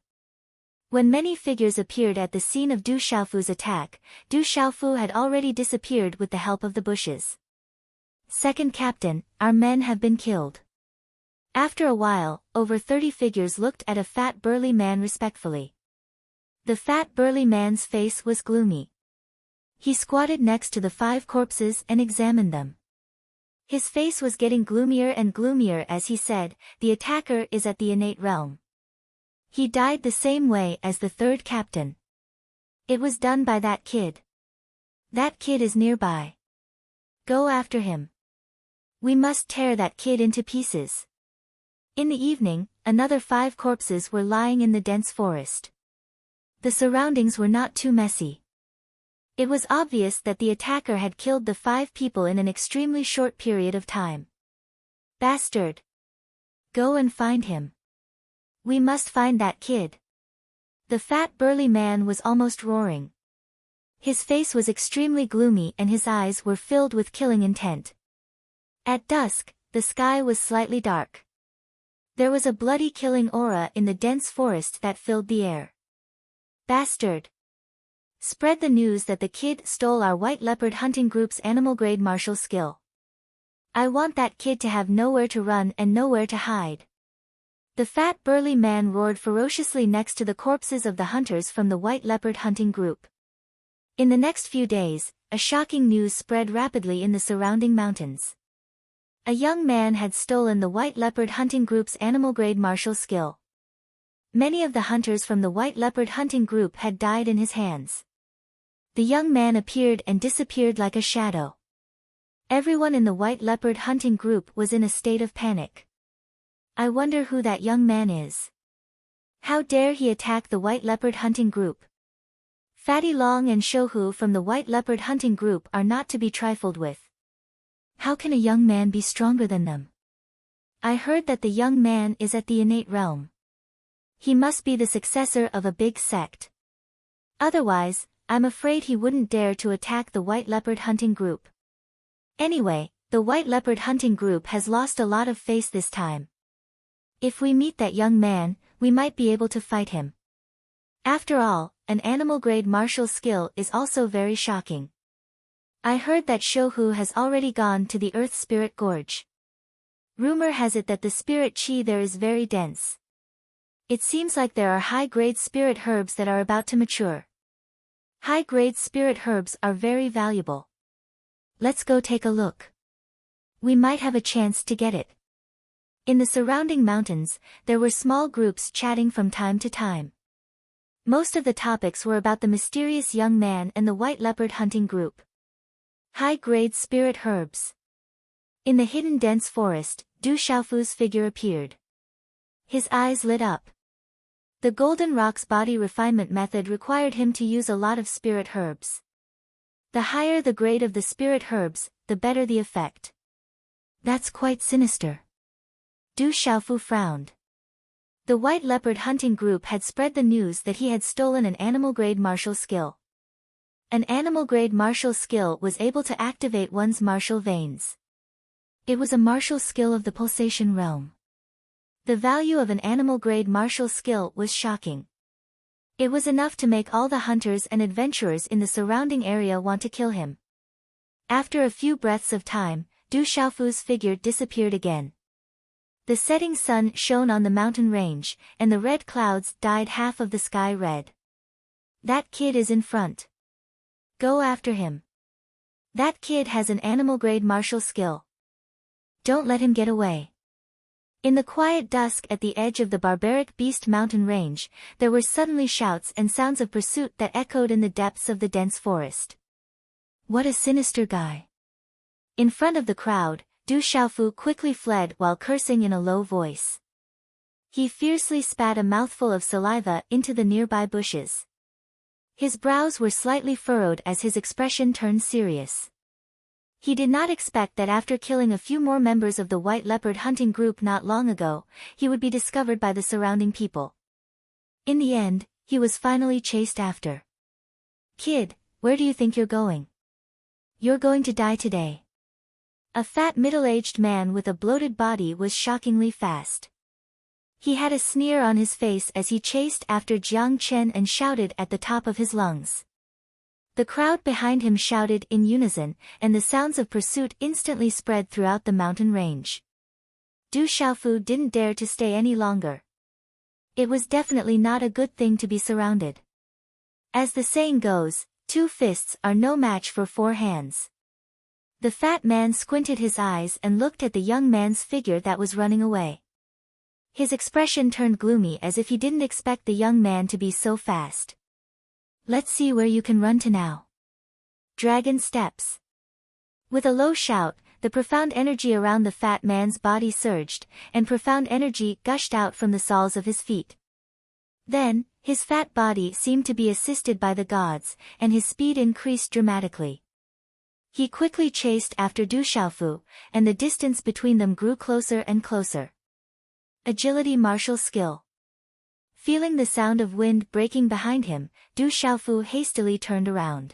When many figures appeared at the scene of Du Xiaofu's attack, Du Xiaofu had already disappeared with the help of the bushes. "Second captain, our men have been killed." After a while, over 30 figures looked at a fat burly man respectfully. The fat burly man's face was gloomy. He squatted next to the 5 corpses and examined them. His face was getting gloomier and gloomier as he said, "The attacker is at the innate realm. He died the same way as the 3rd captain. It was done by that kid. That kid is nearby. Go after him. We must tear that kid into pieces." In the evening, another 5 corpses were lying in the dense forest. The surroundings were not too messy. It was obvious that the attacker had killed the 5 people in an extremely short period of time. "Bastard! Go and find him. We must find that kid." The fat burly man was almost roaring. His face was extremely gloomy and his eyes were filled with killing intent. At dusk, the sky was slightly dark. There was a bloody killing aura in the dense forest that filled the air. "Bastard! Spread the news that the kid stole our white leopard hunting group's animal-grade martial skill. I want that kid to have nowhere to run and nowhere to hide." The fat burly man roared ferociously next to the corpses of the hunters from the white leopard hunting group. In the next few days, a shocking news spread rapidly in the surrounding mountains. A young man had stolen the white leopard hunting group's animal-grade martial skill. Many of the hunters from the white leopard hunting group had died in his hands. The young man appeared and disappeared like a shadow. Everyone in the white leopard hunting group was in a state of panic. I wonder who that young man is. How dare he attack the white leopard hunting group? Fatty Long and Shouhu from the white leopard hunting group are not to be trifled with. How can a young man be stronger than them? I heard that the young man is at the innate realm. He must be the successor of a big sect. Otherwise, I'm afraid he wouldn't dare to attack the white leopard hunting group. Anyway, the white leopard hunting group has lost a lot of face this time. If we meet that young man, we might be able to fight him. After all, an animal-grade martial skill is also very shocking. I heard that Shohu has already gone to the Earth Spirit Gorge. Rumor has it that the spirit chi there is very dense. It seems like there are high-grade spirit herbs that are about to mature. High-grade spirit herbs are very valuable. Let's go take a look. We might have a chance to get it. In the surrounding mountains, there were small groups chatting from time to time. Most of the topics were about the mysterious young man and the white leopard hunting group. High-grade spirit herbs. In the hidden dense forest, Du Xiaofu's figure appeared. His eyes lit up. The Golden Rock's body refinement method required him to use a lot of spirit herbs. The higher the grade of the spirit herbs, the better the effect. That's quite sinister. Du Xiaofu frowned. The white leopard hunting group had spread the news that he had stolen an animal-grade martial skill. An animal-grade martial skill was able to activate one's martial veins. It was a martial skill of the pulsation realm. The value of an animal-grade martial skill was shocking. It was enough to make all the hunters and adventurers in the surrounding area want to kill him. After a few breaths of time, Du Xiaofu's figure disappeared again. The setting sun shone on the mountain range, and the red clouds dyed half of the sky red. That kid is in front. Go after him. That kid has an animal-grade martial skill. Don't let him get away. In the quiet dusk at the edge of the barbaric beast mountain range, there were suddenly shouts and sounds of pursuit that echoed in the depths of the dense forest. What a sinister guy. In front of the crowd, Du Xiaofu quickly fled while cursing in a low voice. He fiercely spat a mouthful of saliva into the nearby bushes. His brows were slightly furrowed as his expression turned serious. He did not expect that after killing a few more members of the white leopard hunting group not long ago, he would be discovered by the surrounding people. In the end, he was finally chased after. Kid, where do you think you're going? You're going to die today. A fat middle-aged man with a bloated body was shockingly fast. He had a sneer on his face as he chased after Jiang Chen and shouted at the top of his lungs. The crowd behind him shouted in unison, and the sounds of pursuit instantly spread throughout the mountain range. Du Xiaofu didn't dare to stay any longer. It was definitely not a good thing to be surrounded. As the saying goes, 2 fists are no match for 4 hands. The fat man squinted his eyes and looked at the young man's figure that was running away. His expression turned gloomy as if he didn't expect the young man to be so fast. Let's see where you can run to now. Dragon steps. With a low shout, the profound energy around the fat man's body surged, and profound energy gushed out from the soles of his feet. Then, his fat body seemed to be assisted by the gods, and his speed increased dramatically. He quickly chased after Du Xiaofu, and the distance between them grew closer and closer. Agility martial skill. Feeling the sound of wind breaking behind him, Du Xiaofu hastily turned around.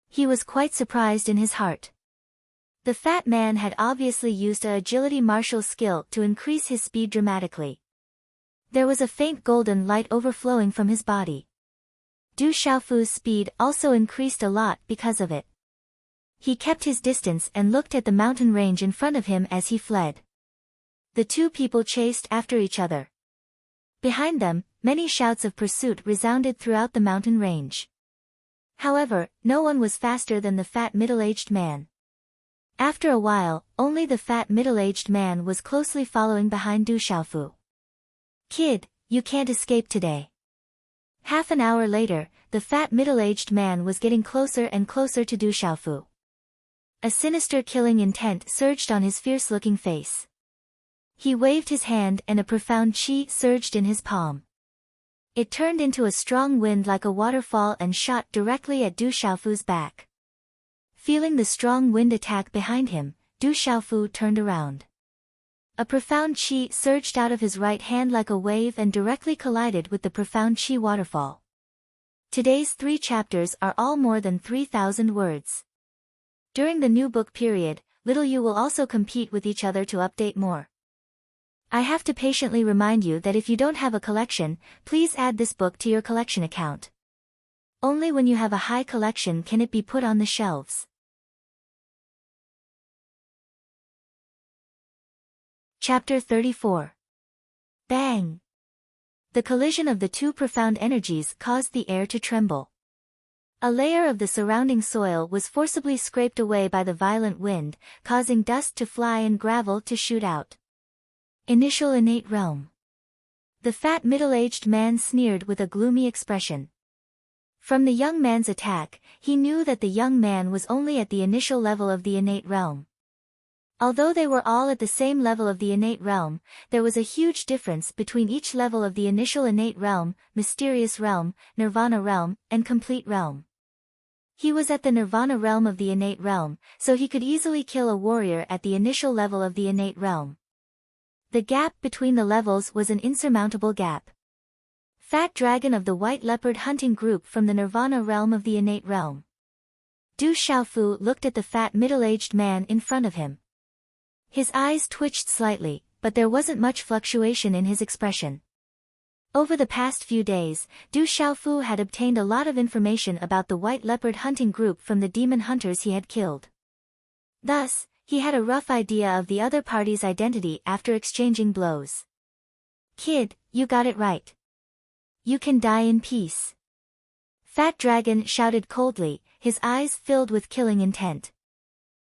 He was quite surprised in his heart. The fat man had obviously used a agility martial skill to increase his speed dramatically. There was a faint golden light overflowing from his body. Du Xiaofu's speed also increased a lot because of it. He kept his distance and looked at the mountain range in front of him as he fled. The 2 people chased after each other. Behind them, many shouts of pursuit resounded throughout the mountain range. However, no one was faster than the fat middle-aged man. After a while, only the fat middle-aged man was closely following behind Du Xiaofu. Kid, you can't escape today. Half an hour later, the fat middle-aged man was getting closer and closer to Du Xiaofu. A sinister killing intent surged on his fierce-looking face. He waved his hand and a profound qi surged in his palm. It turned into a strong wind like a waterfall and shot directly at Du Xiaofu's back. Feeling the strong wind attack behind him, Du Xiaofu turned around. A profound qi surged out of his right hand like a wave and directly collided with the profound qi waterfall. Today's 3 chapters are all more than 3,000 words. During the new book period, little you will also compete with each other to update more. I have to patiently remind you that if you don't have a collection, please add this book to your collection account. Only when you have a high collection can it be put on the shelves. Chapter 34. Bang! The collision of the 2 profound energies caused the air to tremble. A layer of the surrounding soil was forcibly scraped away by the violent wind, causing dust to fly and gravel to shoot out. Initial innate realm. The fat middle-aged man sneered with a gloomy expression. From the young man's attack, he knew that the young man was only at the initial level of the innate realm. Although they were all at the same level of the innate realm, there was a huge difference between each level of the initial innate realm, mysterious realm, nirvana realm, and complete realm. He was at the nirvana realm of the innate realm, so he could easily kill a warrior at the initial level of the innate realm. The gap between the levels was an insurmountable gap. Fat dragon of the white leopard hunting group from the nirvana realm of the innate realm. Du Xiaofu looked at the fat middle-aged man in front of him. His eyes twitched slightly, but there wasn't much fluctuation in his expression. Over the past few days, Du Xiaofu had obtained a lot of information about the white leopard hunting group from the demon hunters he had killed. Thus, he had a rough idea of the other party's identity after exchanging blows. Kid, you got it right. You can die in peace. Fat Dragon shouted coldly, his eyes filled with killing intent.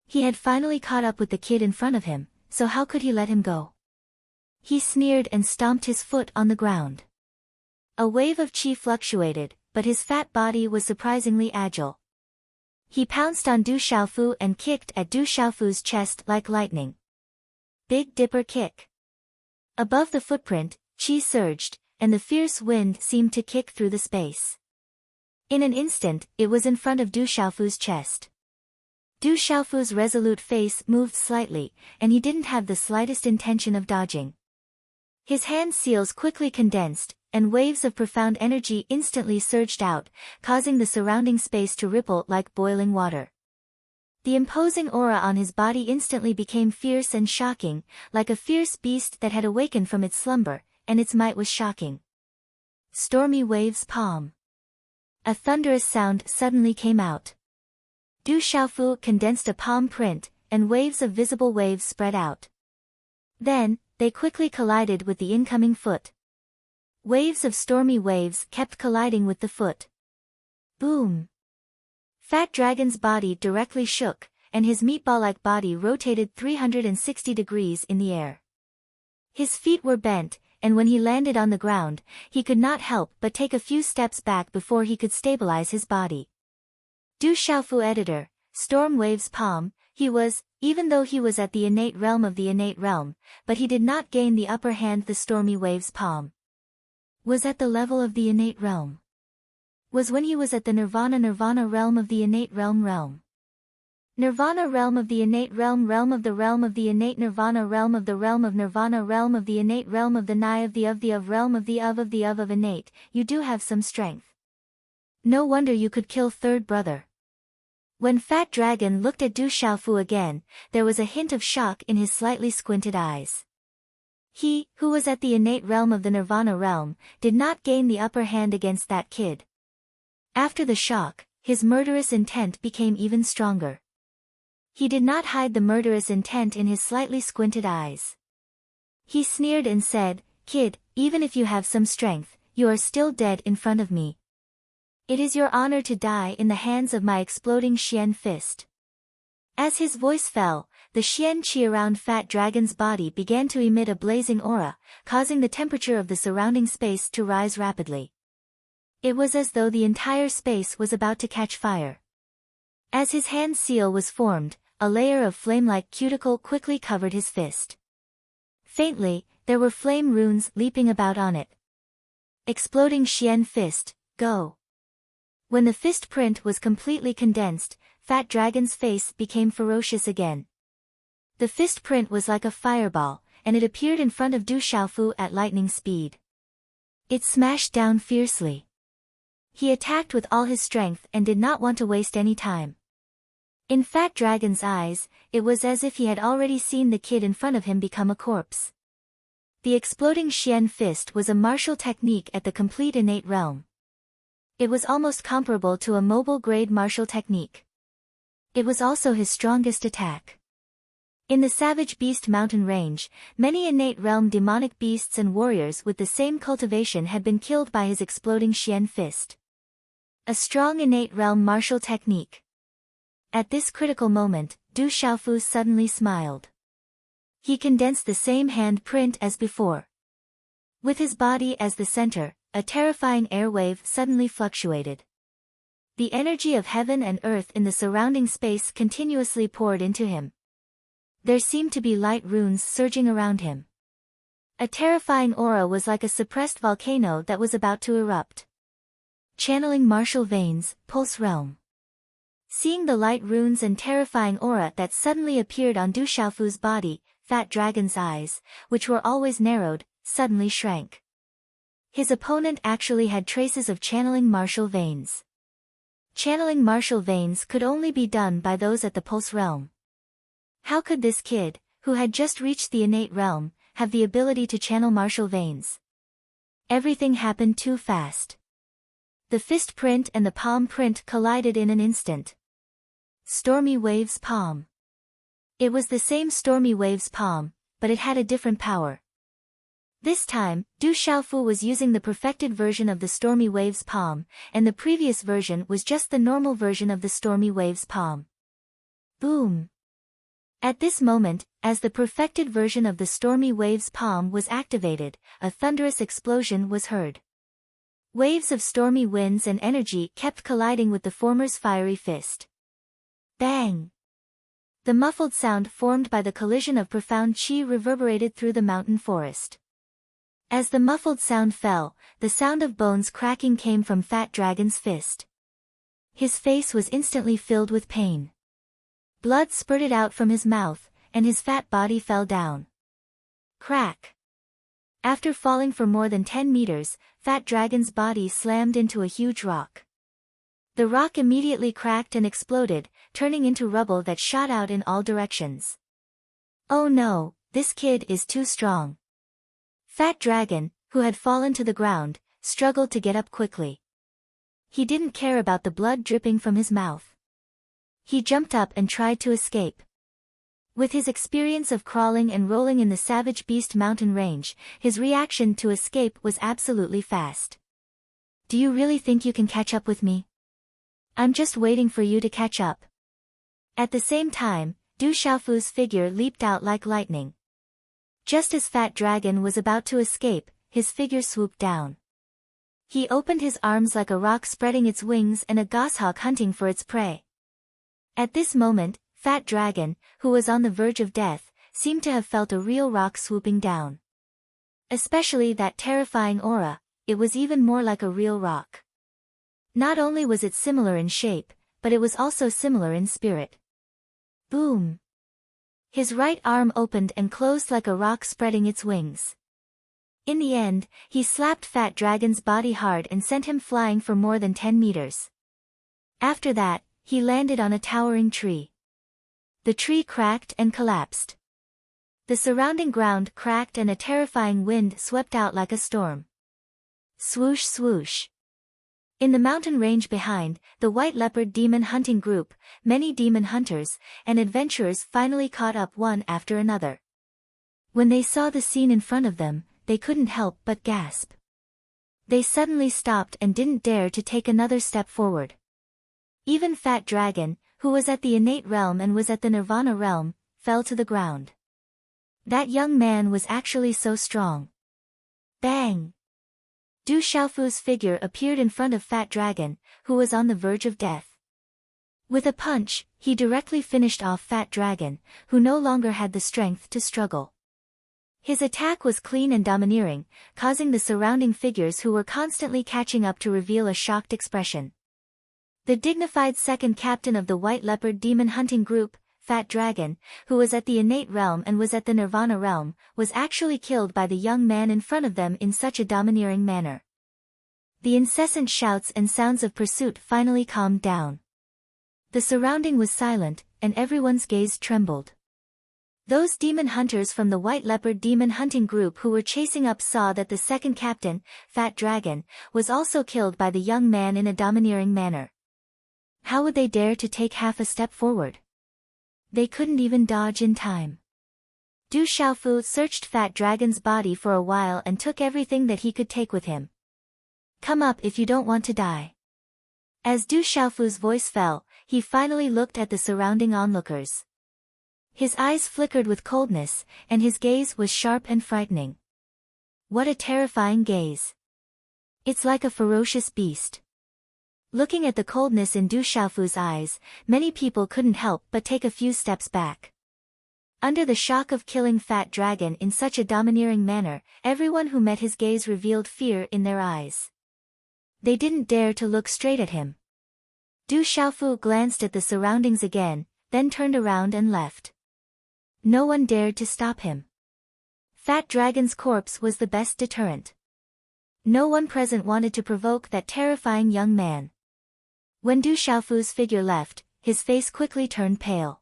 He had finally caught up with the kid in front of him, so how could he let him go? He sneered and stomped his foot on the ground. A wave of qi fluctuated, but his fat body was surprisingly agile. He pounced on Du Xiaofu and kicked at Du Xiaofu's chest like lightning. Big Dipper kick. Above the footprint, qi surged, and the fierce wind seemed to kick through the space. In an instant, it was in front of Du Xiaofu's chest. Du Xiaofu's resolute face moved slightly, and he didn't have the slightest intention of dodging. His hand seals quickly condensed, and waves of profound energy instantly surged out, causing the surrounding space to ripple like boiling water. The imposing aura on his body instantly became fierce and shocking, like a fierce beast that had awakened from its slumber, and its might was shocking. Stormy waves palm. A thunderous sound suddenly came out. Du Xiaofu condensed a palm print, and waves of visible waves spread out. Then, they quickly collided with the incoming foot. Waves of stormy waves kept colliding with the foot. Boom! Fat Dragon's body directly shook, and his meatball-like body rotated 360 degrees in the air. His feet were bent, and when he landed on the ground, he could not help but take a few steps back before he could stabilize his body. Du Xiaofu editor, Storm Waves Palm, he was, even though he was at the innate realm of the innate realm, but he did not gain the upper hand. The Stormy Waves Palm was at the level of the innate realm. Was when he was at the nirvana realm of the innate realm. Nirvana realm of the innate realm of the realm of the innate nirvana realm of the realm of nirvana realm of the innate realm of the nigh of the realm of the of innate. You do have some strength. No wonder you could kill third brother. When Fat Dragon looked at Du Xiaofu again, there was a hint of shock in his slightly squinted eyes. He, who was at the innate realm of the nirvana realm, did not gain the upper hand against that kid. After the shock, his murderous intent became even stronger. He did not hide the murderous intent in his slightly squinted eyes. He sneered and said, "Kid, even if you have some strength, you are still dead in front of me. It is your honor to die in the hands of my exploding Xian fist." As his voice fell, the Xian qi around Fat Dragon's body began to emit a blazing aura, causing the temperature of the surrounding space to rise rapidly. It was as though the entire space was about to catch fire. As his hand seal was formed, a layer of flame-like cuticle quickly covered his fist. Faintly, there were flame runes leaping about on it. Exploding Xian fist, go. When the fist print was completely condensed, Fat Dragon's face became ferocious again. The fist print was like a fireball, and it appeared in front of Du Xiaofu at lightning speed. It smashed down fiercely. He attacked with all his strength and did not want to waste any time. In Fat Dragon's eyes, it was as if he had already seen the kid in front of him become a corpse. The exploding Xian fist was a martial technique at the complete innate realm. It was almost comparable to a mobile-grade martial technique. It was also his strongest attack. In the Savage Beast Mountain Range, many innate realm demonic beasts and warriors with the same cultivation had been killed by his exploding Xian fist. A strong innate realm martial technique. At this critical moment, Du Xiaofu suddenly smiled. He condensed the same hand print as before. With his body as the center, a terrifying air wave suddenly fluctuated. The energy of heaven and earth in the surrounding space continuously poured into him. There seemed to be light runes surging around him. A terrifying aura was like a suppressed volcano that was about to erupt. Channeling martial veins, pulse realm. Seeing the light runes and terrifying aura that suddenly appeared on Du Xiaofu's body, Fat Dragon's eyes, which were always narrowed, suddenly shrank. His opponent actually had traces of channeling martial veins. Channeling martial veins could only be done by those at the pulse realm. How could this kid, who had just reached the innate realm, have the ability to channel martial veins? Everything happened too fast. The fist print and the palm print collided in an instant. Stormy Wave's palm. It was the same Stormy Wave's palm, but it had a different power. This time, Du Xiaofu was using the perfected version of the Stormy Wave's palm, and the previous version was just the normal version of the Stormy Wave's palm. Boom! At this moment, as the perfected version of the Stormy Wave's palm was activated, a thunderous explosion was heard. Waves of stormy winds and energy kept colliding with the former's fiery fist. Bang! The muffled sound formed by the collision of profound qi reverberated through the mountain forest. As the muffled sound fell, the sound of bones cracking came from Fat Dragon's fist. His face was instantly filled with pain. Blood spurted out from his mouth, and his fat body fell down. Crack! After falling for more than 10 meters, Fat Dragon's body slammed into a huge rock. The rock immediately cracked and exploded, turning into rubble that shot out in all directions. Oh no, this kid is too strong. Fat Dragon, who had fallen to the ground, struggled to get up quickly. He didn't care about the blood dripping from his mouth. He jumped up and tried to escape. With his experience of crawling and rolling in the Savage Beast Mountain Range, his reaction to escape was absolutely fast. Do you really think you can catch up with me? I'm just waiting for you to catch up. At the same time, Du Xiaofu's figure leaped out like lightning. Just as Fat Dragon was about to escape, his figure swooped down. He opened his arms like a rock spreading its wings and a goshawk hunting for its prey. At this moment, Fat Dragon, who was on the verge of death, seemed to have felt a real rock swooping down. Especially that terrifying aura, it was even more like a real rock. Not only was it similar in shape, but it was also similar in spirit. Boom! His right arm opened and closed like a rock spreading its wings. In the end, he slapped Fat Dragon's body hard and sent him flying for more than 10 meters. After that, he landed on a towering tree. The tree cracked and collapsed. The surrounding ground cracked and a terrifying wind swept out like a storm. Swoosh swoosh. In the mountain range behind, the White Leopard demon hunting group, many demon hunters and adventurers finally caught up one after another. When they saw the scene in front of them, they couldn't help but gasp. They suddenly stopped and didn't dare to take another step forward. Even Fat Dragon, who was at the innate realm and was at the nirvana realm, fell to the ground. That young man was actually so strong. Bang! Du Xiaofu's figure appeared in front of Fat Dragon, who was on the verge of death. With a punch, he directly finished off Fat Dragon, who no longer had the strength to struggle. His attack was clean and domineering, causing the surrounding figures who were constantly catching up to reveal a shocked expression. The dignified second captain of the White Leopard demon hunting group, Fat Dragon, who was at the innate realm and was at the nirvana realm, was actually killed by the young man in front of them in such a domineering manner. The incessant shouts and sounds of pursuit finally calmed down. The surrounding was silent, and everyone's gaze trembled. Those demon hunters from the White Leopard demon hunting group who were chasing up saw that the second captain, Fat Dragon, was also killed by the young man in a domineering manner. How would they dare to take half a step forward? They couldn't even dodge in time. Du Xiaofu searched Fat Dragon's body for a while and took everything that he could take with him. Come up if you don't want to die. As Du Xiaofu's voice fell, he finally looked at the surrounding onlookers. His eyes flickered with coldness, and his gaze was sharp and frightening. What a terrifying gaze. It's like a ferocious beast. Looking at the coldness in Du Xiaofu's eyes, many people couldn't help but take a few steps back. Under the shock of killing Fat Dragon in such a domineering manner, everyone who met his gaze revealed fear in their eyes. They didn't dare to look straight at him. Du Xiaofu glanced at the surroundings again, then turned around and left. No one dared to stop him. Fat Dragon's corpse was the best deterrent. No one present wanted to provoke that terrifying young man. When Du Xiaofu's figure left, his face quickly turned pale.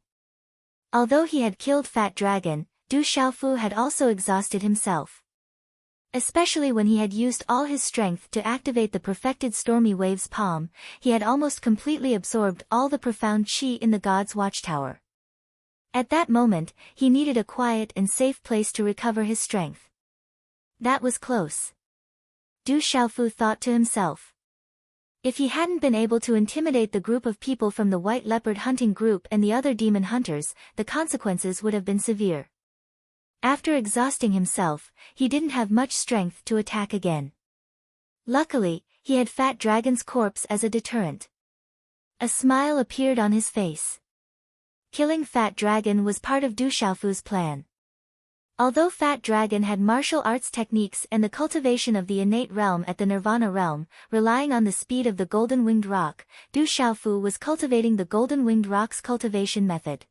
Although he had killed Fat Dragon, Du Xiaofu had also exhausted himself. Especially when he had used all his strength to activate the perfected Stormy Wave's palm, he had almost completely absorbed all the profound qi in the God's Watchtower. At that moment, he needed a quiet and safe place to recover his strength. That was close. Du Xiaofu thought to himself. If he hadn't been able to intimidate the group of people from the White Leopard hunting group and the other demon hunters, the consequences would have been severe. After exhausting himself, he didn't have much strength to attack again. Luckily, he had Fat Dragon's corpse as a deterrent. A smile appeared on his face. Killing Fat Dragon was part of Du Xiaofu's plan. Although Fat Dragon had martial arts techniques and the cultivation of the innate realm at the Nirvana realm, relying on the speed of the Golden Winged Rock, Du Xiaofu was cultivating the Golden Winged Rock's cultivation method.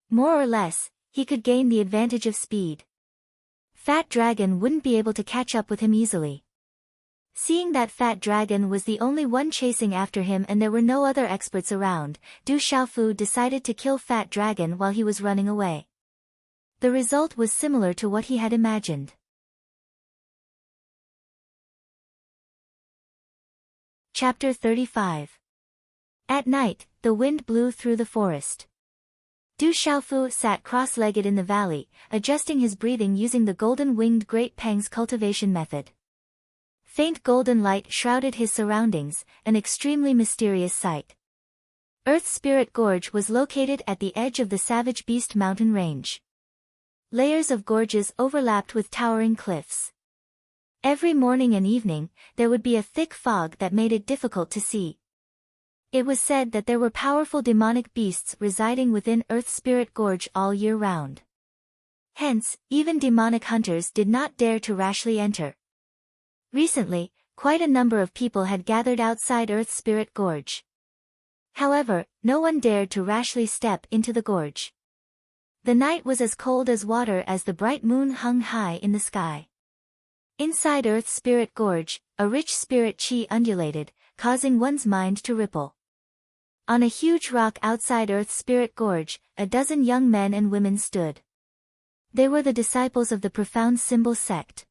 More or less, he could gain the advantage of speed. Fat Dragon wouldn't be able to catch up with him easily. Seeing that Fat Dragon was the only one chasing after him and there were no other experts around, Du Xiaofu decided to kill Fat Dragon while he was running away. The result was similar to what he had imagined. Chapter 35. At night, the wind blew through the forest. Du Xiaofu sat cross-legged in the valley, adjusting his breathing using the golden-winged Great Pang's cultivation method. Faint golden light shrouded his surroundings, an extremely mysterious sight. Earth Spirit Gorge was located at the edge of the Savage Beast mountain range. Layers of gorges overlapped with towering cliffs. Every morning and evening, there would be a thick fog that made it difficult to see. It was said that there were powerful demonic beasts residing within Earth Spirit Gorge all year round. Hence, even demonic hunters did not dare to rashly enter. Recently, quite a number of people had gathered outside Earth Spirit Gorge. However, no one dared to rashly step into the gorge. The night was as cold as water as the bright moon hung high in the sky. Inside Earth Spirit Gorge, a rich spirit chi undulated, causing one's mind to ripple. On a huge rock outside Earth Spirit Gorge, a dozen young men and women stood. They were the disciples of the profound symbol sect.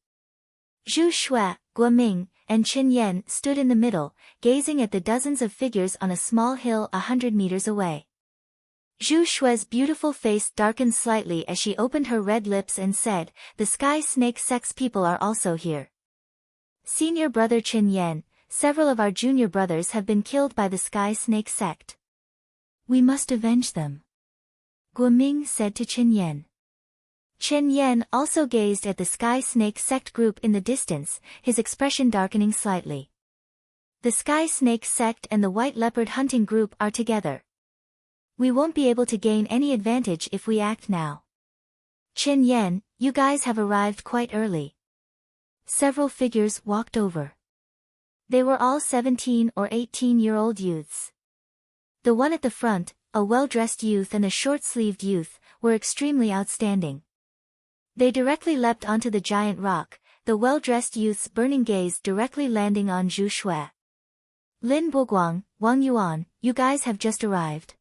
Zhu Shui, Guoming, and Qin Yan stood in the middle, gazing at the dozens of figures on a small hill 100 meters away. Zhu Shui's beautiful face darkened slightly as she opened her red lips and said, "The Sky Snake Sect's people are also here. Senior brother Qin Yan, several of our junior brothers have been killed by the Sky Snake Sect. We must avenge them," Guoming said to Qin Yan. Qin Yan also gazed at the Sky Snake Sect group in the distance, his expression darkening slightly. The Sky Snake Sect and the White Leopard hunting group are together. We won't be able to gain any advantage if we act now. Qin Yan, you guys have arrived quite early. Several figures walked over. They were all 17 or 18-year-old youths. The one at the front, a well-dressed youth and a short-sleeved youth, were extremely outstanding. They directly leapt onto the giant rock, the well-dressed youth's burning gaze directly landing on Zhu Shui. Lin Buguang, Wang Yuan, you guys have just arrived.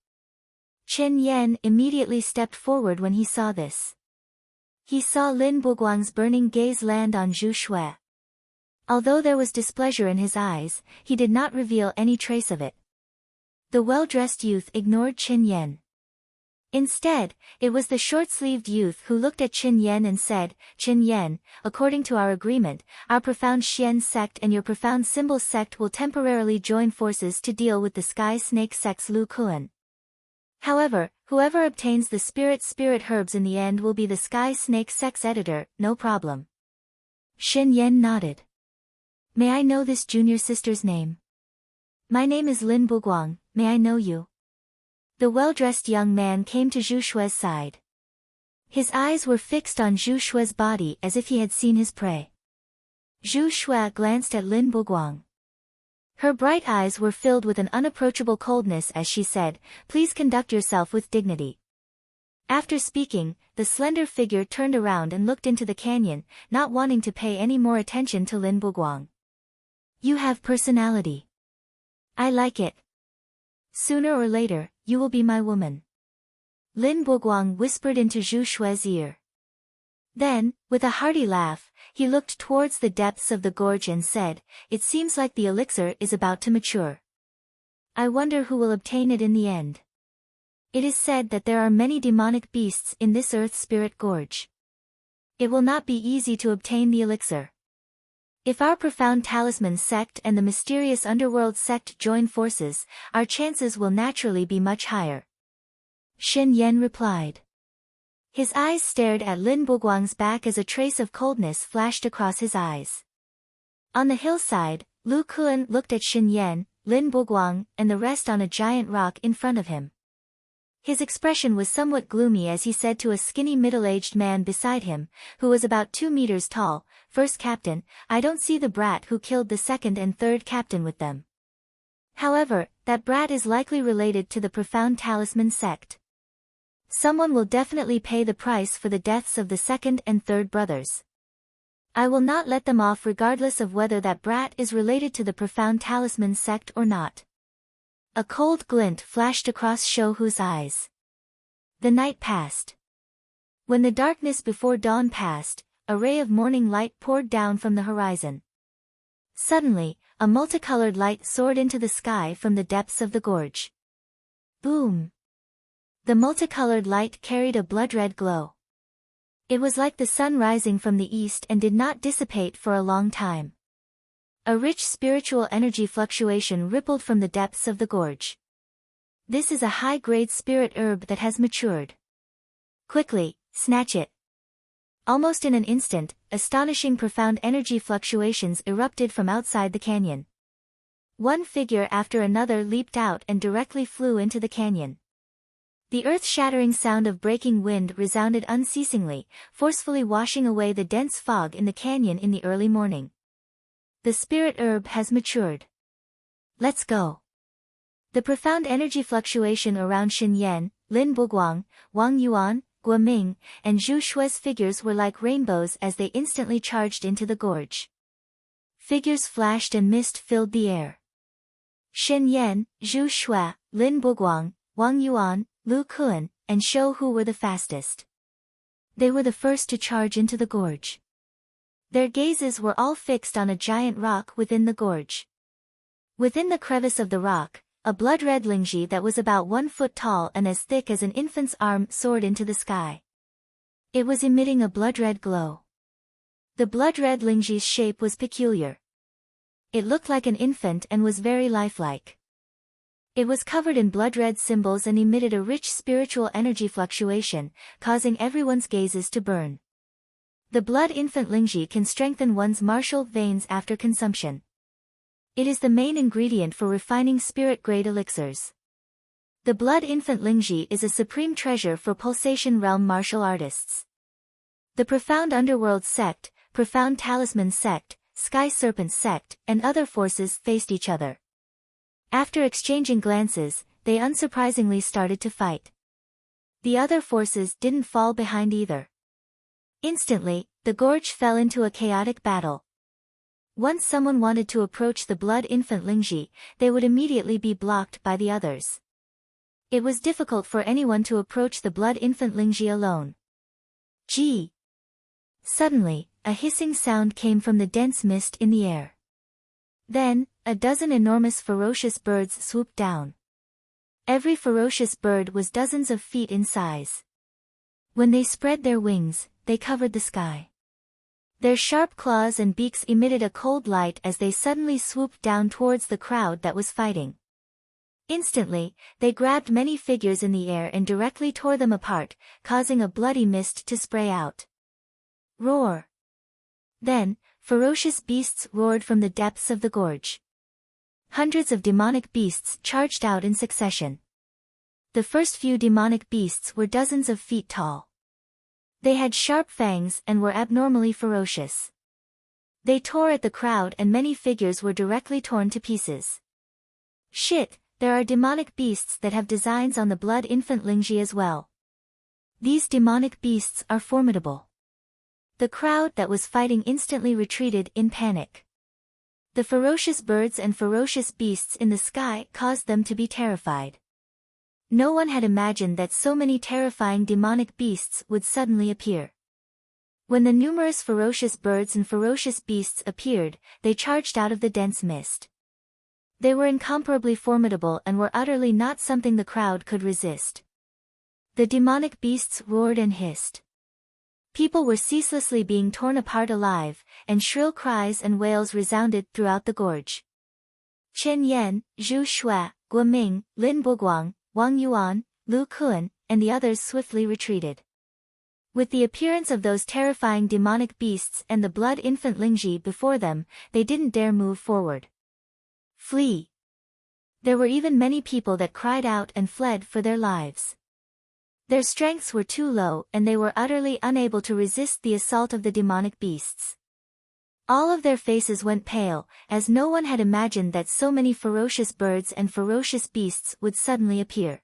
Chen Yan immediately stepped forward when he saw this. He saw Lin Buguang's burning gaze land on Zhu Shui. Although there was displeasure in his eyes, he did not reveal any trace of it. The well-dressed youth ignored Chen Yan. Instead, it was the short-sleeved youth who looked at Chen Yan and said, Chen Yan, according to our agreement, our profound Xian sect and your profound symbol sect will temporarily join forces to deal with the Sky Snake sect's Lu Kuan. However, whoever obtains the spirit herbs in the end will be the Sky Snake sect's editor, no problem. Shen Yan nodded. May I know this junior sister's name? My name is Lin Buguang, may I know you? The well-dressed young man came to Zhu Shui's side. His eyes were fixed on Zhu Shui's body as if he had seen his prey. Zhu Shui glanced at Lin Buguang. Her bright eyes were filled with an unapproachable coldness as she said, please conduct yourself with dignity. After speaking, the slender figure turned around and looked into the canyon, not wanting to pay any more attention to Lin Buguang. You have personality. I like it. Sooner or later, you will be my woman. Lin Buguang whispered into Zhu Shui's ear. Then, with a hearty laugh, he looked towards the depths of the gorge and said, it seems like the elixir is about to mature. I wonder who will obtain it in the end. It is said that there are many demonic beasts in this earth spirit gorge. It will not be easy to obtain the elixir. If our profound talisman sect and the mysterious underworld sect join forces, our chances will naturally be much higher. Shen Yan replied. His eyes stared at Lin Buguang's back as a trace of coldness flashed across his eyes. On the hillside, Lu Kuan looked at Shen Yan, Lin Buguang, and the rest on a giant rock in front of him. His expression was somewhat gloomy as he said to a skinny middle-aged man beside him, who was about 2 meters tall, First Captain, I don't see the brat who killed the second and third captain with them. However, that brat is likely related to the profound talisman sect. Someone will definitely pay the price for the deaths of the second and third brothers. I will not let them off regardless of whether that brat is related to the profound talisman sect or not. A cold glint flashed across Shouhu's eyes. The night passed. When the darkness before dawn passed, a ray of morning light poured down from the horizon. Suddenly, a multicolored light soared into the sky from the depths of the gorge. Boom! The multicolored light carried a blood-red glow. It was like the sun rising from the east and did not dissipate for a long time. A rich spiritual energy fluctuation rippled from the depths of the gorge. This is a high-grade spirit herb that has matured. Quickly, snatch it. Almost in an instant, astonishing profound energy fluctuations erupted from outside the canyon. One figure after another leaped out and directly flew into the canyon. The earth-shattering sound of breaking wind resounded unceasingly, forcefully washing away the dense fog in the canyon in the early morning. The spirit herb has matured. Let's go. The profound energy fluctuation around Shen Yan, Lin Buguang, Wang Yuan, Guo Ming, and Zhu Shui's figures were like rainbows as they instantly charged into the gorge. Figures flashed and mist filled the air. Shen Yan, Zhu Shui, Lin Buguang, Wang Yuan, Lu Kuan, and Shouhu were the fastest. They were the first to charge into the gorge. Their gazes were all fixed on a giant rock within the gorge. Within the crevice of the rock, a blood-red lingji that was about 1 foot tall and as thick as an infant's arm soared into the sky. It was emitting a blood-red glow. The blood-red lingji's shape was peculiar. It looked like an infant and was very lifelike. It was covered in blood-red symbols and emitted a rich spiritual energy fluctuation, causing everyone's gazes to burn. The blood infant lingji can strengthen one's martial veins after consumption. It is the main ingredient for refining spirit-grade elixirs. The blood infant lingji is a supreme treasure for pulsation realm martial artists. The profound underworld sect, profound talisman sect, sky serpent sect, and other forces faced each other. After exchanging glances, they they unsurprisingly started to fight. The other forces didn't fall behind either. Instantly, the gorge fell into a chaotic battle. Once someone wanted to approach the blood infant Lingji, they would immediately be blocked by the others. It was difficult for anyone to approach the blood infant Lingji alone. Gee! Suddenly, a hissing sound came from the dense mist in the air. Then, a dozen enormous ferocious birds swooped down. Every ferocious bird was dozens of feet in size. When they spread their wings, they covered the sky. Their sharp claws and beaks emitted a cold light as they suddenly swooped down towards the crowd that was fighting. Instantly, they grabbed many figures in the air and directly tore them apart, causing a bloody mist to spray out. Roar! Then, ferocious beasts roared from the depths of the gorge. Hundreds of demonic beasts charged out in succession. The first few demonic beasts were dozens of feet tall. They had sharp fangs and were abnormally ferocious. They tore at the crowd and many figures were directly torn to pieces. Shit, there are demonic beasts that have designs on the blood infant Lingji as well. These demonic beasts are formidable. The crowd that was fighting instantly retreated in panic. The ferocious birds and ferocious beasts in the sky caused them to be terrified. No one had imagined that so many terrifying demonic beasts would suddenly appear. When the numerous ferocious birds and ferocious beasts appeared, they charged out of the dense mist. They were incomparably formidable and were utterly not something the crowd could resist. The demonic beasts roared and hissed. People were ceaselessly being torn apart alive, and shrill cries and wails resounded throughout the gorge. Chen Yan, Zhu Shui, Guo Ming, Lin Boguang, Wang Yuan, Lu Kun, and the others swiftly retreated. With the appearance of those terrifying demonic beasts and the blood infant Lingji before them, they didn't dare move forward. Flee! There were even many people that cried out and fled for their lives. Their strengths were too low and they were utterly unable to resist the assault of the demonic beasts. All of their faces went pale, as no one had imagined that so many ferocious birds and ferocious beasts would suddenly appear.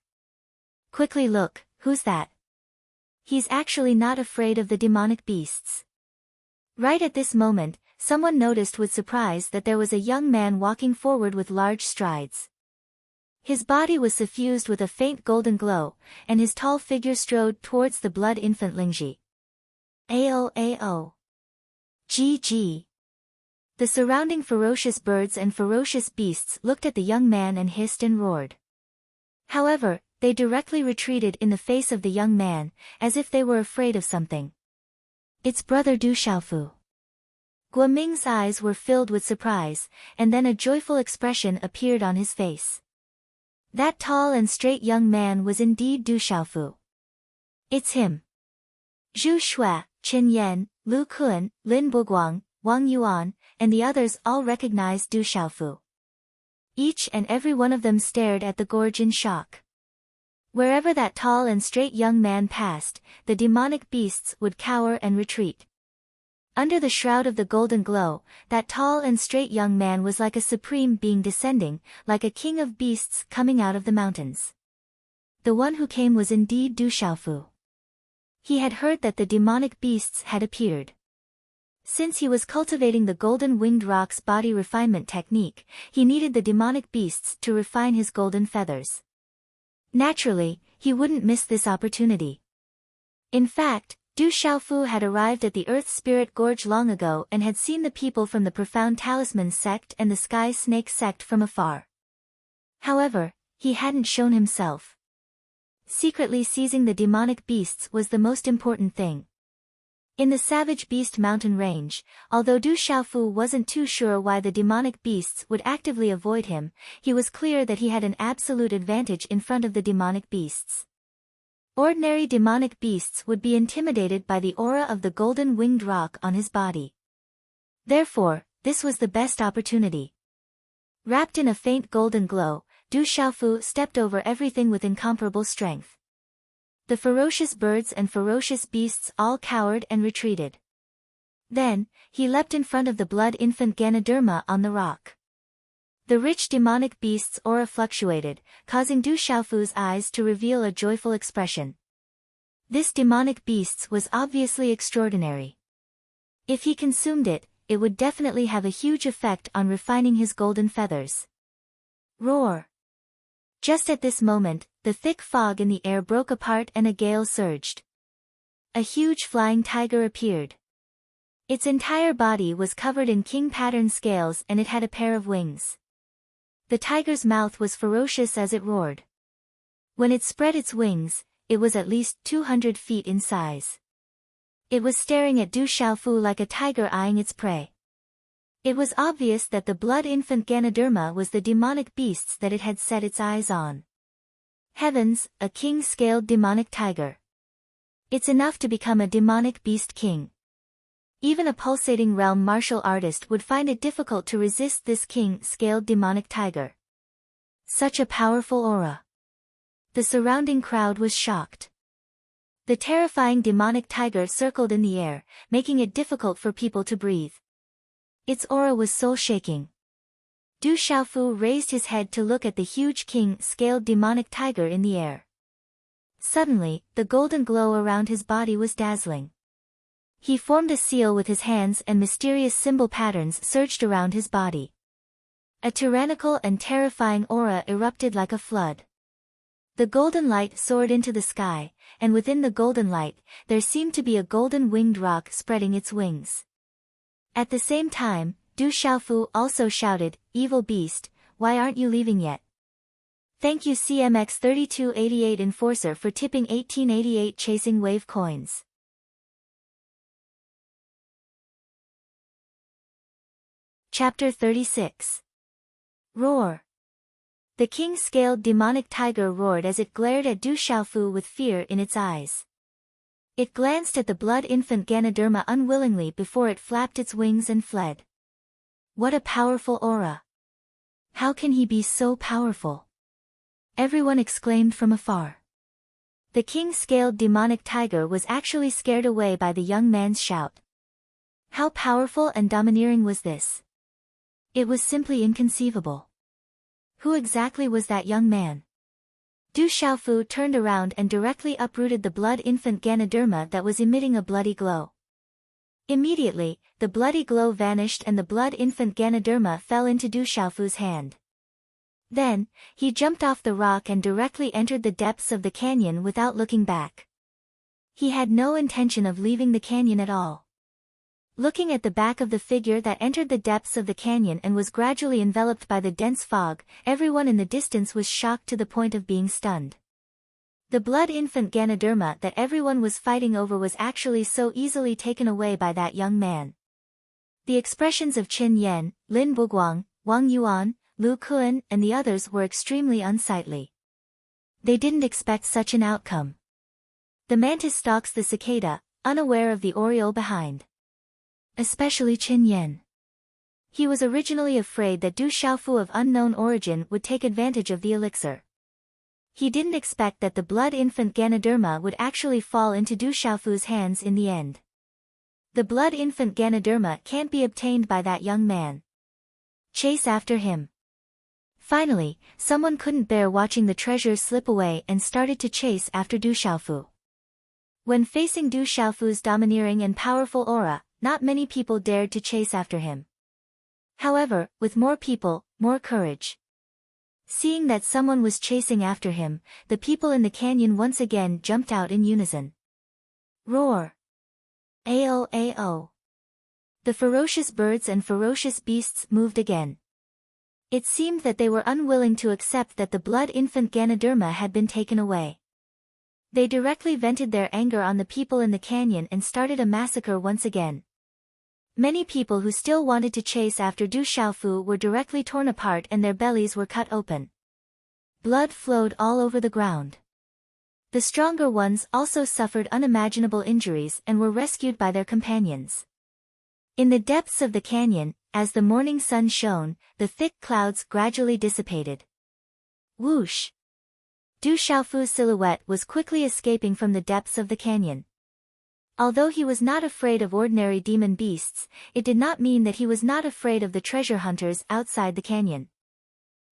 Quickly look, who's that? He's actually not afraid of the demonic beasts. Right at this moment, someone noticed with surprise that there was a young man walking forward with large strides. His body was suffused with a faint golden glow, and his tall figure strode towards the blood infant Lingji. Ao. GG. The surrounding ferocious birds and ferocious beasts looked at the young man and hissed and roared. However, they directly retreated in the face of the young man, as if they were afraid of something. It's brother Du Xiaofu. Guo Ming's eyes were filled with surprise, and then a joyful expression appeared on his face. That tall and straight young man was indeed Du Xiaofu. It's him. Zhu Shui, Chen Yan, Lu Kun, Lin Boguang, Wang Yuan, and the others all recognized Du Xiaofu. Each and every one of them stared at the gorge in shock. Wherever that tall and straight young man passed, the demonic beasts would cower and retreat. Under the shroud of the golden glow, that tall and straight young man was like a supreme being descending, like a king of beasts coming out of the mountains. The one who came was indeed Du Xiaofu. He had heard that the demonic beasts had appeared. Since he was cultivating the golden winged rock's body refinement technique, he needed the demonic beasts to refine his golden feathers. Naturally, he wouldn't miss this opportunity. In fact, Du Xiaofu had arrived at the Earth Spirit Gorge long ago and had seen the people from the Profound Talisman sect and the Sky Snake sect from afar. However, he hadn't shown himself. Secretly seizing the demonic beasts was the most important thing. In the Savage Beast Mountain Range, although Du Xiaofu wasn't too sure why the demonic beasts would actively avoid him, he was clear that he had an absolute advantage in front of the demonic beasts. Ordinary demonic beasts would be intimidated by the aura of the golden winged rock on his body. Therefore, this was the best opportunity. Wrapped in a faint golden glow, Du Xiaofu stepped over everything with incomparable strength. The ferocious birds and ferocious beasts all cowered and retreated. Then, he leapt in front of the blood infant Ganoderma on the rock. The rich demonic beast's aura fluctuated, causing Du Xiaofu's eyes to reveal a joyful expression. This demonic beast was obviously extraordinary. If he consumed it, it would definitely have a huge effect on refining his golden feathers. Roar! Just at this moment, the thick fog in the air broke apart and a gale surged. A huge flying tiger appeared. Its entire body was covered in king pattern scales and it had a pair of wings. The tiger's mouth was ferocious as it roared. When it spread its wings, it was at least 200 feet in size. It was staring at Du Xiaofu like a tiger eyeing its prey. It was obvious that the blood infant Ganoderma was the demonic beasts that it had set its eyes on. Heavens, a king-scaled demonic tiger. It's enough to become a demonic beast king. Even a pulsating realm martial artist would find it difficult to resist this king-scaled demonic tiger. Such a powerful aura. The surrounding crowd was shocked. The terrifying demonic tiger circled in the air, making it difficult for people to breathe. Its aura was soul-shaking. Du Xiaofu raised his head to look at the huge king-scaled demonic tiger in the air. Suddenly, the golden glow around his body was dazzling. He formed a seal with his hands and mysterious symbol patterns surged around his body. A tyrannical and terrifying aura erupted like a flood. The golden light soared into the sky, and within the golden light, there seemed to be a golden winged roc spreading its wings. At the same time, Du Xiaofu also shouted, "Evil beast, why aren't you leaving yet?" Thank you CMX3288 Enforcer for tipping 1888 chasing wave coins. Chapter 36. Roar. The king-scaled demonic tiger roared as it glared at Du Xiaofu with fear in its eyes. It glanced at the blood infant Ganoderma unwillingly before it flapped its wings and fled. What a powerful aura! How can he be so powerful? Everyone exclaimed from afar. The king-scaled demonic tiger was actually scared away by the young man's shout. How powerful and domineering was this? It was simply inconceivable. Who exactly was that young man? Du Xiaofu turned around and directly uprooted the blood infant Ganoderma that was emitting a bloody glow. Immediately, the bloody glow vanished and the blood infant Ganoderma fell into Du Xiaofu's hand. Then, he jumped off the rock and directly entered the depths of the canyon without looking back. He had no intention of leaving the canyon at all. Looking at the back of the figure that entered the depths of the canyon and was gradually enveloped by the dense fog, everyone in the distance was shocked to the point of being stunned. The blood infant Ganoderma that everyone was fighting over was actually so easily taken away by that young man. The expressions of Qin Yan, Lin Buguang, Wang Yuan, Lu Kun and the others were extremely unsightly. They didn't expect such an outcome. The mantis stalks the cicada, unaware of the aureole behind. Especially Qin Yan. He was originally afraid that Du Xiaofu of unknown origin would take advantage of the elixir. He didn't expect that the blood infant Ganoderma would actually fall into Du Xiaofu's hands in the end. The blood infant Ganoderma can't be obtained by that young man. Chase after him. Finally, someone couldn't bear watching the treasure slip away and started to chase after Du Xiaofu. When facing Du Xiaofu's domineering and powerful aura, not many people dared to chase after him. However, with more people, more courage. Seeing that someone was chasing after him, the people in the canyon once again jumped out in unison. Roar! Ao ao. The ferocious birds and ferocious beasts moved again. It seemed that they were unwilling to accept that the blood infant Ganoderma had been taken away. They directly vented their anger on the people in the canyon and started a massacre once again. Many people who still wanted to chase after Du Xiaofu were directly torn apart and their bellies were cut open. Blood flowed all over the ground. The stronger ones also suffered unimaginable injuries and were rescued by their companions. In the depths of the canyon, as the morning sun shone, the thick clouds gradually dissipated. Whoosh! Du Xiaofu's silhouette was quickly escaping from the depths of the canyon. Although he was not afraid of ordinary demon beasts, it did not mean that he was not afraid of the treasure hunters outside the canyon.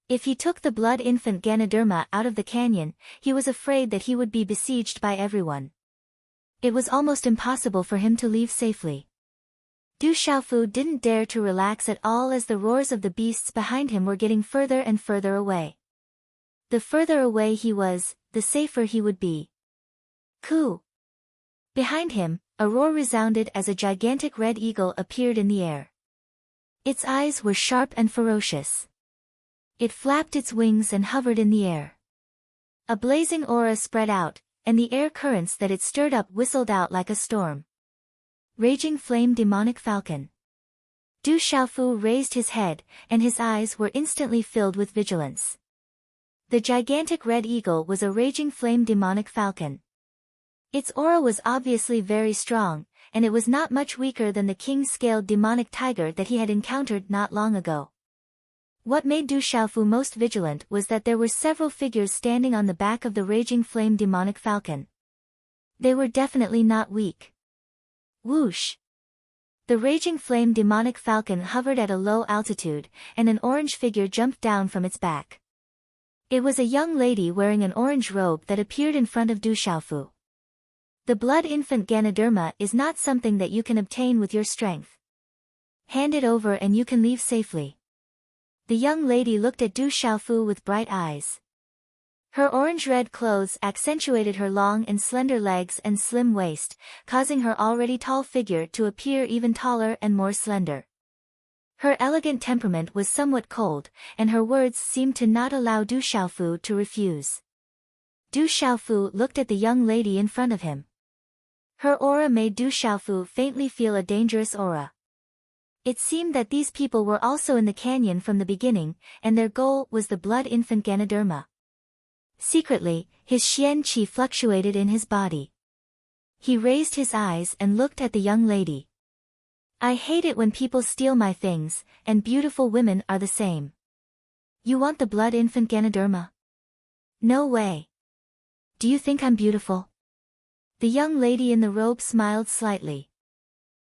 If he took the blood infant Ganoderma out of the canyon, he was afraid that he would be besieged by everyone. It was almost impossible for him to leave safely. Du Xiaofu didn't dare to relax at all as the roars of the beasts behind him were getting further and further away. The further away he was, the safer he would be. Coo! Behind him, a roar resounded as a gigantic red eagle appeared in the air. Its eyes were sharp and ferocious. It flapped its wings and hovered in the air. A blazing aura spread out, and the air currents that it stirred up whistled out like a storm. Raging Flame Demonic Falcon. Du Xiaofu raised his head, and his eyes were instantly filled with vigilance. The gigantic red eagle was a Raging Flame Demonic Falcon. Its aura was obviously very strong, and it was not much weaker than the king-scaled demonic tiger that he had encountered not long ago. What made Du Xiaofu most vigilant was that there were several figures standing on the back of the Raging Flame Demonic Falcon. They were definitely not weak. Whoosh! The Raging Flame Demonic Falcon hovered at a low altitude, and an orange figure jumped down from its back. It was a young lady wearing an orange robe that appeared in front of Du Xiaofu. The blood infant Ganoderma is not something that you can obtain with your strength. Hand it over and you can leave safely. The young lady looked at Du Xiaofu with bright eyes. Her orange-red clothes accentuated her long and slender legs and slim waist, causing her already tall figure to appear even taller and more slender. Her elegant temperament was somewhat cold, and her words seemed to not allow Du Xiaofu to refuse. Du Xiaofu looked at the young lady in front of him. Her aura made Du Xiaofu faintly feel a dangerous aura. It seemed that these people were also in the canyon from the beginning, and their goal was the blood infant Ganoderma. Secretly, his Xian Qi fluctuated in his body. He raised his eyes and looked at the young lady. I hate it when people steal my things, and beautiful women are the same. You want the blood infant Ganoderma? No way. Do you think I'm beautiful? The young lady in the robe smiled slightly.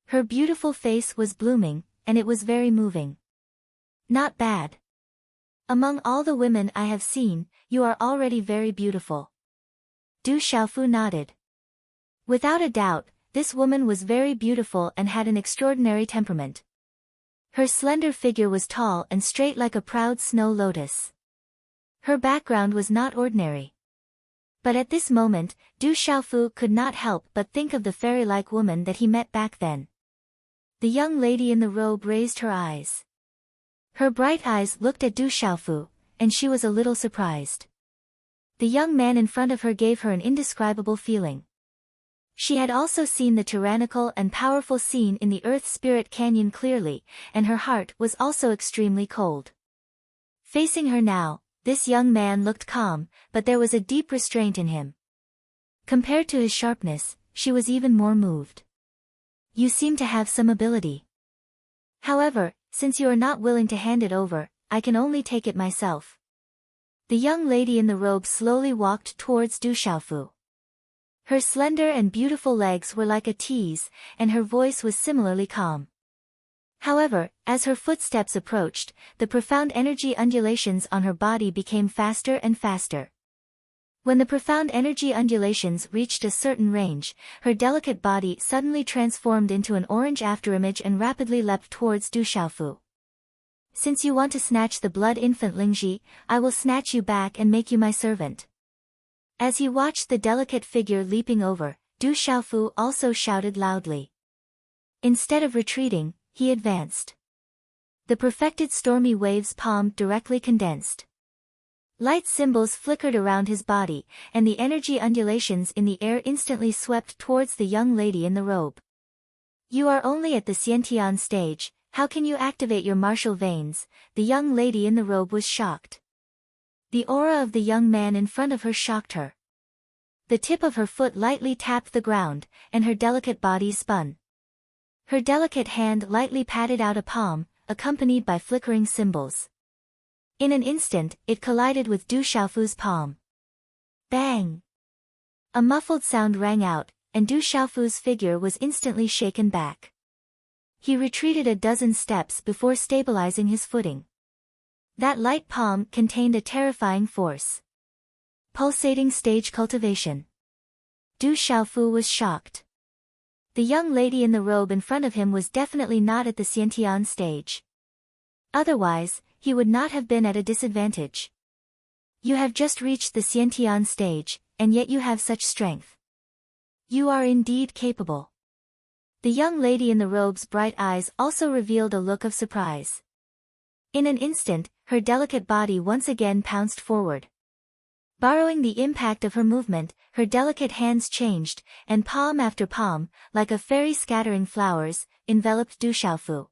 Her beautiful face was blooming, and it was very moving. Not bad. Among all the women I have seen, you are already very beautiful. Du Xiaofu nodded. Without a doubt, this woman was very beautiful and had an extraordinary temperament. Her slender figure was tall and straight like a proud snow lotus. Her background was not ordinary. But at this moment, Du Xiaofu could not help but think of the fairy-like woman that he met back then. The young lady in the robe raised her eyes. Her bright eyes looked at Du Xiaofu, and she was a little surprised. The young man in front of her gave her an indescribable feeling. She had also seen the tyrannical and powerful scene in the Earth Spirit Canyon clearly, and her heart was also extremely cold. Facing her now, this young man looked calm, but there was a deep restraint in him. Compared to his sharpness, she was even more moved. You seem to have some ability. However, since you are not willing to hand it over, I can only take it myself. The young lady in the robe slowly walked towards Du Xiaofu. Her slender and beautiful legs were like a tease, and her voice was similarly calm. However, as her footsteps approached, the profound energy undulations on her body became faster and faster. When the profound energy undulations reached a certain range, her delicate body suddenly transformed into an orange afterimage and rapidly leapt towards Du Xiaofu. Since you want to snatch the blood infant Lingji, I will snatch you back and make you my servant. As he watched the delicate figure leaping over, Du Xiaofu also shouted loudly. Instead of retreating, he advanced. The perfected stormy waves palm directly condensed. Light symbols flickered around his body, and the energy undulations in the air instantly swept towards the young lady in the robe. You are only at the Xiantian stage, how can you activate your martial veins? The young lady in the robe was shocked. The aura of the young man in front of her shocked her. The tip of her foot lightly tapped the ground, and her delicate body spun. Her delicate hand lightly patted out a palm, accompanied by flickering symbols. In an instant, it collided with Du Xiaofu's palm. Bang! A muffled sound rang out, and Du Xiaofu's figure was instantly shaken back. He retreated a dozen steps before stabilizing his footing. That light palm contained a terrifying force. Pulsating stage cultivation. Du Xiaofu was shocked. The young lady in the robe in front of him was definitely not at the Xiantian stage. Otherwise, he would not have been at a disadvantage. You have just reached the Xiantian stage, and yet you have such strength. You are indeed capable. The young lady in the robe's bright eyes also revealed a look of surprise. In an instant, her delicate body once again pounced forward. Borrowing the impact of her movement, her delicate hands changed, and palm after palm, like a fairy scattering flowers, enveloped Du Xiaofu.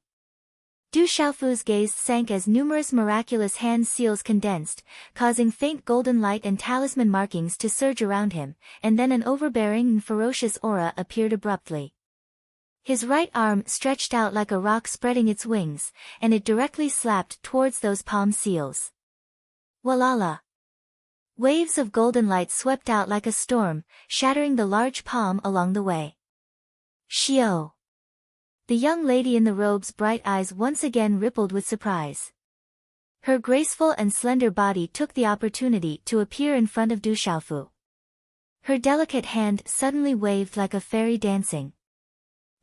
Du Xiaofu's gaze sank as numerous miraculous hand seals condensed, causing faint golden light and talisman markings to surge around him, and then an overbearing and ferocious aura appeared abruptly. His right arm stretched out like a rock spreading its wings, and it directly slapped towards those palm seals. Walala! Waves of golden light swept out like a storm, shattering the large palm along the way. Xiao! The young lady in the robe's bright eyes once again rippled with surprise. Her graceful and slender body took the opportunity to appear in front of Du Xiaofu. Her delicate hand suddenly waved like a fairy dancing.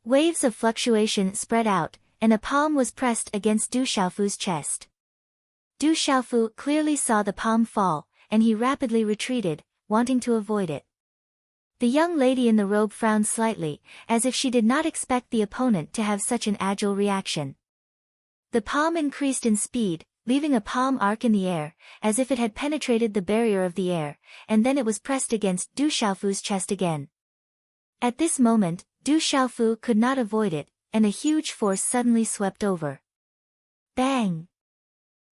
Waves of fluctuation spread out, and a palm was pressed against Du Xiaofu's chest. Du Xiaofu clearly saw the palm fall, and he rapidly retreated, wanting to avoid it. The young lady in the robe frowned slightly, as if she did not expect the opponent to have such an agile reaction. The palm increased in speed, leaving a palm arc in the air, as if it had penetrated the barrier of the air, and then it was pressed against Du Xiaofu's chest again. At this moment, Du Xiaofu could not avoid it, and a huge force suddenly swept over. Bang!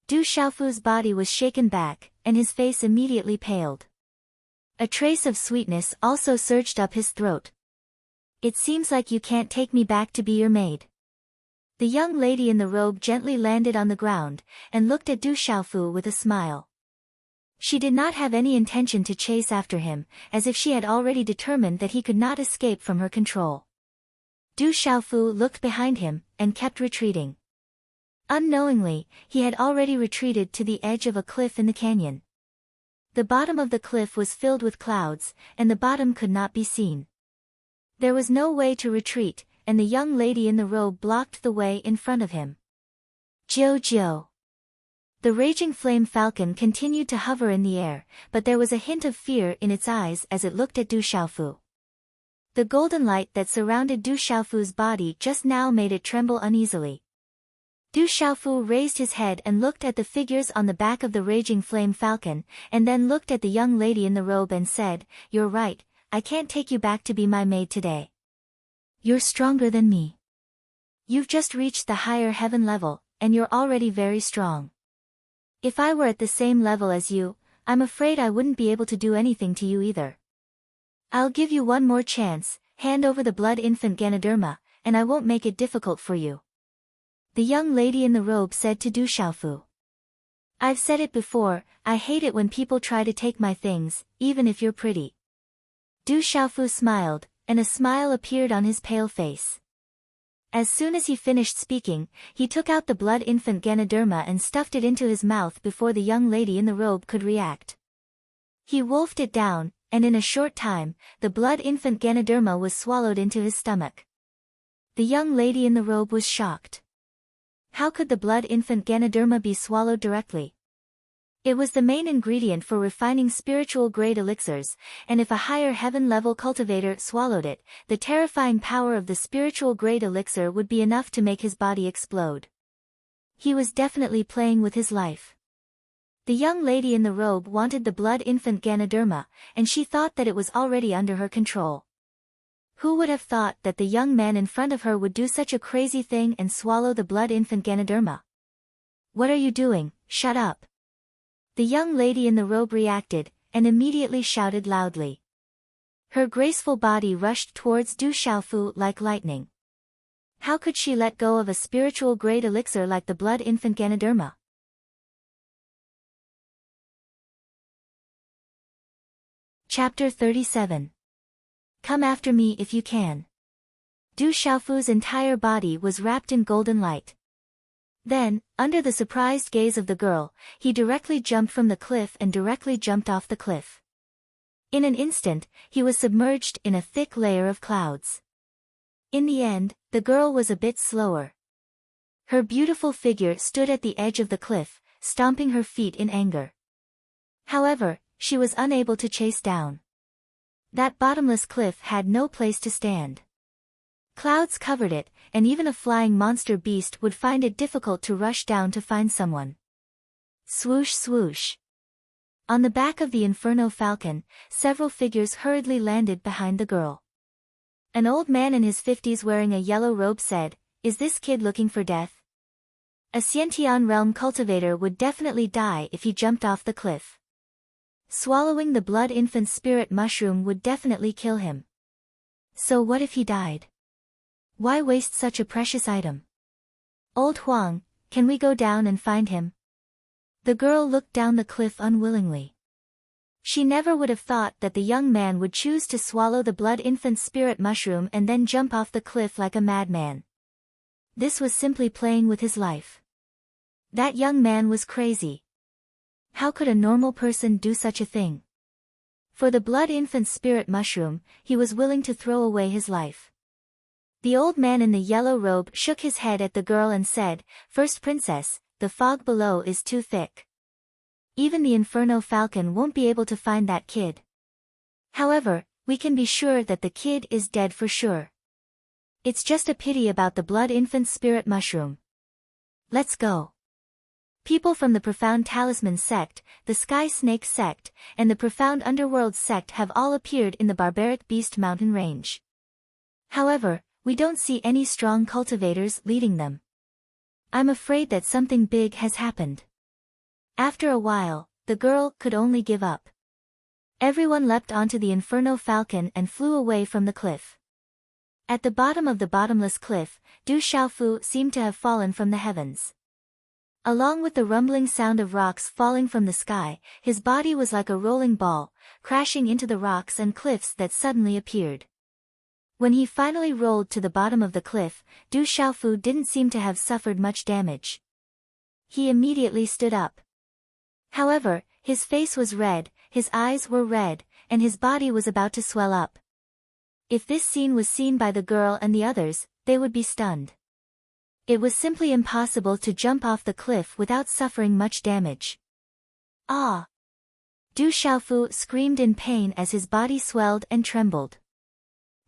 Du Xiaofu's body was shaken back, and his face immediately paled. A trace of sweetness also surged up his throat. It seems like you can't take me back to be your maid. The young lady in the robe gently landed on the ground, and looked at Du Xiaofu with a smile. She did not have any intention to chase after him, as if she had already determined that he could not escape from her control. Du Xiaofu looked behind him, and kept retreating. Unknowingly, he had already retreated to the edge of a cliff in the canyon. The bottom of the cliff was filled with clouds, and the bottom could not be seen. There was no way to retreat, and the young lady in the robe blocked the way in front of him. Jiu. The raging flame falcon continued to hover in the air, but there was a hint of fear in its eyes as it looked at Du Xiaofu. The golden light that surrounded Du Xiaofu's body just now made it tremble uneasily. Du Xiaofu raised his head and looked at the figures on the back of the raging flame falcon, and then looked at the young lady in the robe and said, "You're right, I can't take you back to be my maid today. You're stronger than me. You've just reached the higher heaven level, and you're already very strong. If I were at the same level as you, I'm afraid I wouldn't be able to do anything to you either. I'll give you one more chance, hand over the blood infant Ganoderma, and I won't make it difficult for you." The young lady in the robe said to Du Xiaofu. "I've said it before, I hate it when people try to take my things, even if you're pretty." Du Xiaofu smiled, and a smile appeared on his pale face. As soon as he finished speaking, he took out the blood infant Ganoderma and stuffed it into his mouth before the young lady in the robe could react. He wolfed it down, and in a short time, the blood infant Ganoderma was swallowed into his stomach. The young lady in the robe was shocked. How could the blood infant Ganoderma be swallowed directly? It was the main ingredient for refining spiritual grade elixirs, and if a higher heaven level cultivator swallowed it, the terrifying power of the spiritual grade elixir would be enough to make his body explode. He was definitely playing with his life. The young lady in the robe wanted the blood infant Ganoderma, and she thought that it was already under her control. Who would have thought that the young man in front of her would do such a crazy thing and swallow the blood infant Ganoderma? "What are you doing? Shut up." The young lady in the robe reacted, and immediately shouted loudly. Her graceful body rushed towards Du Xiaofu like lightning. How could she let go of a spiritual grade elixir like the blood infant Ganoderma? Chapter 37. Come after me if you can. Du Xiaofu's entire body was wrapped in golden light. Then, under the surprised gaze of the girl, he directly jumped from the cliff and directly jumped off the cliff. In an instant, he was submerged in a thick layer of clouds. In the end, the girl was a bit slower. Her beautiful figure stood at the edge of the cliff, stomping her feet in anger. However, she was unable to chase down. That bottomless cliff had no place to stand. Clouds covered it, and even a flying monster beast would find it difficult to rush down to find someone. Swoosh swoosh. On the back of the Inferno Falcon, several figures hurriedly landed behind the girl. An old man in his 50s wearing a yellow robe said, "Is this kid looking for death? A Xiantian realm cultivator would definitely die if he jumped off the cliff. Swallowing the blood infant spirit mushroom would definitely kill him. So what if he died? Why waste such a precious item? Old Huang, can we go down and find him?" The girl looked down the cliff unwillingly. She never would have thought that the young man would choose to swallow the blood infant spirit mushroom and then jump off the cliff like a madman. This was simply playing with his life. That young man was crazy. How could a normal person do such a thing? For the blood infant spirit mushroom, he was willing to throw away his life. The old man in the yellow robe shook his head at the girl and said, "First princess, the fog below is too thick. Even the Inferno Falcon won't be able to find that kid. However, we can be sure that the kid is dead for sure. It's just a pity about the blood infant spirit mushroom. Let's go." People from the Profound Talisman sect, the Sky Snake sect, and the Profound Underworld sect have all appeared in the Barbaric Beast mountain range. However, we don't see any strong cultivators leading them. I'm afraid that something big has happened. After a while, the girl could only give up. Everyone leapt onto the Inferno Falcon and flew away from the cliff. At the bottom of the bottomless cliff, Du Xiaofu seemed to have fallen from the heavens. Along with the rumbling sound of rocks falling from the sky, his body was like a rolling ball, crashing into the rocks and cliffs that suddenly appeared. When he finally rolled to the bottom of the cliff, Du Xiaofu didn't seem to have suffered much damage. He immediately stood up. However, his face was red, his eyes were red, and his body was about to swell up. If this scene was seen by the girl and the others, they would be stunned. It was simply impossible to jump off the cliff without suffering much damage. Ah! Du Xiaofu screamed in pain as his body swelled and trembled.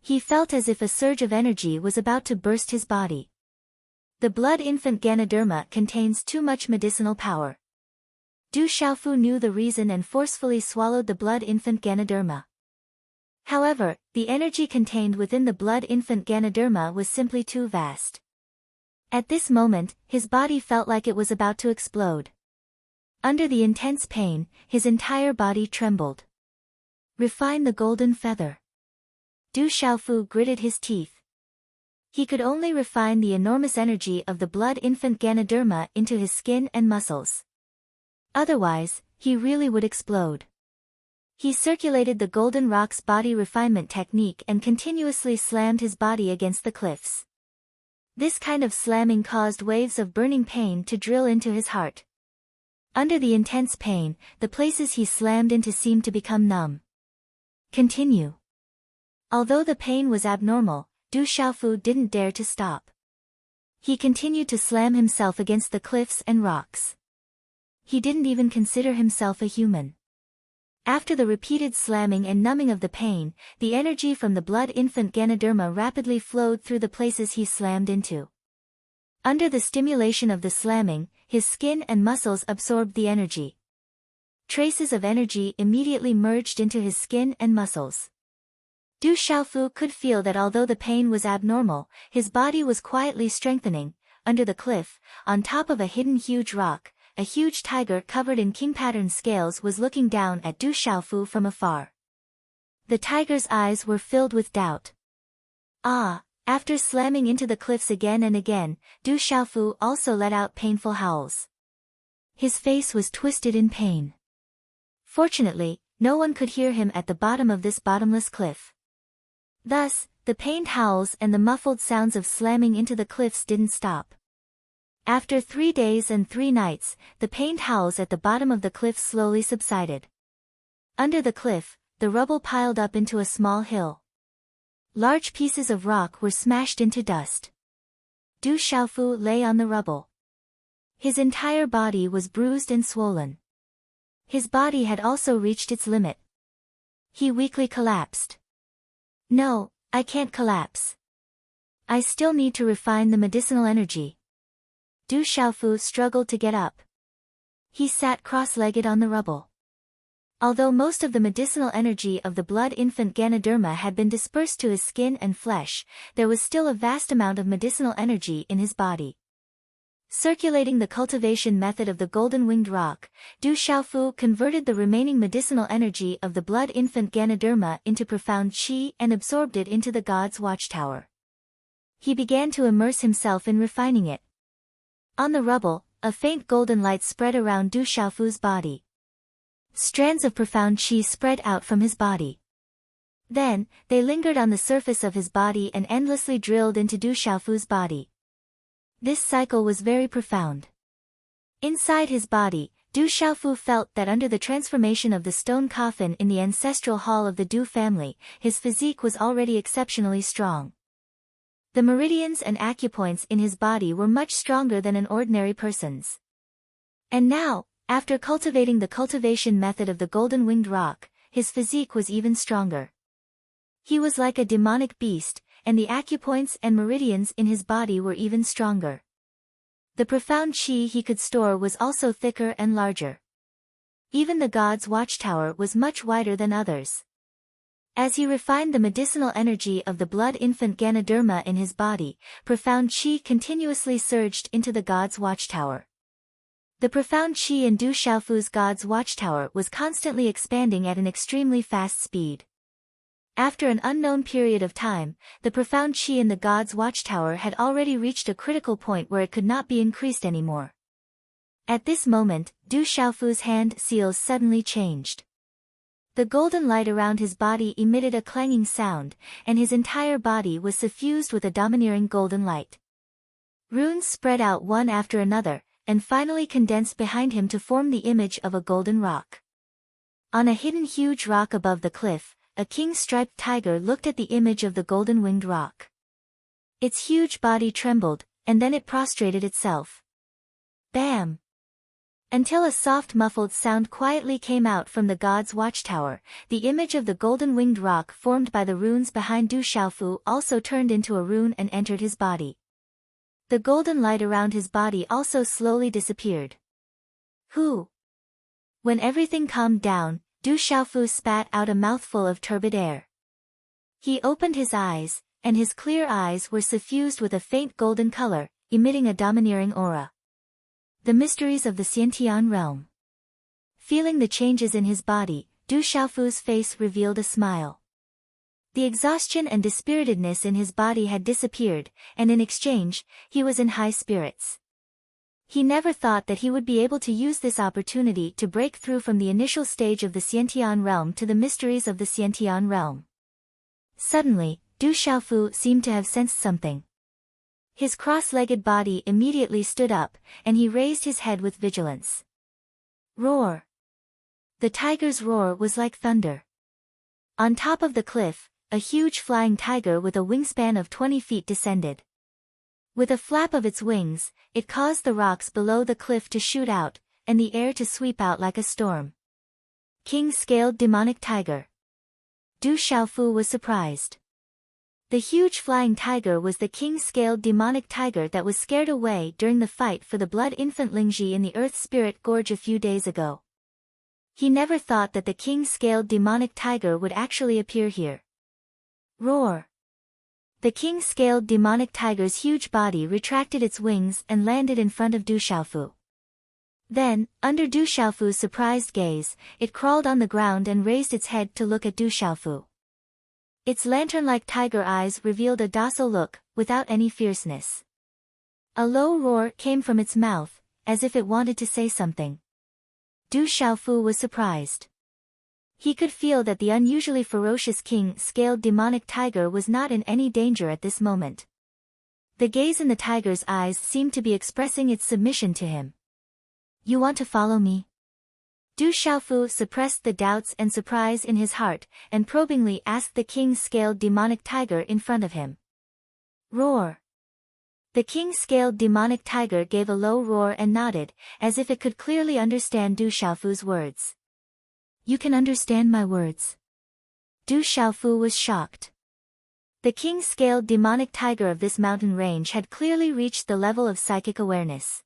He felt as if a surge of energy was about to burst his body. The blood infant Ganoderma contains too much medicinal power. Du Xiaofu knew the reason and forcefully swallowed the blood infant Ganoderma. However, the energy contained within the blood infant Ganoderma was simply too vast. At this moment, his body felt like it was about to explode. Under the intense pain, his entire body trembled. Refine the golden feather. Du Xiaofu gritted his teeth. He could only refine the enormous energy of the blood infant Ganoderma into his skin and muscles. Otherwise, he really would explode. He circulated the golden rock's body refinement technique and continuously slammed his body against the cliffs. This kind of slamming caused waves of burning pain to drill into his heart. Under the intense pain, the places he slammed into seemed to become numb. Continue. Although the pain was abnormal, Du Xiaofu didn't dare to stop. He continued to slam himself against the cliffs and rocks. He didn't even consider himself a human. After the repeated slamming and numbing of the pain, the energy from the blood infant Ganoderma rapidly flowed through the places he slammed into. Under the stimulation of the slamming, his skin and muscles absorbed the energy. Traces of energy immediately merged into his skin and muscles. Du Xiaofu could feel that although the pain was abnormal, his body was quietly strengthening. Under the cliff, on top of a hidden huge rock, a huge tiger covered in king-pattern scales was looking down at Du Xiaofu from afar. The tiger's eyes were filled with doubt. After slamming into the cliffs again and again, Du Xiaofu also let out painful howls. His face was twisted in pain. Fortunately, no one could hear him at the bottom of this bottomless cliff. Thus, the pained howls and the muffled sounds of slamming into the cliffs didn't stop. After 3 days and 3 nights, the pained howls at the bottom of the cliff slowly subsided. Under the cliff, the rubble piled up into a small hill. Large pieces of rock were smashed into dust. Du Xiaofu lay on the rubble. His entire body was bruised and swollen. His body had also reached its limit. He weakly collapsed. No, I can't collapse. I still need to refine the medicinal energy. Du Xiaofu struggled to get up. He sat cross-legged on the rubble. Although most of the medicinal energy of the blood infant Ganoderma had been dispersed to his skin and flesh, there was still a vast amount of medicinal energy in his body. Circulating the cultivation method of the golden-winged rock, Du Xiaofu converted the remaining medicinal energy of the blood infant Ganoderma into profound qi and absorbed it into the god's watchtower. He began to immerse himself in refining it. On the rubble, a faint golden light spread around Du Xiaofu's body. Strands of profound qi spread out from his body. Then, they lingered on the surface of his body and endlessly drilled into Du Xiaofu's body. This cycle was very profound. Inside his body, Du Xiaofu felt that under the transformation of the stone coffin in the ancestral hall of the Du family, his physique was already exceptionally strong. The meridians and acupoints in his body were much stronger than an ordinary person's. And now, after cultivating the cultivation method of the golden-winged rock, his physique was even stronger. He was like a demonic beast, and the acupoints and meridians in his body were even stronger. The profound qi he could store was also thicker and larger. Even the god's watchtower was much wider than others. As he refined the medicinal energy of the blood infant Ganoderma in his body, profound qi continuously surged into the god's watchtower. The profound qi in Du Xiaofu's god's watchtower was constantly expanding at an extremely fast speed. After an unknown period of time, the profound qi in the god's watchtower had already reached a critical point where it could not be increased anymore. At this moment, Du Xiaofu's hand seals suddenly changed. The golden light around his body emitted a clanging sound, and his entire body was suffused with a domineering golden light. Runes spread out one after another, and finally condensed behind him to form the image of a golden rock. On a hidden huge rock above the cliff, a king-striped tiger looked at the image of the golden-winged rock. Its huge body trembled, and then it prostrated itself. Bam! Until a soft muffled sound quietly came out from the god's watchtower, the image of the golden-winged rock formed by the runes behind Du Xiaofu also turned into a rune and entered his body. The golden light around his body also slowly disappeared. Who? When everything calmed down, Du Xiaofu spat out a mouthful of turbid air. He opened his eyes, and his clear eyes were suffused with a faint golden color, emitting a domineering aura. The mysteries of the Xiantian realm. Feeling the changes in his body, Du Xiaofu's face revealed a smile. The exhaustion and dispiritedness in his body had disappeared, and in exchange, he was in high spirits. He never thought that he would be able to use this opportunity to break through from the initial stage of the Xiantian realm to the mysteries of the Xiantian realm. Suddenly, Du Xiaofu seemed to have sensed something. His cross-legged body immediately stood up, and he raised his head with vigilance. Roar! The tiger's roar was like thunder. On top of the cliff, a huge flying tiger with a wingspan of 20 feet descended. With a flap of its wings, it caused the rocks below the cliff to shoot out, and the air to sweep out like a storm. King-scaled demonic tiger. Du Xiaofu was surprised. The huge flying tiger was the king-scaled demonic tiger that was scared away during the fight for the blood infant Lingji in the Earth Spirit Gorge a few days ago. He never thought that the king-scaled demonic tiger would actually appear here. Roar! The king-scaled demonic tiger's huge body retracted its wings and landed in front of Du Xiaofu. Then, under Du Xiaofu's surprised gaze, it crawled on the ground and raised its head to look at Du Xiaofu. Its lantern-like tiger eyes revealed a docile look, without any fierceness. A low roar came from its mouth, as if it wanted to say something. Du Xiaofu was surprised. He could feel that the unusually ferocious king-scaled demonic tiger was not in any danger at this moment. The gaze in the tiger's eyes seemed to be expressing its submission to him. You want to follow me? Du Xiaofu suppressed the doubts and surprise in his heart, and probingly asked the king-scaled demonic tiger in front of him. Roar! The king-scaled demonic tiger gave a low roar and nodded, as if it could clearly understand Du Xiaofu's words. You can understand my words? Du Xiaofu was shocked. The king-scaled demonic tiger of this mountain range had clearly reached the level of psychic awareness.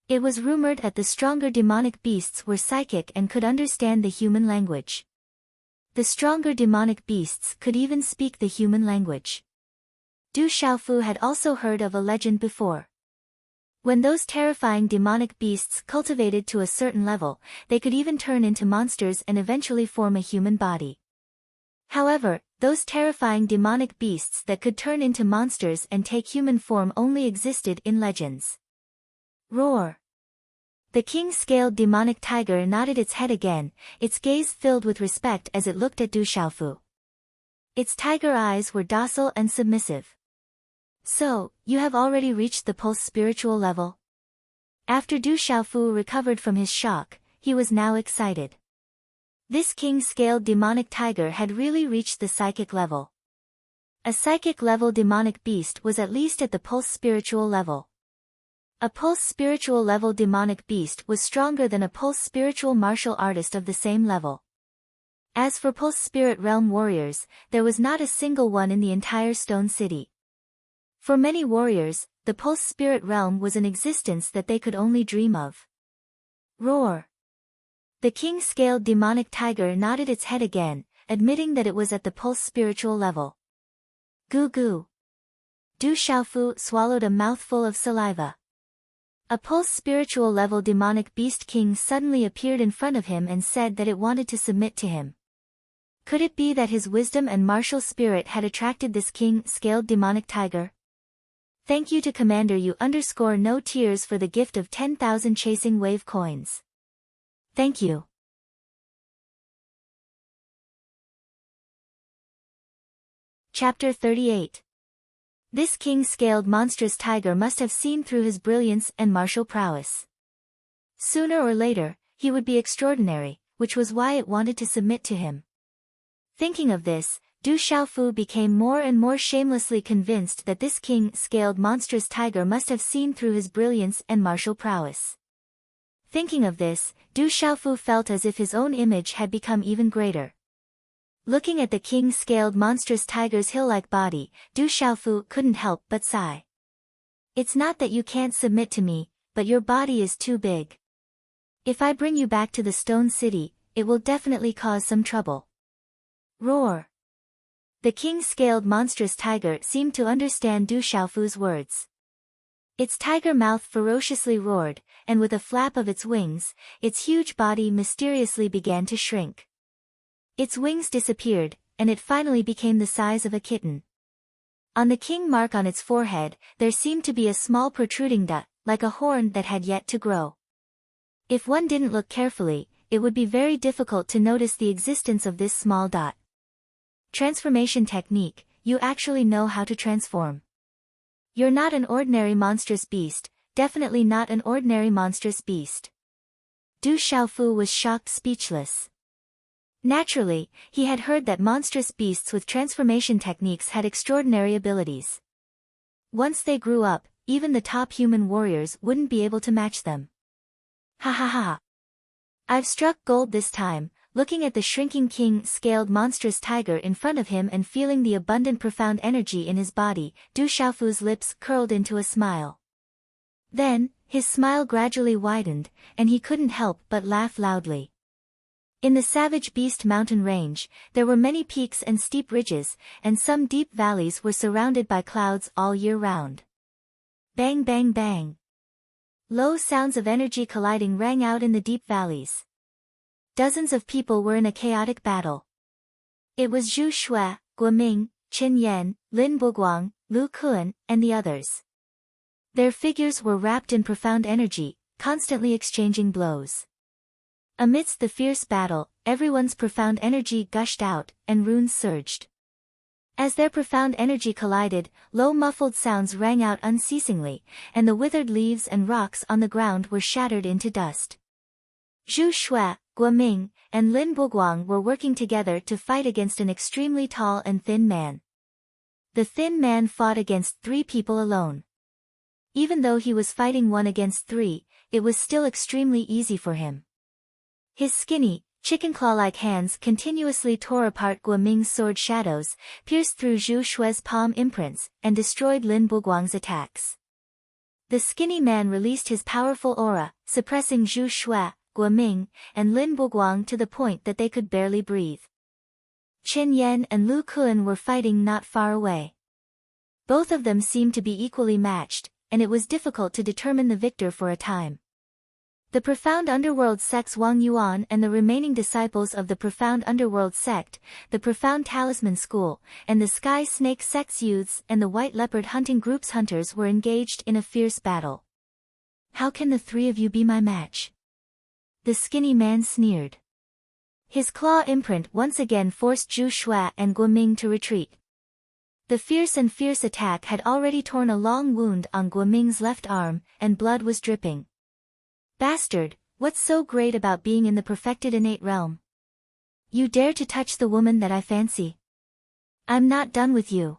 It was rumored that the stronger demonic beasts were psychic and could understand the human language. The stronger demonic beasts could even speak the human language. Du Xiaofu had also heard of a legend before. When those terrifying demonic beasts cultivated to a certain level, they could even turn into monsters and eventually form a human body. However, those terrifying demonic beasts that could turn into monsters and take human form only existed in legends. Roar! The king-scaled demonic tiger nodded its head again, its gaze filled with respect as it looked at Du Xiaofu. Its tiger eyes were docile and submissive. So, you have already reached the pulse spiritual level? After Du Xiaofu recovered from his shock, he was now excited. This king-scaled demonic tiger had really reached the psychic level. A psychic level demonic beast was at least at the pulse spiritual level. A pulse spiritual level demonic beast was stronger than a pulse spiritual martial artist of the same level. As for pulse spirit realm warriors, there was not a single one in the entire stone city. For many warriors, the pulse spirit realm was an existence that they could only dream of. Roar! The king-scaled demonic tiger nodded its head again, admitting that it was at the pulse spiritual level. Goo goo! Du Xiaofu swallowed a mouthful of saliva. A pulse spiritual level demonic beast king suddenly appeared in front of him and said that it wanted to submit to him. Could it be that his wisdom and martial spirit had attracted this king-scaled demonic tiger? Thank you to Commander _no tears for the gift of 10,000 chasing wave coins. Thank you. Chapter 38. This king-scaled monstrous tiger must have seen through his brilliance and martial prowess. Sooner or later, he would be extraordinary, which was why it wanted to submit to him. Thinking of this, Du Xiaofu became more and more shamelessly convinced that this king-scaled monstrous tiger must have seen through his brilliance and martial prowess. Thinking of this, Du Xiaofu felt as if his own image had become even greater. Looking at the king-scaled monstrous tiger's hill-like body, Du Xiaofu couldn't help but sigh. It's not that you can't submit to me, but your body is too big. If I bring you back to the stone city, it will definitely cause some trouble. Roar! The king-scaled monstrous tiger seemed to understand Du Xiaofu's words. Its tiger mouth ferociously roared, and with a flap of its wings, its huge body mysteriously began to shrink. Its wings disappeared, and it finally became the size of a kitten. On the king mark on its forehead, there seemed to be a small protruding dot, like a horn that had yet to grow. If one didn't look carefully, it would be very difficult to notice the existence of this small dot. Transformation technique, you actually know how to transform. You're not an ordinary monstrous beast, definitely not an ordinary monstrous beast. Du Xiaofu was shocked speechless. Naturally, he had heard that monstrous beasts with transformation techniques had extraordinary abilities. Once they grew up, even the top human warriors wouldn't be able to match them. Ha ha ha. I've struck gold this time. Looking at the shrinking king-scaled monstrous tiger in front of him and feeling the abundant profound energy in his body, Du Xiaofu's lips curled into a smile. Then, his smile gradually widened, and he couldn't help but laugh loudly. In the Savage Beast mountain range, there were many peaks and steep ridges, and some deep valleys were surrounded by clouds all year round. Bang bang bang. Low sounds of energy colliding rang out in the deep valleys. Dozens of people were in a chaotic battle. It was Zhu Shui, Guoming, Qin Yan, Lin Buguang, Lu Kun, and the others. Their figures were wrapped in profound energy, constantly exchanging blows. Amidst the fierce battle, everyone's profound energy gushed out, and runes surged. As their profound energy collided, low muffled sounds rang out unceasingly, and the withered leaves and rocks on the ground were shattered into dust. Zhu Shui, Guoming, and Lin Buguang were working together to fight against an extremely tall and thin man. The thin man fought against 3 people alone. Even though he was fighting 1 against 3, it was still extremely easy for him. His skinny, chicken claw-like hands continuously tore apart Guoming's sword shadows, pierced through Zhu Shui's palm imprints, and destroyed Lin Buguang's attacks. The skinny man released his powerful aura, suppressing Zhu Shui, Guoming, and Lin Buguang to the point that they could barely breathe. Qin Yan and Lu Kun were fighting not far away. Both of them seemed to be equally matched, and it was difficult to determine the victor for a time. The Profound Underworld sect's Wang Yuan and the remaining disciples of the Profound Underworld sect, the Profound Talisman School, and the Sky Snake sect's youths and the White Leopard hunting group's hunters were engaged in a fierce battle. "How can the 3 of you be my match?" the skinny man sneered. His claw imprint once again forced Zhu Shui and Guoming to retreat. The fierce attack had already torn a long wound on Guoming's left arm, and blood was dripping. "Bastard, what's so great about being in the perfected innate realm? You dare to touch the woman that I fancy? I'm not done with you."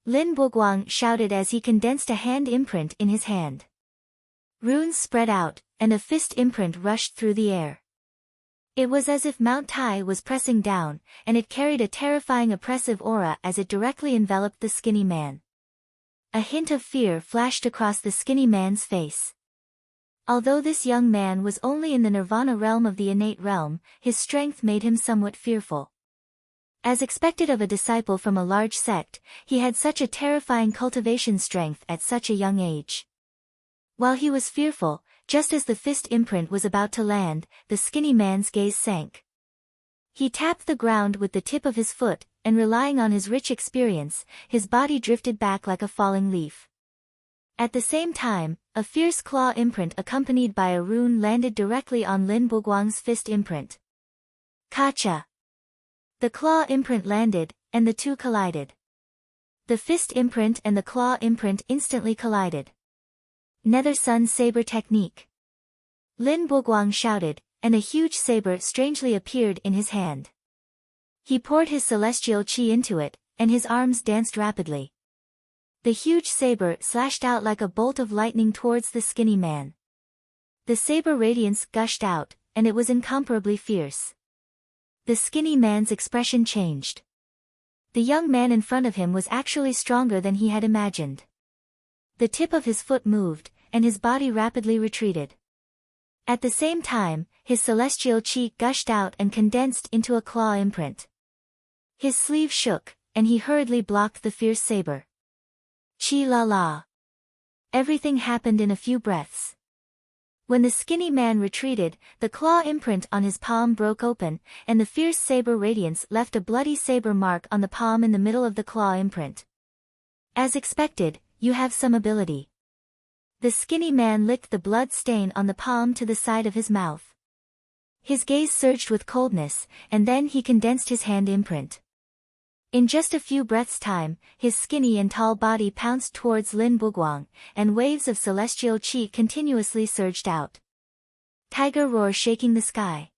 Lin Buguang shouted as he condensed a hand imprint in his hand. Runes spread out, and a fist imprint rushed through the air. It was as if Mount Tai was pressing down, and it carried a terrifying oppressive aura as it directly enveloped the skinny man. A hint of fear flashed across the skinny man's face. Although this young man was only in the nirvana realm of the innate realm, his strength made him somewhat fearful. As expected of a disciple from a large sect, he had such a terrifying cultivation strength at such a young age. While he was fearful, just as the fist imprint was about to land, the skinny man's gaze sank. He tapped the ground with the tip of his foot, and relying on his rich experience, his body drifted back like a falling leaf. At the same time, a fierce claw imprint accompanied by a rune landed directly on Lin Buguang's fist imprint. Kacha! The claw imprint landed, and the two collided. The fist imprint and the claw imprint instantly collided. Nether Sun Saber Technique. Lin Buguang shouted, and a huge saber strangely appeared in his hand. He poured his celestial qi into it, and his arms danced rapidly. The huge saber slashed out like a bolt of lightning towards the skinny man. The saber radiance gushed out, and it was incomparably fierce. The skinny man's expression changed. The young man in front of him was actually stronger than he had imagined. The tip of his foot moved, and his body rapidly retreated. At the same time, his celestial qi gushed out and condensed into a claw imprint. His sleeve shook, and he hurriedly blocked the fierce saber. Chi la la. Everything happened in a few breaths. When the skinny man retreated, the claw imprint on his palm broke open, and the fierce saber radiance left a bloody saber mark on the palm in the middle of the claw imprint. As expected, you have some ability. The skinny man licked the blood stain on the palm to the side of his mouth. His gaze surged with coldness, and then he condensed his hand imprint. In just a few breaths' time, his skinny and tall body pounced towards Lin Buguang, and waves of celestial qi continuously surged out. Tiger roar shaking the sky.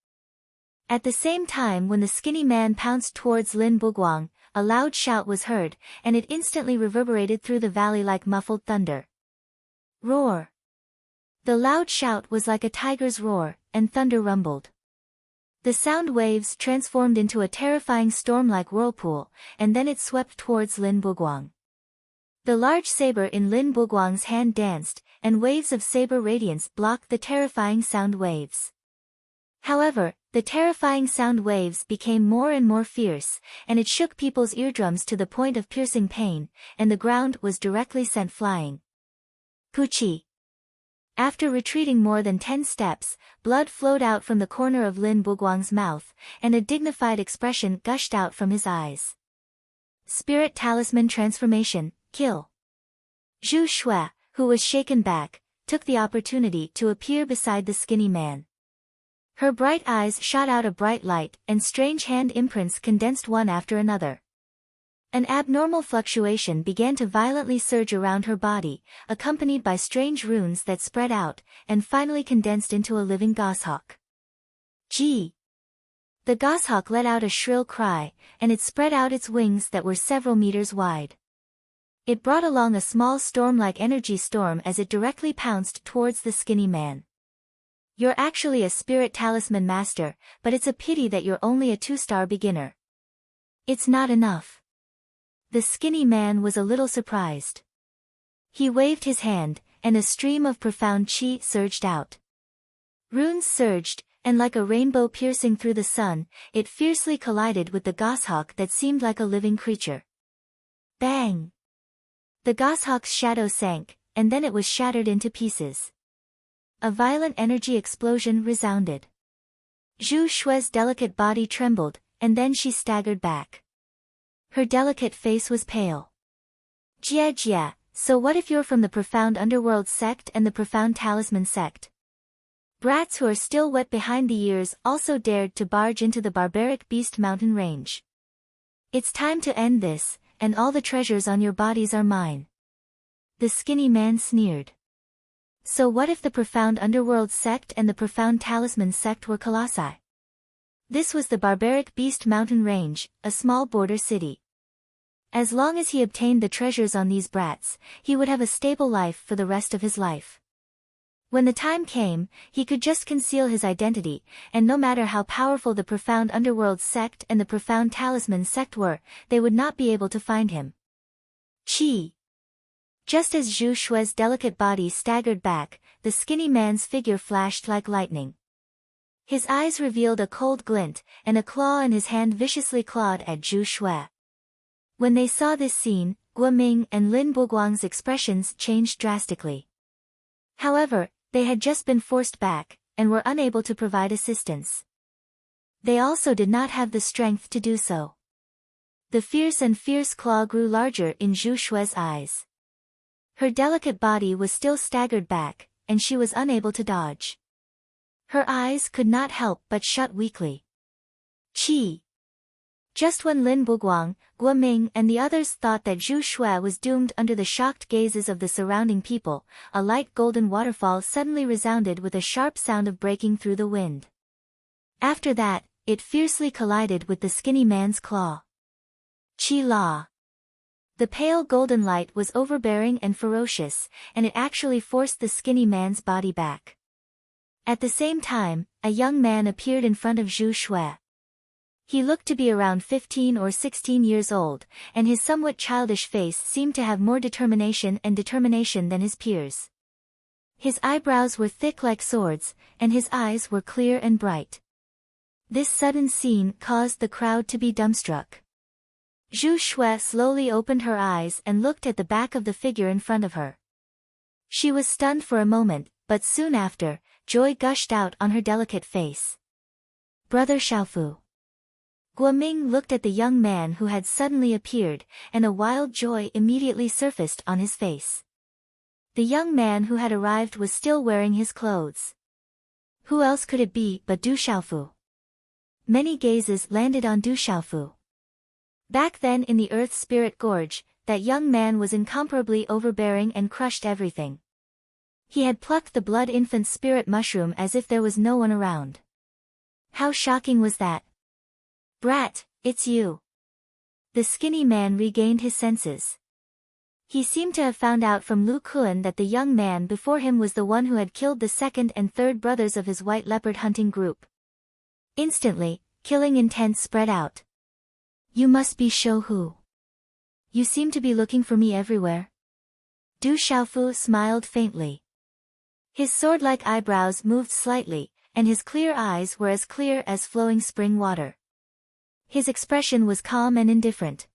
At the same time when the skinny man pounced towards Lin Buguang, a loud shout was heard, and it instantly reverberated through the valley like muffled thunder. Roar! The loud shout was like a tiger's roar, and thunder rumbled. The sound waves transformed into a terrifying storm-like whirlpool, and then it swept towards Lin Buguang. The large saber in Lin Buguang's hand danced, and waves of saber radiance blocked the terrifying sound waves. However, the terrifying sound waves became more and more fierce, and it shook people's eardrums to the point of piercing pain, and the ground was directly sent flying. Puchi! After retreating more than 10 steps, blood flowed out from the corner of Lin Buguang's mouth, and a dignified expression gushed out from his eyes. Spirit Talisman Transformation, Kill! Zhu Shui, who was shaken back, took the opportunity to appear beside the skinny man. Her bright eyes shot out a bright light, and strange hand imprints condensed one after another. An abnormal fluctuation began to violently surge around her body, accompanied by strange runes that spread out, and finally condensed into a living goshawk. Gee! The goshawk let out a shrill cry, and it spread out its wings that were several meters wide. It brought along a small storm-like energy storm as it directly pounced towards the skinny man. You're actually a spirit talisman master, but it's a pity that you're only a 2-star beginner. It's not enough. The skinny man was a little surprised. He waved his hand, and a stream of profound chi surged out. Runes surged, and like a rainbow piercing through the sun, it fiercely collided with the goshawk that seemed like a living creature. Bang! The goshawk's shadow sank, and then it was shattered into pieces. A violent energy explosion resounded. Zhu Shue's delicate body trembled, and then she staggered back. Her delicate face was pale. Jia Jia, so what if you're from the Profound Underworld sect and the Profound Talisman sect? Brats who are still wet behind the ears also dared to barge into the barbaric beast mountain range. It's time to end this, and all the treasures on your bodies are mine. The skinny man sneered. So what if the Profound Underworld sect and the Profound Talisman sect were colossi? This was the barbaric beast mountain range, a small border city. As long as he obtained the treasures on these brats, he would have a stable life for the rest of his life. When the time came, he could just conceal his identity, and no matter how powerful the Profound Underworld sect and the Profound Talisman sect were, they would not be able to find him. Chi! Just as Zhu Shue's delicate body staggered back, the skinny man's figure flashed like lightning. His eyes revealed a cold glint, and a claw in his hand viciously clawed at Zhu Shue. When they saw this scene, Guo Ming and Lin Buguang's expressions changed drastically. However, they had just been forced back, and were unable to provide assistance. They also did not have the strength to do so. The fierce claw grew larger in Zhu Shue's eyes. Her delicate body was still staggered back, and she was unable to dodge. Her eyes could not help but shut weakly. Chi! Just when Lin Buguang, Guo Ming and the others thought that Zhu Shue was doomed under the shocked gazes of the surrounding people, a light golden waterfall suddenly resounded with a sharp sound of breaking through the wind. After that, it fiercely collided with the skinny man's claw. Chi La! The pale golden light was overbearing and ferocious, and it actually forced the skinny man's body back. At the same time, a young man appeared in front of Zhu Shue. He looked to be around 15 or 16 years old, and his somewhat childish face seemed to have more determination than his peers. His eyebrows were thick like swords, and his eyes were clear and bright. This sudden scene caused the crowd to be dumbstruck. Zhu Shue slowly opened her eyes and looked at the back of the figure in front of her. She was stunned for a moment, but soon after, joy gushed out on her delicate face. Brother Xiaofu. Guo Ming looked at the young man who had suddenly appeared, and a wild joy immediately surfaced on his face. The young man who had arrived was still wearing his clothes. Who else could it be but Du Xiaofu? Many gazes landed on Du Xiaofu. Back then in the Earth Spirit Gorge, that young man was incomparably overbearing and crushed everything. He had plucked the blood infant spirit mushroom as if there was no one around. How shocking was that? Brat, it's you. The skinny man regained his senses. He seemed to have found out from Lu Kuan that the young man before him was the one who had killed the second and third brothers of his white leopard hunting group. Instantly, killing intent spread out. You must be Shou Hu. You seem to be looking for me everywhere. Du Xiaofu smiled faintly. His sword-like eyebrows moved slightly, and his clear eyes were as clear as flowing spring water. His expression was calm and indifferent.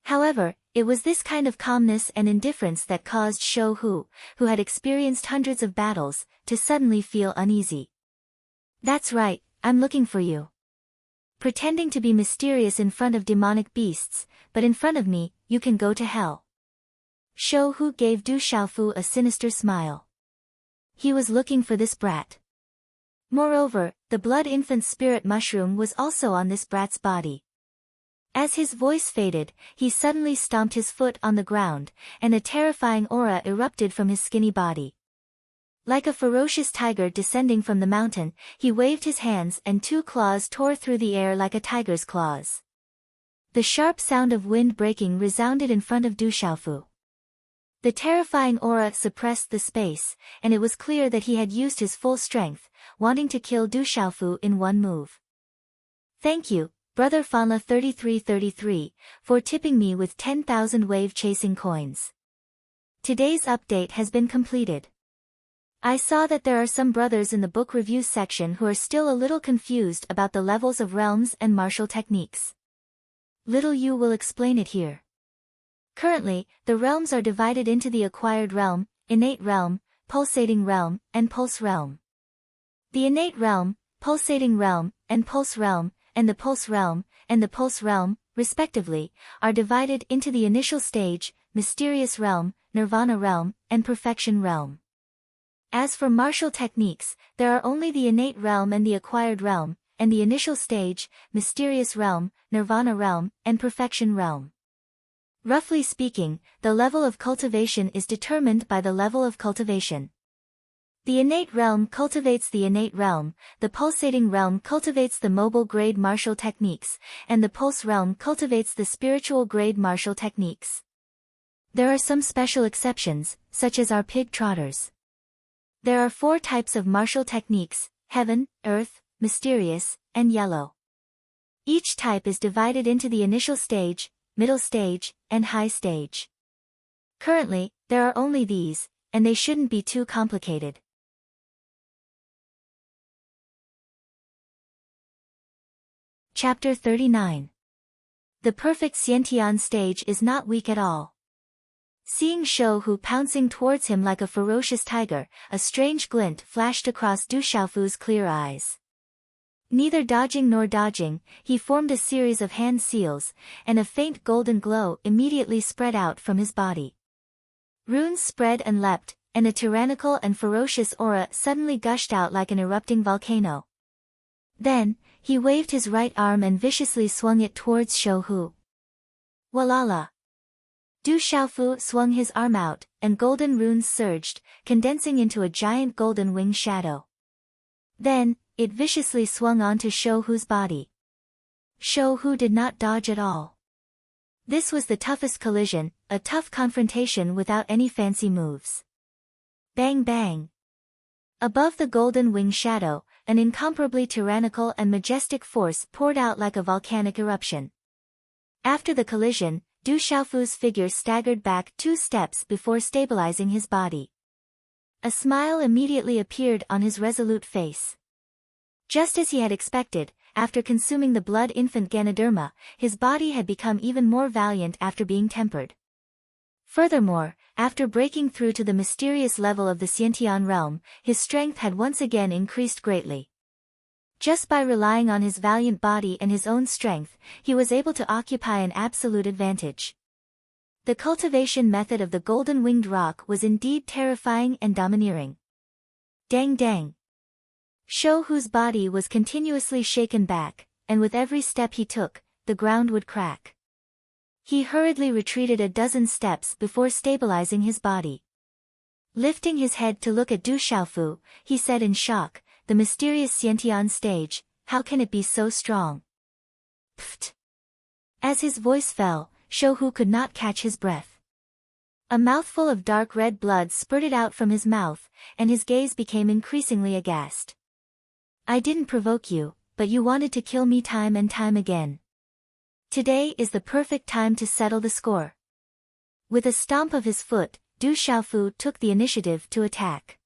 However, it was this kind of calmness and indifference that caused Shou Hu, who had experienced hundreds of battles, to suddenly feel uneasy. That's right, I'm looking for you. Pretending to be mysterious in front of demonic beasts, but in front of me, you can go to hell. Shou Hu gave Du Xiaofu a sinister smile. He was looking for this brat. Moreover, the blood infant spirit mushroom was also on this brat's body. As his voice faded, he suddenly stomped his foot on the ground, and a terrifying aura erupted from his skinny body. Like a ferocious tiger descending from the mountain, he waved his hands and two claws tore through the air like a tiger's claws. The sharp sound of wind breaking resounded in front of Du Xiaofu. The terrifying aura suppressed the space, and it was clear that he had used his full strength, wanting to kill Du Xiaofu in one move. "Thank you, Brother Fanla 3333, for tipping me with 10,000 wave-chasing coins. Today's update has been completed. I saw that there are some brothers in the book reviews section who are still a little confused about the levels of realms and martial techniques. Little Yu will explain it here. Currently, the realms are divided into the acquired realm, innate realm, pulsating realm, and pulse realm. The innate realm, pulsating realm, and pulse realm, and the pulse realm, respectively, are divided into the initial stage, mysterious realm, nirvana realm, and perfection realm. As for martial techniques, there are only the innate realm and the acquired realm, and the initial stage, mysterious realm, nirvana realm, and perfection realm. Roughly speaking, the level of cultivation is determined by the level of cultivation. The innate realm cultivates the innate realm, the pulsating realm cultivates the mobile grade martial techniques, and the pulse realm cultivates the spiritual grade martial techniques. There are some special exceptions, such as our pig trotters. There are 4 types of martial techniques: heaven, earth, mysterious, and yellow. Each type is divided into the initial stage, middle stage, and high stage. Currently, there are only these, and they shouldn't be too complicated. Chapter 39. The perfect Xiantian stage is not weak at all. Seeing Shou Hu pouncing towards him like a ferocious tiger, a strange glint flashed across Du Xiaofu's clear eyes. Neither dodging nor dodging, he formed a series of hand seals, and a faint golden glow immediately spread out from his body. Runes spread and leapt, and a tyrannical and ferocious aura suddenly gushed out like an erupting volcano. Then, he waved his right arm and viciously swung it towards Shou Hu. Walala! Du Xiaofu swung his arm out, and golden runes surged, condensing into a giant golden wing shadow. Then, it viciously swung onto Shou Hu's body. Shou Hu did not dodge at all. This was the toughest collision, a tough confrontation without any fancy moves. Bang bang! Above the golden wing shadow, an incomparably tyrannical and majestic force poured out like a volcanic eruption. After the collision, Du Xiaofu's figure staggered back 2 steps before stabilizing his body. A smile immediately appeared on his resolute face. Just as he had expected, after consuming the blood infant Ganoderma, his body had become even more valiant after being tempered. Furthermore, after breaking through to the mysterious level of the Xiantian realm, his strength had once again increased greatly. Just by relying on his valiant body and his own strength, he was able to occupy an absolute advantage. The cultivation method of the golden-winged rock was indeed terrifying and domineering. Dang dang! Shou Hu's body was continuously shaken back, and with every step he took, the ground would crack. He hurriedly retreated a dozen steps before stabilizing his body. Lifting his head to look at Du Xiaofu, he said in shock, "The mysterious Xiantian stage, how can it be so strong?" Pfft! As his voice fell, Shou Hu could not catch his breath. A mouthful of dark red blood spurted out from his mouth, and his gaze became increasingly aghast. "I didn't provoke you, but you wanted to kill me time and time again. Today is the perfect time to settle the score." With a stomp of his foot, Du Xiaofu took the initiative to attack.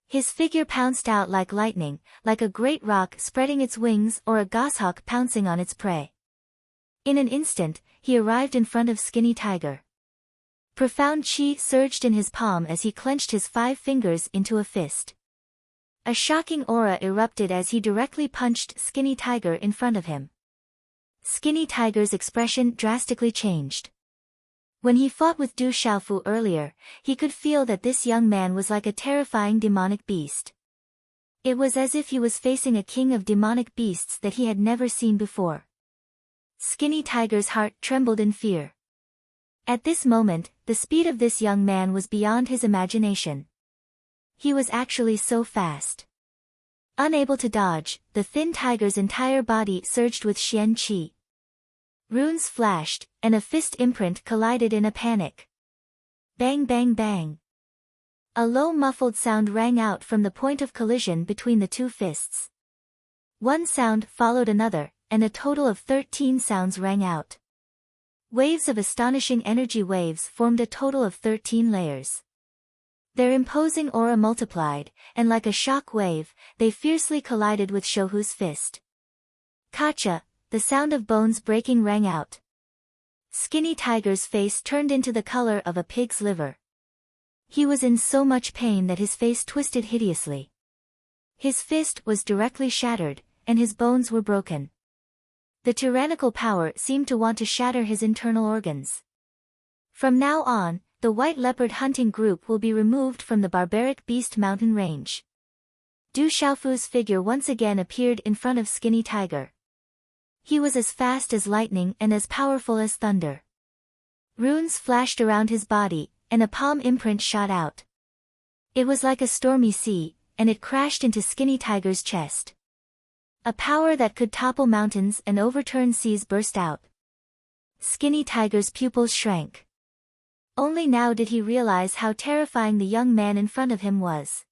His figure pounced out like lightning, like a great rock spreading its wings or a goshawk pouncing on its prey. In an instant, he arrived in front of Skinny Tiger. Profound qi surged in his palm as he clenched his 5 fingers into a fist. A shocking aura erupted as he directly punched Skinny Tiger in front of him. Skinny Tiger's expression drastically changed. When he fought with Du Xiaofu earlier, he could feel that this young man was like a terrifying demonic beast. It was as if he was facing a king of demonic beasts that he had never seen before. Skinny Tiger's heart trembled in fear. At this moment, the speed of this young man was beyond his imagination. He was actually so fast. Unable to dodge, the thin tiger's entire body surged with Xian Qi. Runes flashed, and a fist imprint collided in a panic. Bang bang bang. A low muffled sound rang out from the point of collision between the two fists. One sound followed another, and a total of 13 sounds rang out. Waves of astonishing energy waves formed a total of 13 layers. Their imposing aura multiplied, and like a shock wave, they fiercely collided with Shouhu's fist. Kacha, the sound of bones breaking rang out. Skinny Tiger's face turned into the color of a pig's liver. He was in so much pain that his face twisted hideously. His fist was directly shattered, and his bones were broken. The tyrannical power seemed to want to shatter his internal organs. From now on, the White Leopard hunting group will be removed from the barbaric Beast Mountain range. Du Xiaofu's figure once again appeared in front of Skinny Tiger. He was as fast as lightning and as powerful as thunder. Runes flashed around his body, and a palm imprint shot out. It was like a stormy sea, and it crashed into Skinny Tiger's chest. A power that could topple mountains and overturn seas burst out. Skinny Tiger's pupils shrank. Only now did he realize how terrifying the young man in front of him was.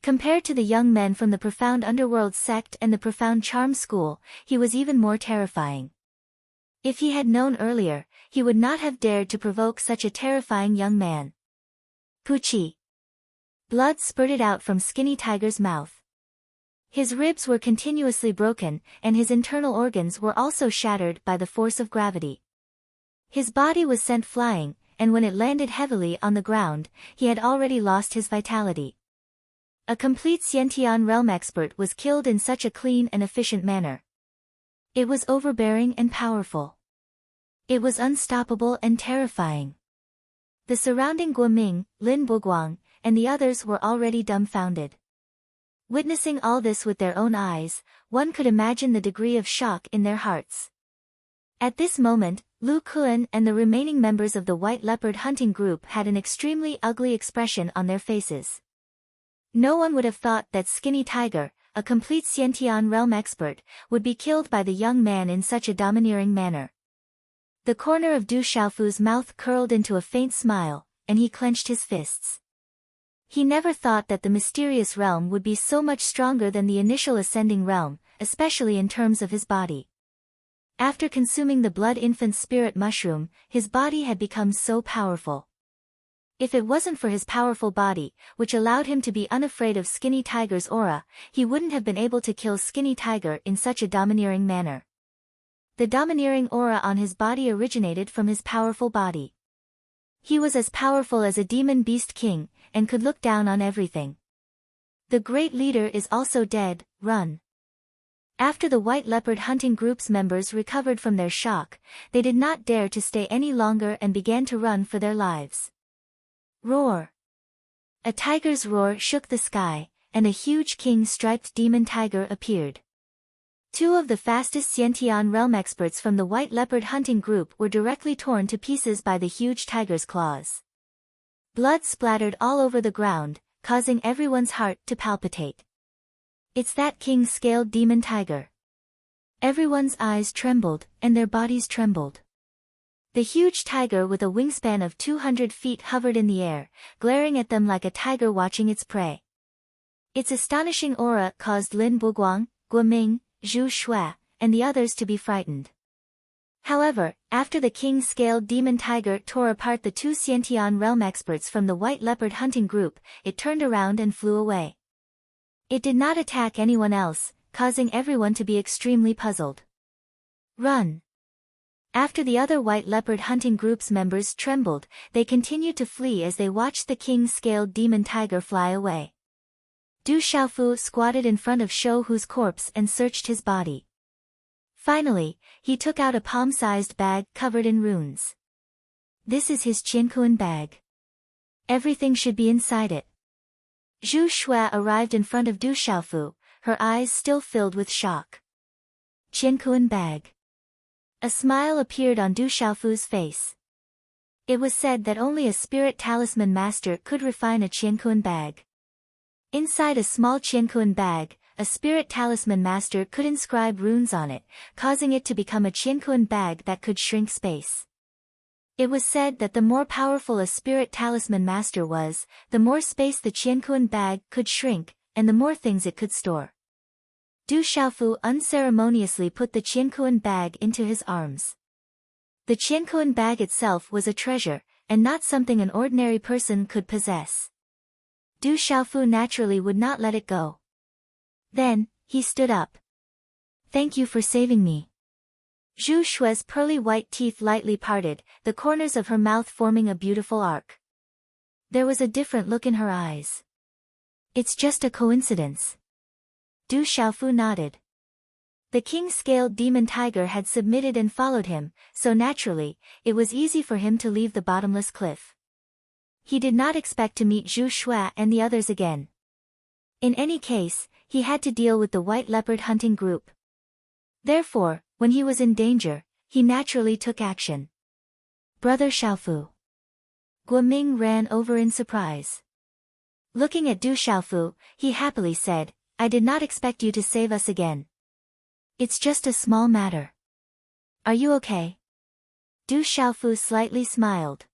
Compared to the young men from the Profound Underworld sect and the Profound Charm School, he was even more terrifying. If he had known earlier, he would not have dared to provoke such a terrifying young man. Puchi. Blood spurted out from Skinny Tiger's mouth. His ribs were continuously broken, and his internal organs were also shattered by the force of gravity. His body was sent flying, and when it landed heavily on the ground, he had already lost his vitality. A complete Xiantian realm expert was killed in such a clean and efficient manner. It was overbearing and powerful. It was unstoppable and terrifying. The surrounding Guoming, Lin Buguang, and the others were already dumbfounded. Witnessing all this with their own eyes, one could imagine the degree of shock in their hearts. At this moment, Lu Kuan and the remaining members of the White Leopard hunting group had an extremely ugly expression on their faces. No one would have thought that Skinny Tiger, a complete Xiantian realm expert, would be killed by the young man in such a domineering manner. The corner of Du Xiaofu's mouth curled into a faint smile, and he clenched his fists. He never thought that the mysterious realm would be so much stronger than the initial ascending realm, especially in terms of his body. After consuming the Blood Infant Spirit Mushroom, his body had become so powerful. If it wasn't for his powerful body, which allowed him to be unafraid of Skinny Tiger's aura, he wouldn't have been able to kill Skinny Tiger in such a domineering manner. The domineering aura on his body originated from his powerful body. He was as powerful as a demon beast king, and could look down on everything. The great leader is also dead, run. After the White Leopard hunting group's members recovered from their shock, they did not dare to stay any longer and began to run for their lives. Roar! A tiger's roar shook the sky, and a huge king-striped demon tiger appeared. Two of the fastest Xiantian realm experts from the White Leopard hunting group were directly torn to pieces by the huge tiger's claws. Blood splattered all over the ground, causing everyone's heart to palpitate. It's that king-scaled demon tiger. Everyone's eyes trembled, and their bodies trembled. The huge tiger with a wingspan of 200 feet hovered in the air, glaring at them like a tiger watching its prey. Its astonishing aura caused Lin Buguang, Guoming, Zhu Shui, and the others to be frightened. However, after the king-scaled demon tiger tore apart the two Xiantian realm experts from the White Leopard hunting group, it turned around and flew away. It did not attack anyone else, causing everyone to be extremely puzzled. Run! After the other White Leopard hunting group's members trembled, they continued to flee as they watched the king-scaled demon tiger fly away. Du Xiaofu squatted in front of Shouhu's corpse and searched his body. Finally, he took out a palm-sized bag covered in runes. This is his Qiankuan bag. Everything should be inside it. Zhu Shui arrived in front of Du Xiaofu, her eyes still filled with shock. Qiankuan bag. A smile appeared on Du Xiaofu's face. It was said that only a spirit talisman master could refine a qiankuan bag. Inside a small qiankuan bag, a spirit talisman master could inscribe runes on it, causing it to become a qiankuan bag that could shrink space. It was said that the more powerful a spirit talisman master was, the more space the qiankuan bag could shrink, and the more things it could store. Du Xiaofu unceremoniously put the qiankuan bag into his arms. The qiankuan bag itself was a treasure, and not something an ordinary person could possess. Du Xiaofu naturally would not let it go. Then, he stood up. "Thank you for saving me." Zhu Shue's pearly white teeth lightly parted, the corners of her mouth forming a beautiful arc. There was a different look in her eyes. "It's just a coincidence." Du Xiaofu nodded. The king-scaled demon tiger had submitted and followed him, so naturally, it was easy for him to leave the bottomless cliff. He did not expect to meet Zhu Shue and the others again. In any case, he had to deal with the white leopard hunting group. Therefore, when he was in danger, he naturally took action. "Brother Xiaofu." Guoming ran over in surprise. Looking at Du Xiaofu, he happily said, "I did not expect you to save us again. It's just a small matter. Are you okay?" Du Xiaofu slightly smiled.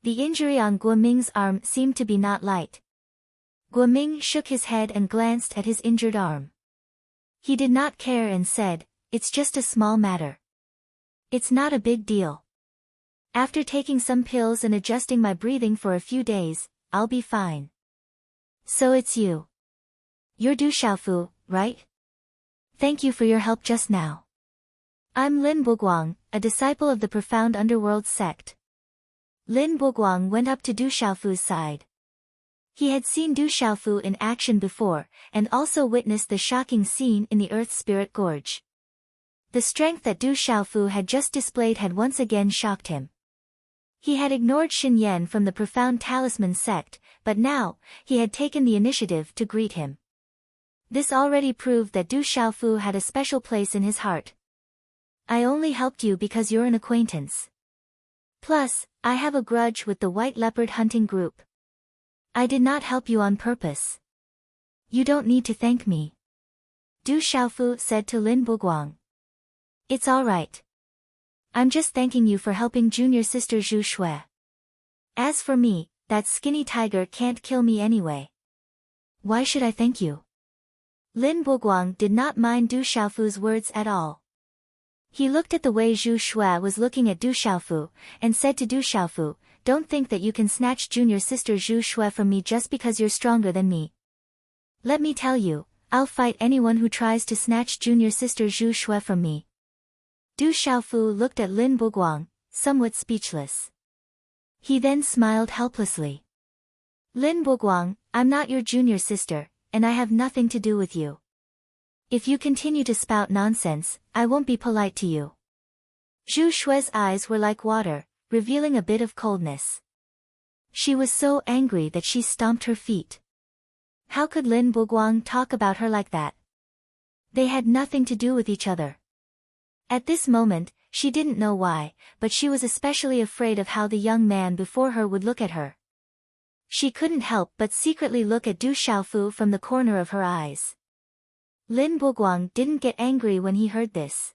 The injury on Guoming's arm seemed to be not light. Guoming shook his head and glanced at his injured arm. He did not care and said, "It's just a small matter. It's not a big deal. After taking some pills and adjusting my breathing for a few days, I'll be fine." "So it's you. You're Du Xiaofu, right? Thank you for your help just now. I'm Lin Buguang, a disciple of the Profound Underworld sect." Lin Buguang went up to Du Xiaofu's side. He had seen Du Xiaofu in action before, and also witnessed the shocking scene in the Earth Spirit Gorge. The strength that Du Xiaofu had just displayed had once again shocked him. He had ignored Xin Yan from the Profound Talisman sect, but now, he had taken the initiative to greet him. This already proved that Du Xiaofu had a special place in his heart. "I only helped you because you're an acquaintance. Plus, I have a grudge with the white leopard hunting group. I did not help you on purpose. You don't need to thank me," Du Xiaofu said to Lin Buguang. "It's all right. I'm just thanking you for helping junior sister Zhu Shui. As for me, that skinny tiger can't kill me anyway. Why should I thank you?" Lin Buguang did not mind Du Xiaofu's words at all. He looked at the way Zhu Shui was looking at Du Xiaofu, and said to Du Xiaofu, "Don't think that you can snatch junior sister Zhu Shui from me just because you're stronger than me. Let me tell you, I'll fight anyone who tries to snatch junior sister Zhu Shui from me." Du Xiaofu looked at Lin Buguang, somewhat speechless. He then smiled helplessly. "Lin Buguang, I'm not your junior sister, and I have nothing to do with you. If you continue to spout nonsense, I won't be polite to you." Zhu Shui's eyes were like water, revealing a bit of coldness. She was so angry that she stomped her feet. How could Lin Buguang talk about her like that? They had nothing to do with each other. At this moment, she didn't know why, but she was especially afraid of how the young man before her would look at her. She couldn't help but secretly look at Du Xiaofu from the corner of her eyes. Lin Buguang didn't get angry when he heard this.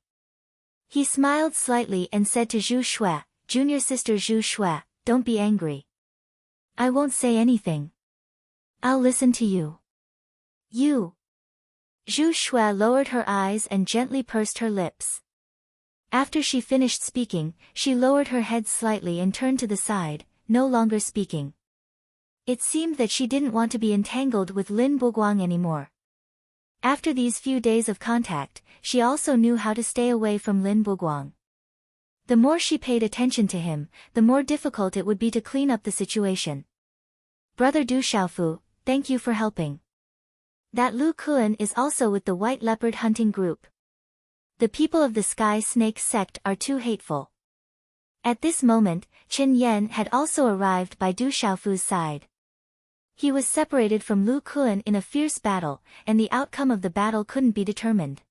He smiled slightly and said to Zhu Shui, "Junior sister Zhu Shui, don't be angry. I won't say anything. I'll listen to you." "You." Zhu Shui lowered her eyes and gently pursed her lips. After she finished speaking, she lowered her head slightly and turned to the side, no longer speaking. It seemed that she didn't want to be entangled with Lin Buguang anymore. After these few days of contact, she also knew how to stay away from Lin Buguang. The more she paid attention to him, the more difficult it would be to clean up the situation. "Brother Du Xiaofu, thank you for helping. That Lu Kuan is also with the white leopard hunting group. The people of the Sky Snake sect are too hateful." At this moment, Chen Yan had also arrived by Du Xiaofu's side. He was separated from Lu Kuan in a fierce battle, and the outcome of the battle couldn't be determined.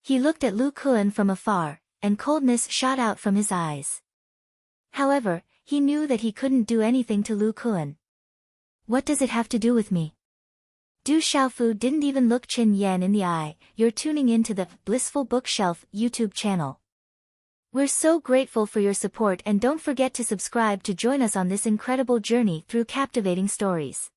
He looked at Lu Kuan from afar, and coldness shot out from his eyes. However, he knew that he couldn't do anything to Lu Kuan. What does it have to do with me? Du Xiaofu didn't even look Qin Yan in the eye. You're tuning into the Blissful Bookshelf YouTube channel. We're so grateful for your support, and don't forget to subscribe to join us on this incredible journey through captivating stories.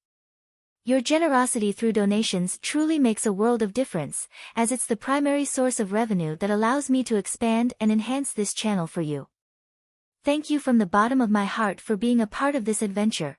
Your generosity through donations truly makes a world of difference, as it's the primary source of revenue that allows me to expand and enhance this channel for you. Thank you from the bottom of my heart for being a part of this adventure.